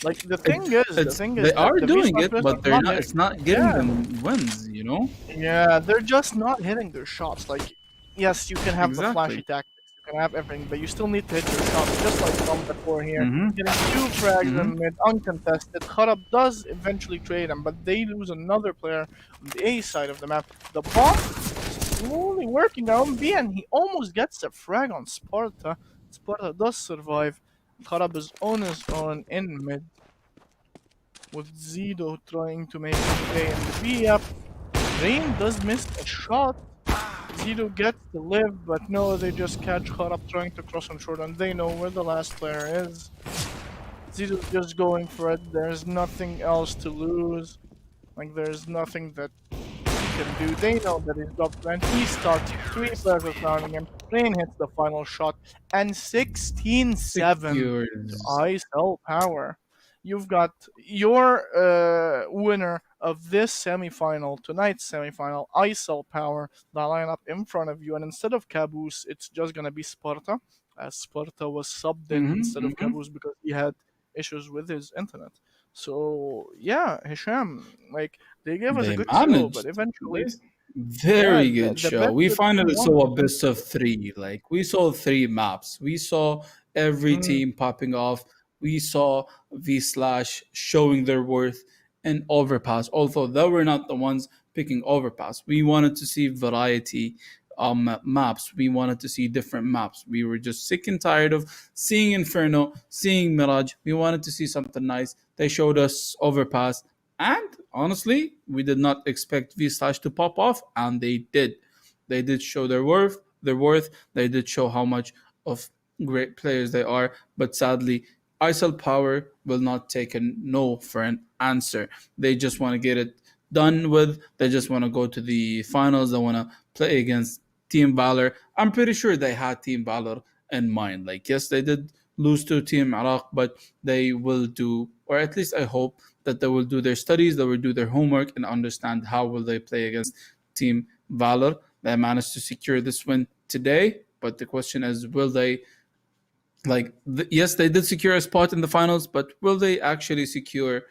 Like the It's thing they is that are the V doing Star it, players are but they're not not. hitting. It's not getting Yeah, them wins. You know yeah, they're just not hitting their shots. Like, yes, you can have the flashy exactly. tactics, you can have everything, but you still need to hit your shots. Just like from before here, Mm-hmm. getting two frags Mm-hmm. in mid, uncontested. Kharab does eventually trade him, but they lose another player on the A side of the map. The bomb slowly working on B, and he almost gets a frag on Sparta. Sparta does survive. Kharab is on his own in mid, with Zido trying to make a play in the B. Up. Rain does miss a shot. Zido gets to live, but no, they just catch Kharab trying to cross on short, and they know where the last player is. Zido's just going for it. There's nothing else to lose. Like, there's nothing that he can do. They know that he's got and he starts 3 players are surrounding him. Rain hits the final shot, and 16-7 to Secures. ISL Power. You've got your winner of this semifinal, tonight's semifinal, ISL Power, the lineup in front of you. And instead of Caboose, it's just gonna be Sparta, as Sparta was subbed in Mm-hmm. instead of Mm-hmm. Caboose because he had issues with his internet. So yeah, Hisham, like, they gave us a They good show, but managed. eventually, yeah, Very good the show. best We of the team finally won saw a best of eventually. three. Like we saw three maps. We saw every Mm, team popping off. We saw V slash showing their worth in overpass. Although they were not the ones picking overpass. We wanted to see variety maps. We wanted to see different maps. We were just sick and tired of seeing Inferno, seeing Mirage. We wanted to see something nice. They showed us overpass. And honestly, we did not expect V Slash to pop off, and they did. They did show their worth. Their worth. They did show how much of great players they are. But sadly, ISL Power will not take a no for an answer. They just want to get it done with. They just want to go to the finals. They want to play against Team Valor. I'm pretty sure they had Team Valor in mind. Like, yes, they did lose to Team Iraq, but they will do, or at least I hope that they will do their studies, they will do their homework, and understand how will they play against Team Valor. They managed to secure this win today, but the question is, will they yes, they did secure a spot in the finals, but will they actually secure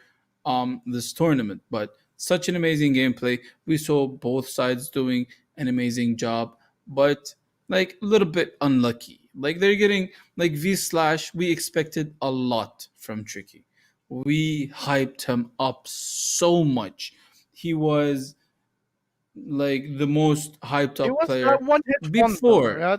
this tournament? But such an amazing gameplay. We saw both sides doing an amazing job, but like a little bit unlucky. Like they're getting like V slash. We expected a lot from Tricky. We hyped him up so much. He was like the most hyped he up was that player one-hit wonder, before. yeah.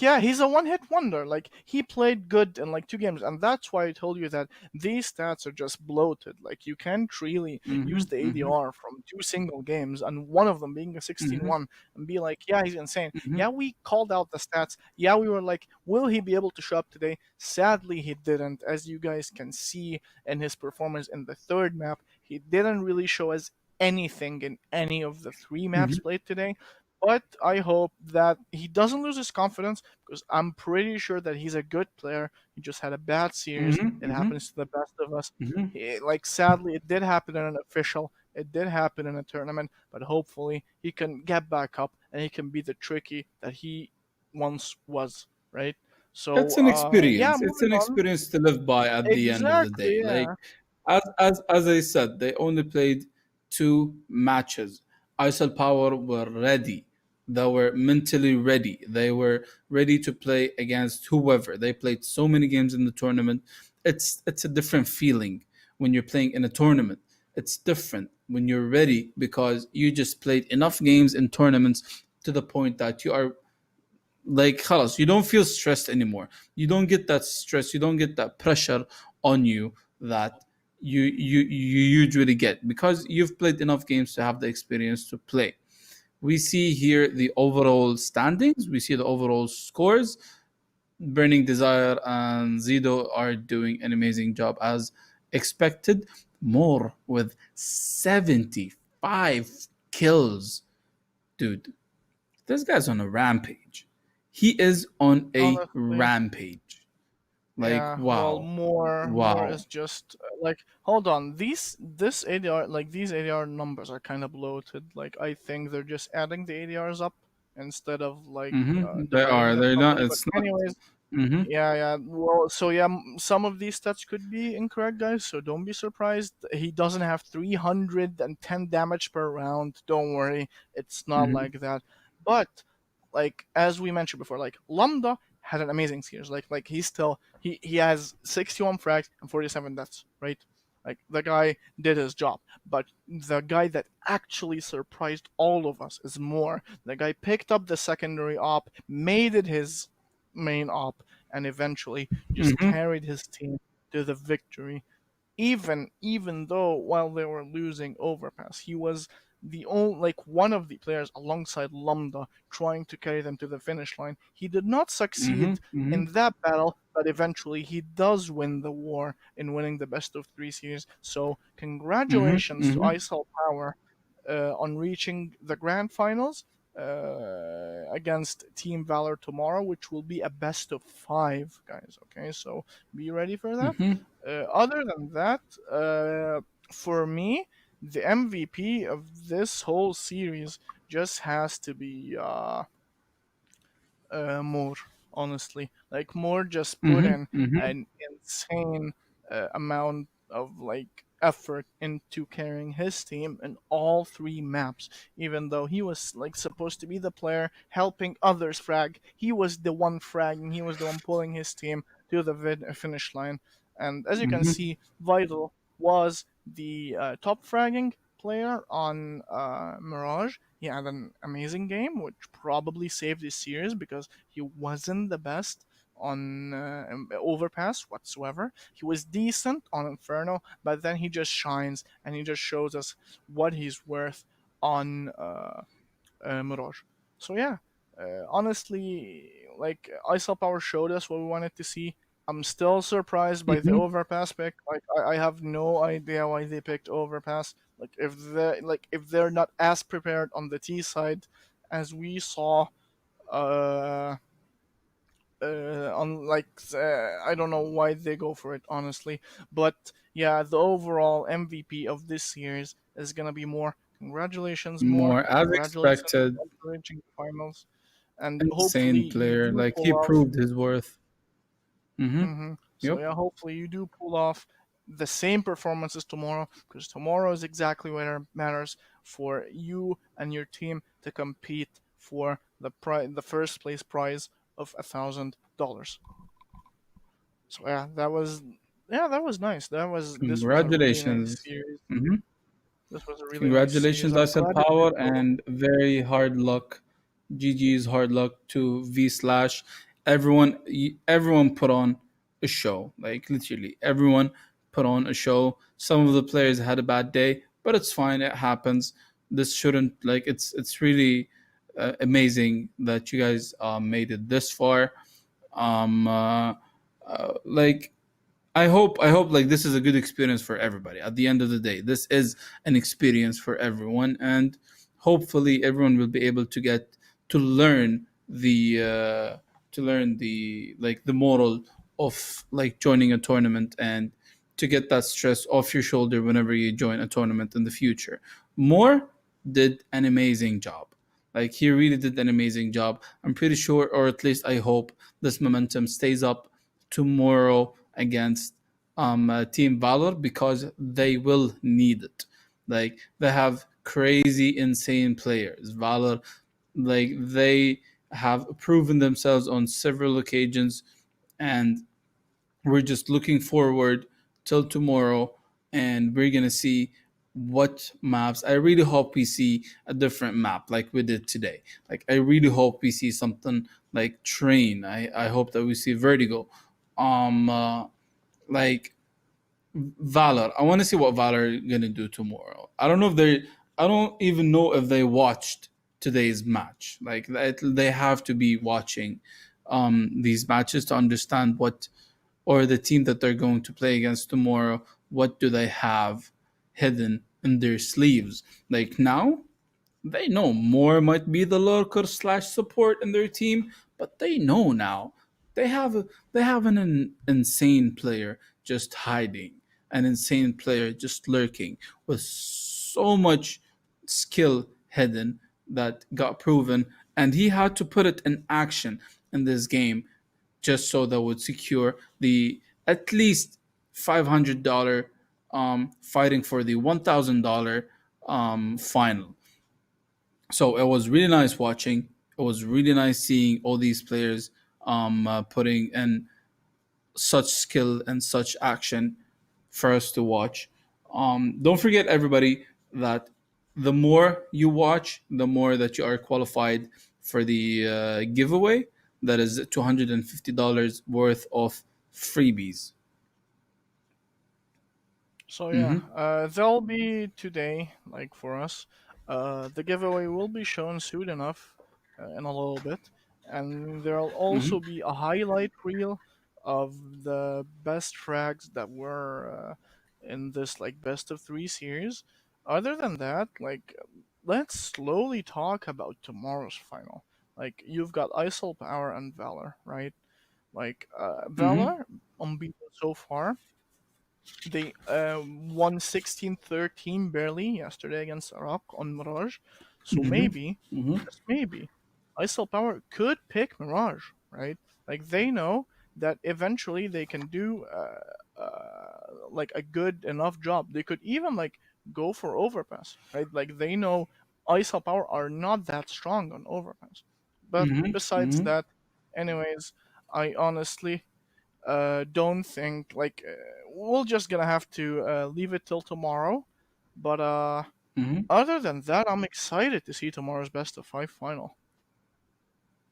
Yeah, he's a one-hit wonder. Like, he played good in like 2 games, and that's why I told you that these stats are just bloated. Like, you can't really Hmm. use the Hmm. ADR from 2 single games, and one of them being a Hmm. 16-1, and be like, yeah, he's insane. Hmm. Yeah, we called out the stats. Yeah, we were like, will he be able to show up today? Sadly, he didn't. As you guys can see in his performance in the third map, he didn't really show us anything in any of the 3 maps Hmm. played today. But I hope that he doesn't lose his confidence, because I'm pretty sure that he's a good player. He just had a bad series. Hmm. It Hmm. happens to the best of us. Hmm. Like, sadly, it did happen in an official. It did happen in a tournament, but hopefully he can get back up and he can be the Tricky that he once was, right? So, It's an yeah, experience. It's moving an on. experience to live by at the end of the day. Exactly, Like yeah. as I said, they only played two matches. ISL Power were ready. They were mentally ready. They were ready to play against whoever. They played so many games in the tournament. It's a different feeling when you're playing in a tournament. It's different when you're ready because you just played enough games in tournaments to the point that you are like خلاص, you don't feel stressed anymore. You don't get that stress, you don't get that pressure on you that you usually get because you've played enough games to have the experience to play. We see here the overall standings, we see the overall scores. Burning Desire and Zido are doing an amazing job as expected, more with 75 kills. Dude, this guy's on a rampage. He is on a Honestly. rampage. Like, Yeah, well, wow. more Wow. is just like, hold on. This ADR, like, these ADR numbers are kind of bloated. Like, I think they're just adding the ADRs up instead of like Mm-hmm. They dividing are. them They're not. properly. But It's not. anyways, Mm-hmm. Yeah, yeah. Well, so yeah, some of these stats could be incorrect, guys. So don't be surprised. He doesn't have 310 damage per round. Don't worry, it's not Mm-hmm. like that. But like as we mentioned before, like Lambda had an amazing series. Like he has 61 frags and 47 deaths, right? Like the guy did his job. But the guy that actually surprised all of us is more. The guy picked up the secondary op, made it his main op, and eventually just Mm-hmm. carried his team to the victory. Even though while they were losing overpass, he was the only like one of the players alongside Lambda trying to carry them to the finish line. He did not succeed Mm-hmm. in that battle, but eventually he does win the war in winning the best of three series. So Mm-hmm. congratulations to Mm-hmm. ISL Power on reaching the grand finals against Team Valor tomorrow, which will be a best of five, guys. Okay, so be ready for that. Mm-hmm. Other than that, for me, the MVP of this whole series just has to be more, honestly. Like more just put Mm-hmm. in Mm-hmm. an insane amount of like effort into carrying his team in all three maps. Even though he was like supposed to be the player helping others frag, he was the one fragging, he was the one pulling his team to the finish line. And as you can Mm-hmm. see, Vital was the top fragging player on Mirage. He had an amazing game, which probably saved his series because he wasn't the best on Overpass whatsoever. He was decent on Inferno, but then he just shines and he just shows us what he's worth on Mirage. So yeah, honestly, like ISO Power showed us what we wanted to see. I'm still surprised by the Mm-hmm. Overpass pick. Like I have no idea why they picked Overpass. If they're not as prepared on the T side as we saw uh on like I don't know why they go for it honestly, but yeah, the overall MVP of this series is gonna be more. Congratulations, more. More as Congratulations expected. on reaching the finals, and hopefully Insane you player. do Like he pull off. proved his worth. Mm-hmm. So Yep. yeah, hopefully you do pull off the same performances tomorrow, because tomorrow is exactly what matters for you and your team to compete for the first place prize of $1,000. So that was nice. This was a really nice Congratulations. series. Mm-hmm. This was a really nice series. Congratulations, I'm ISL glad it Power, did go. and very hard luck. GG's hard luck to V slash. Everyone put on a show. Like literally, everyone put on a show. Some of the players had a bad day, but it's fine. It happens. This shouldn't like. It's really amazing that you guys made it this far. Um, uh, like I hope like this is a good experience for everybody. At the end of the day, this is an experience for everyone, and hopefully everyone will be able to get to learn the like the moral of like joining a tournament and to get that stress off your shoulder whenever you join a tournament in the future. Moore did an amazing job. Like he really did an amazing job. I'm pretty sure, or at least I hope, this momentum stays up tomorrow against Team Valor because they will need it. Like they have crazy, insane players. Valor, like they have proven themselves on several occasions, and we're just looking forward till tomorrow, and we're gonna see what maps. I really hope we see a different map like we did today. Like I really hope we see something like Train. I hope that we see Vertigo. Um, uh, like Valor. I want to see what Valor are gonna do tomorrow. I don't know if they. I don't even know if they watched today's match. Like they have to be watching these matches to understand what, or the team that they're going to play against tomorrow. What do they have hidden in their sleeves? Like now, they know more might be the lurker slash support in their team, but they know now they have insane player just hiding, an insane player just lurking with so much skill hidden that got proven, and he had to put it in action in this game just so that would secure the at least $500 fighting for the $1,000 final. So it was really nice watching. It was really nice seeing all these players putting in such skill and such action for us to watch. Don't forget, everybody, that the more you watch, the more that you are qualified for the giveaway. That is $250 worth of freebies. So yeah, they'll be today, like for us. The giveaway will be shown soon enough, in a little bit, and there'll also be a highlight reel of the best frags that were in this like best of three series. Other than that, like let's slowly talk about tomorrow's final. Like you've got ISIL Power and Valor, right? Like Valor unbeaten so far. They won 16-13 barely yesterday against Iraq on Mirage. So maybe, just maybe, ISIL Power could pick Mirage, right? Like they know that eventually they can do like a good enough job. They could even like go for Overpass, right? Like they know ISIL Power are not that strong on Overpass. But besides that, anyways, I honestly don't think like we're just gonna have to leave it till tomorrow. But other than that, I'm excited to see tomorrow's best of five final.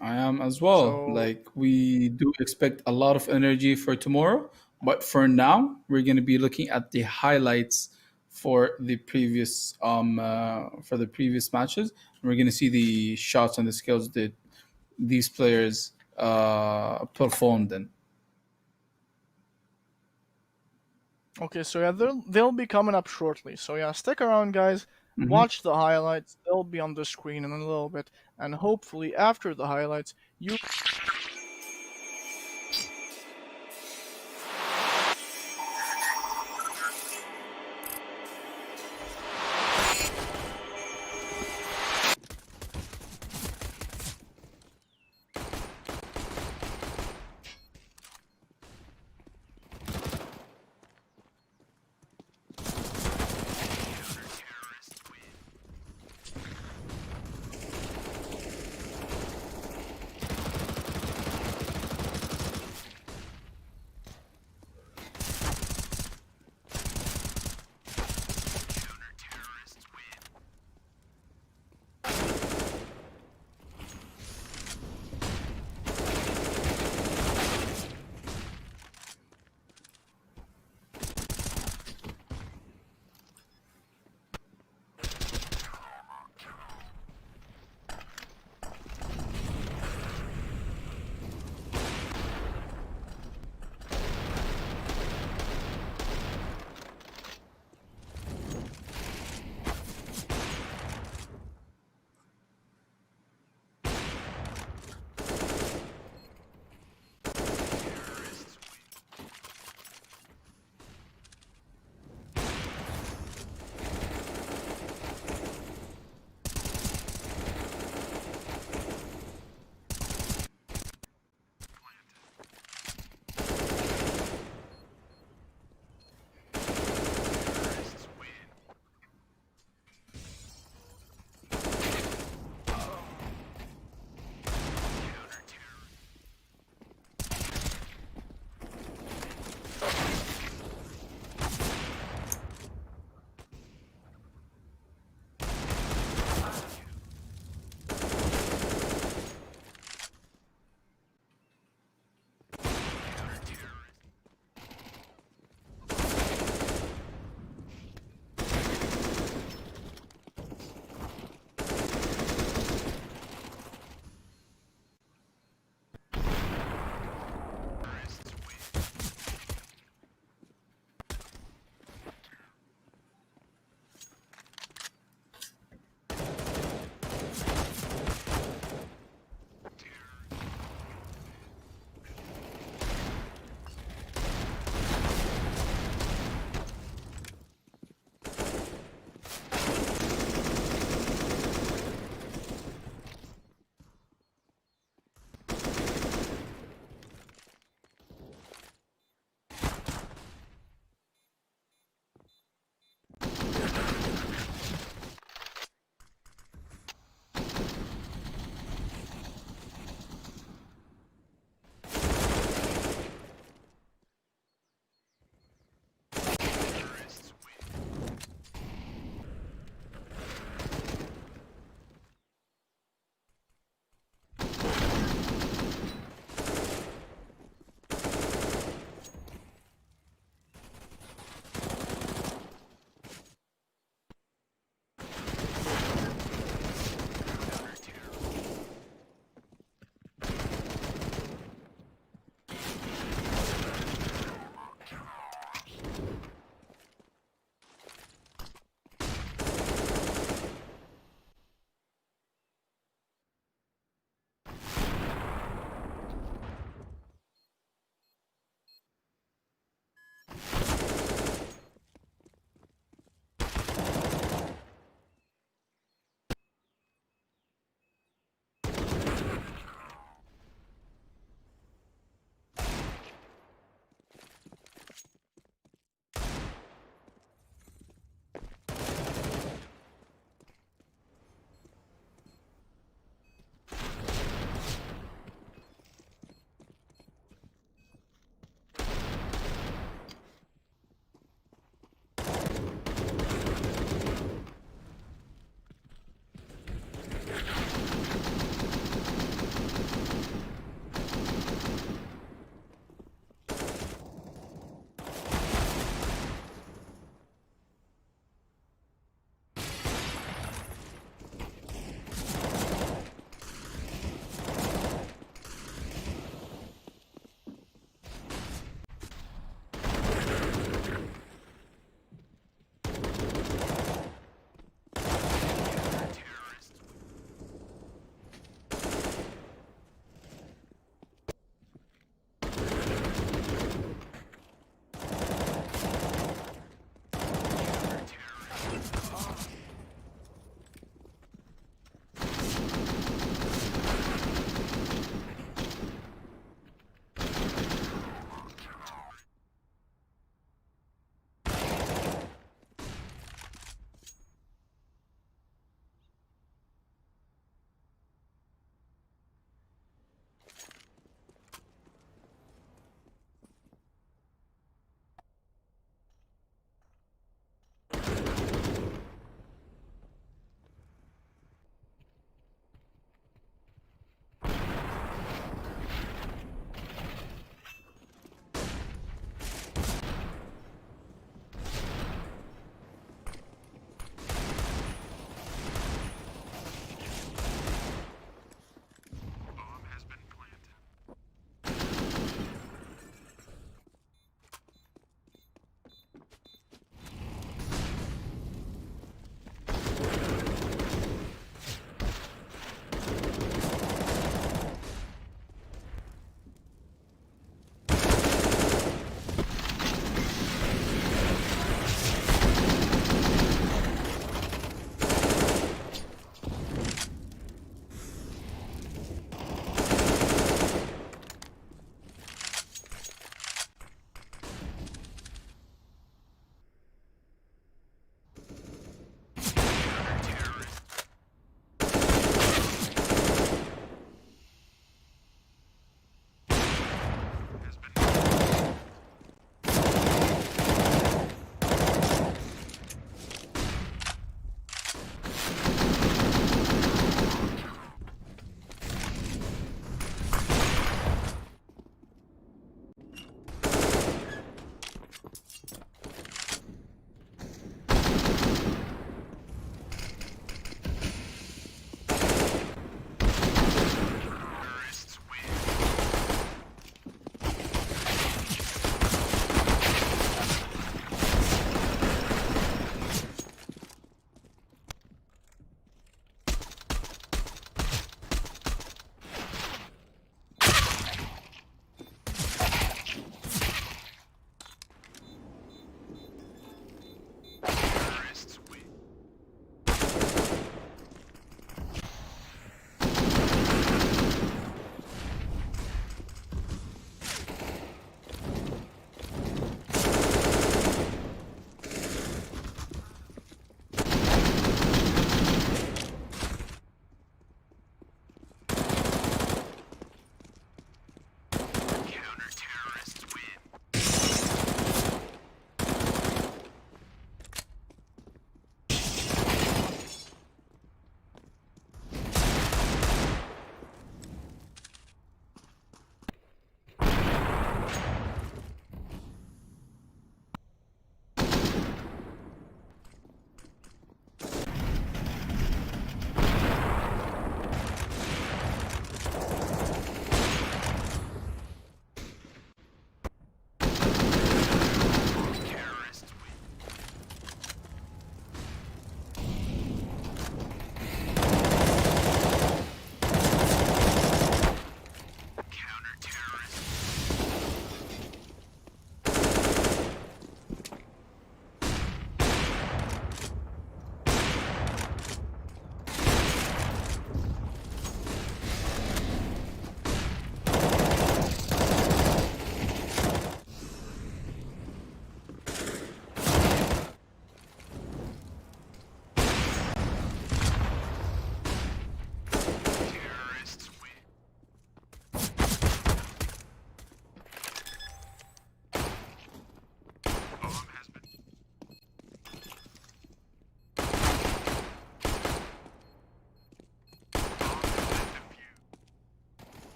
I am as well. So Like we do expect a lot of energy for tomorrow, but for now, we're going to be looking at the highlights for the previous matches. We're going to see the shots and the skills that these players performed in. okay, so yeah, they'll be coming up shortly. So yeah, stick around, guys. Watch the highlights. They'll be on the screen in a little bit, and hopefully after the highlights, you.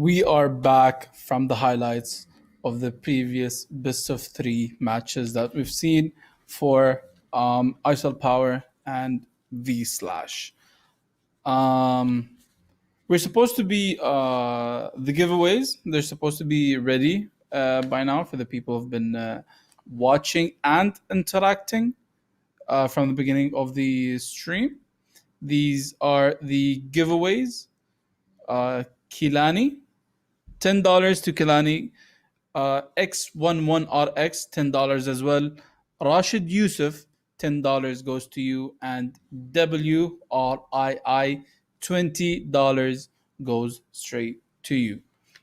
We are back from the highlights of the previous best of three matches that we've seen for ISL Power and V Slash. We're supposed to be the giveaways. They're supposed to be ready by now for the people who've been watching and interacting from the beginning of the stream. These are the giveaways. Kilani, $10 to Kilani. X11RX, $10 as well. Rashid Yusuf, $10 goes to you. And WRII, $20 goes straight to you.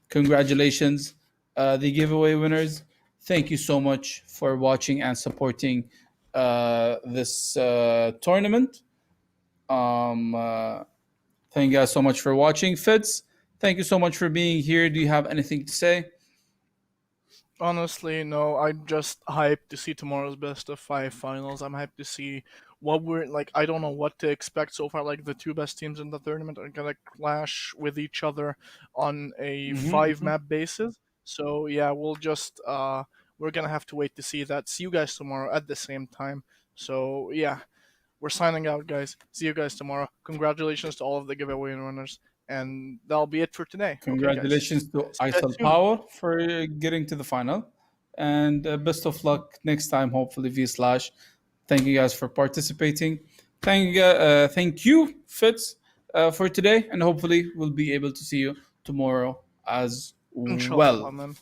Congratulations, the giveaway winners. Thank you so much for watching and supporting this tournament. Thank you guys so much for watching. Fitz, thank you so much for being here. Do you have anything to say? Honestly, no. I'm just hyped to see tomorrow's best of 5 finals. I'm hyped to see what we're like. I don't know what to expect so far. Like the two best teams in the tournament are gonna clash with each other on a 5 map basis. So yeah, we're gonna have to wait to see that. See you guys tomorrow at the same time. So yeah, we're signing out, guys. See you guys tomorrow. Congratulations to all of the giveaway winners. And that'll be it for today. Congratulations to See you guys ISL soon. Power for getting to the final. And best of luck next time, hopefully, V Slash. Thank you guys for participating. Thank you, Fitz, for today. And hopefully, we'll be able to see you tomorrow as Inshallah, well. man.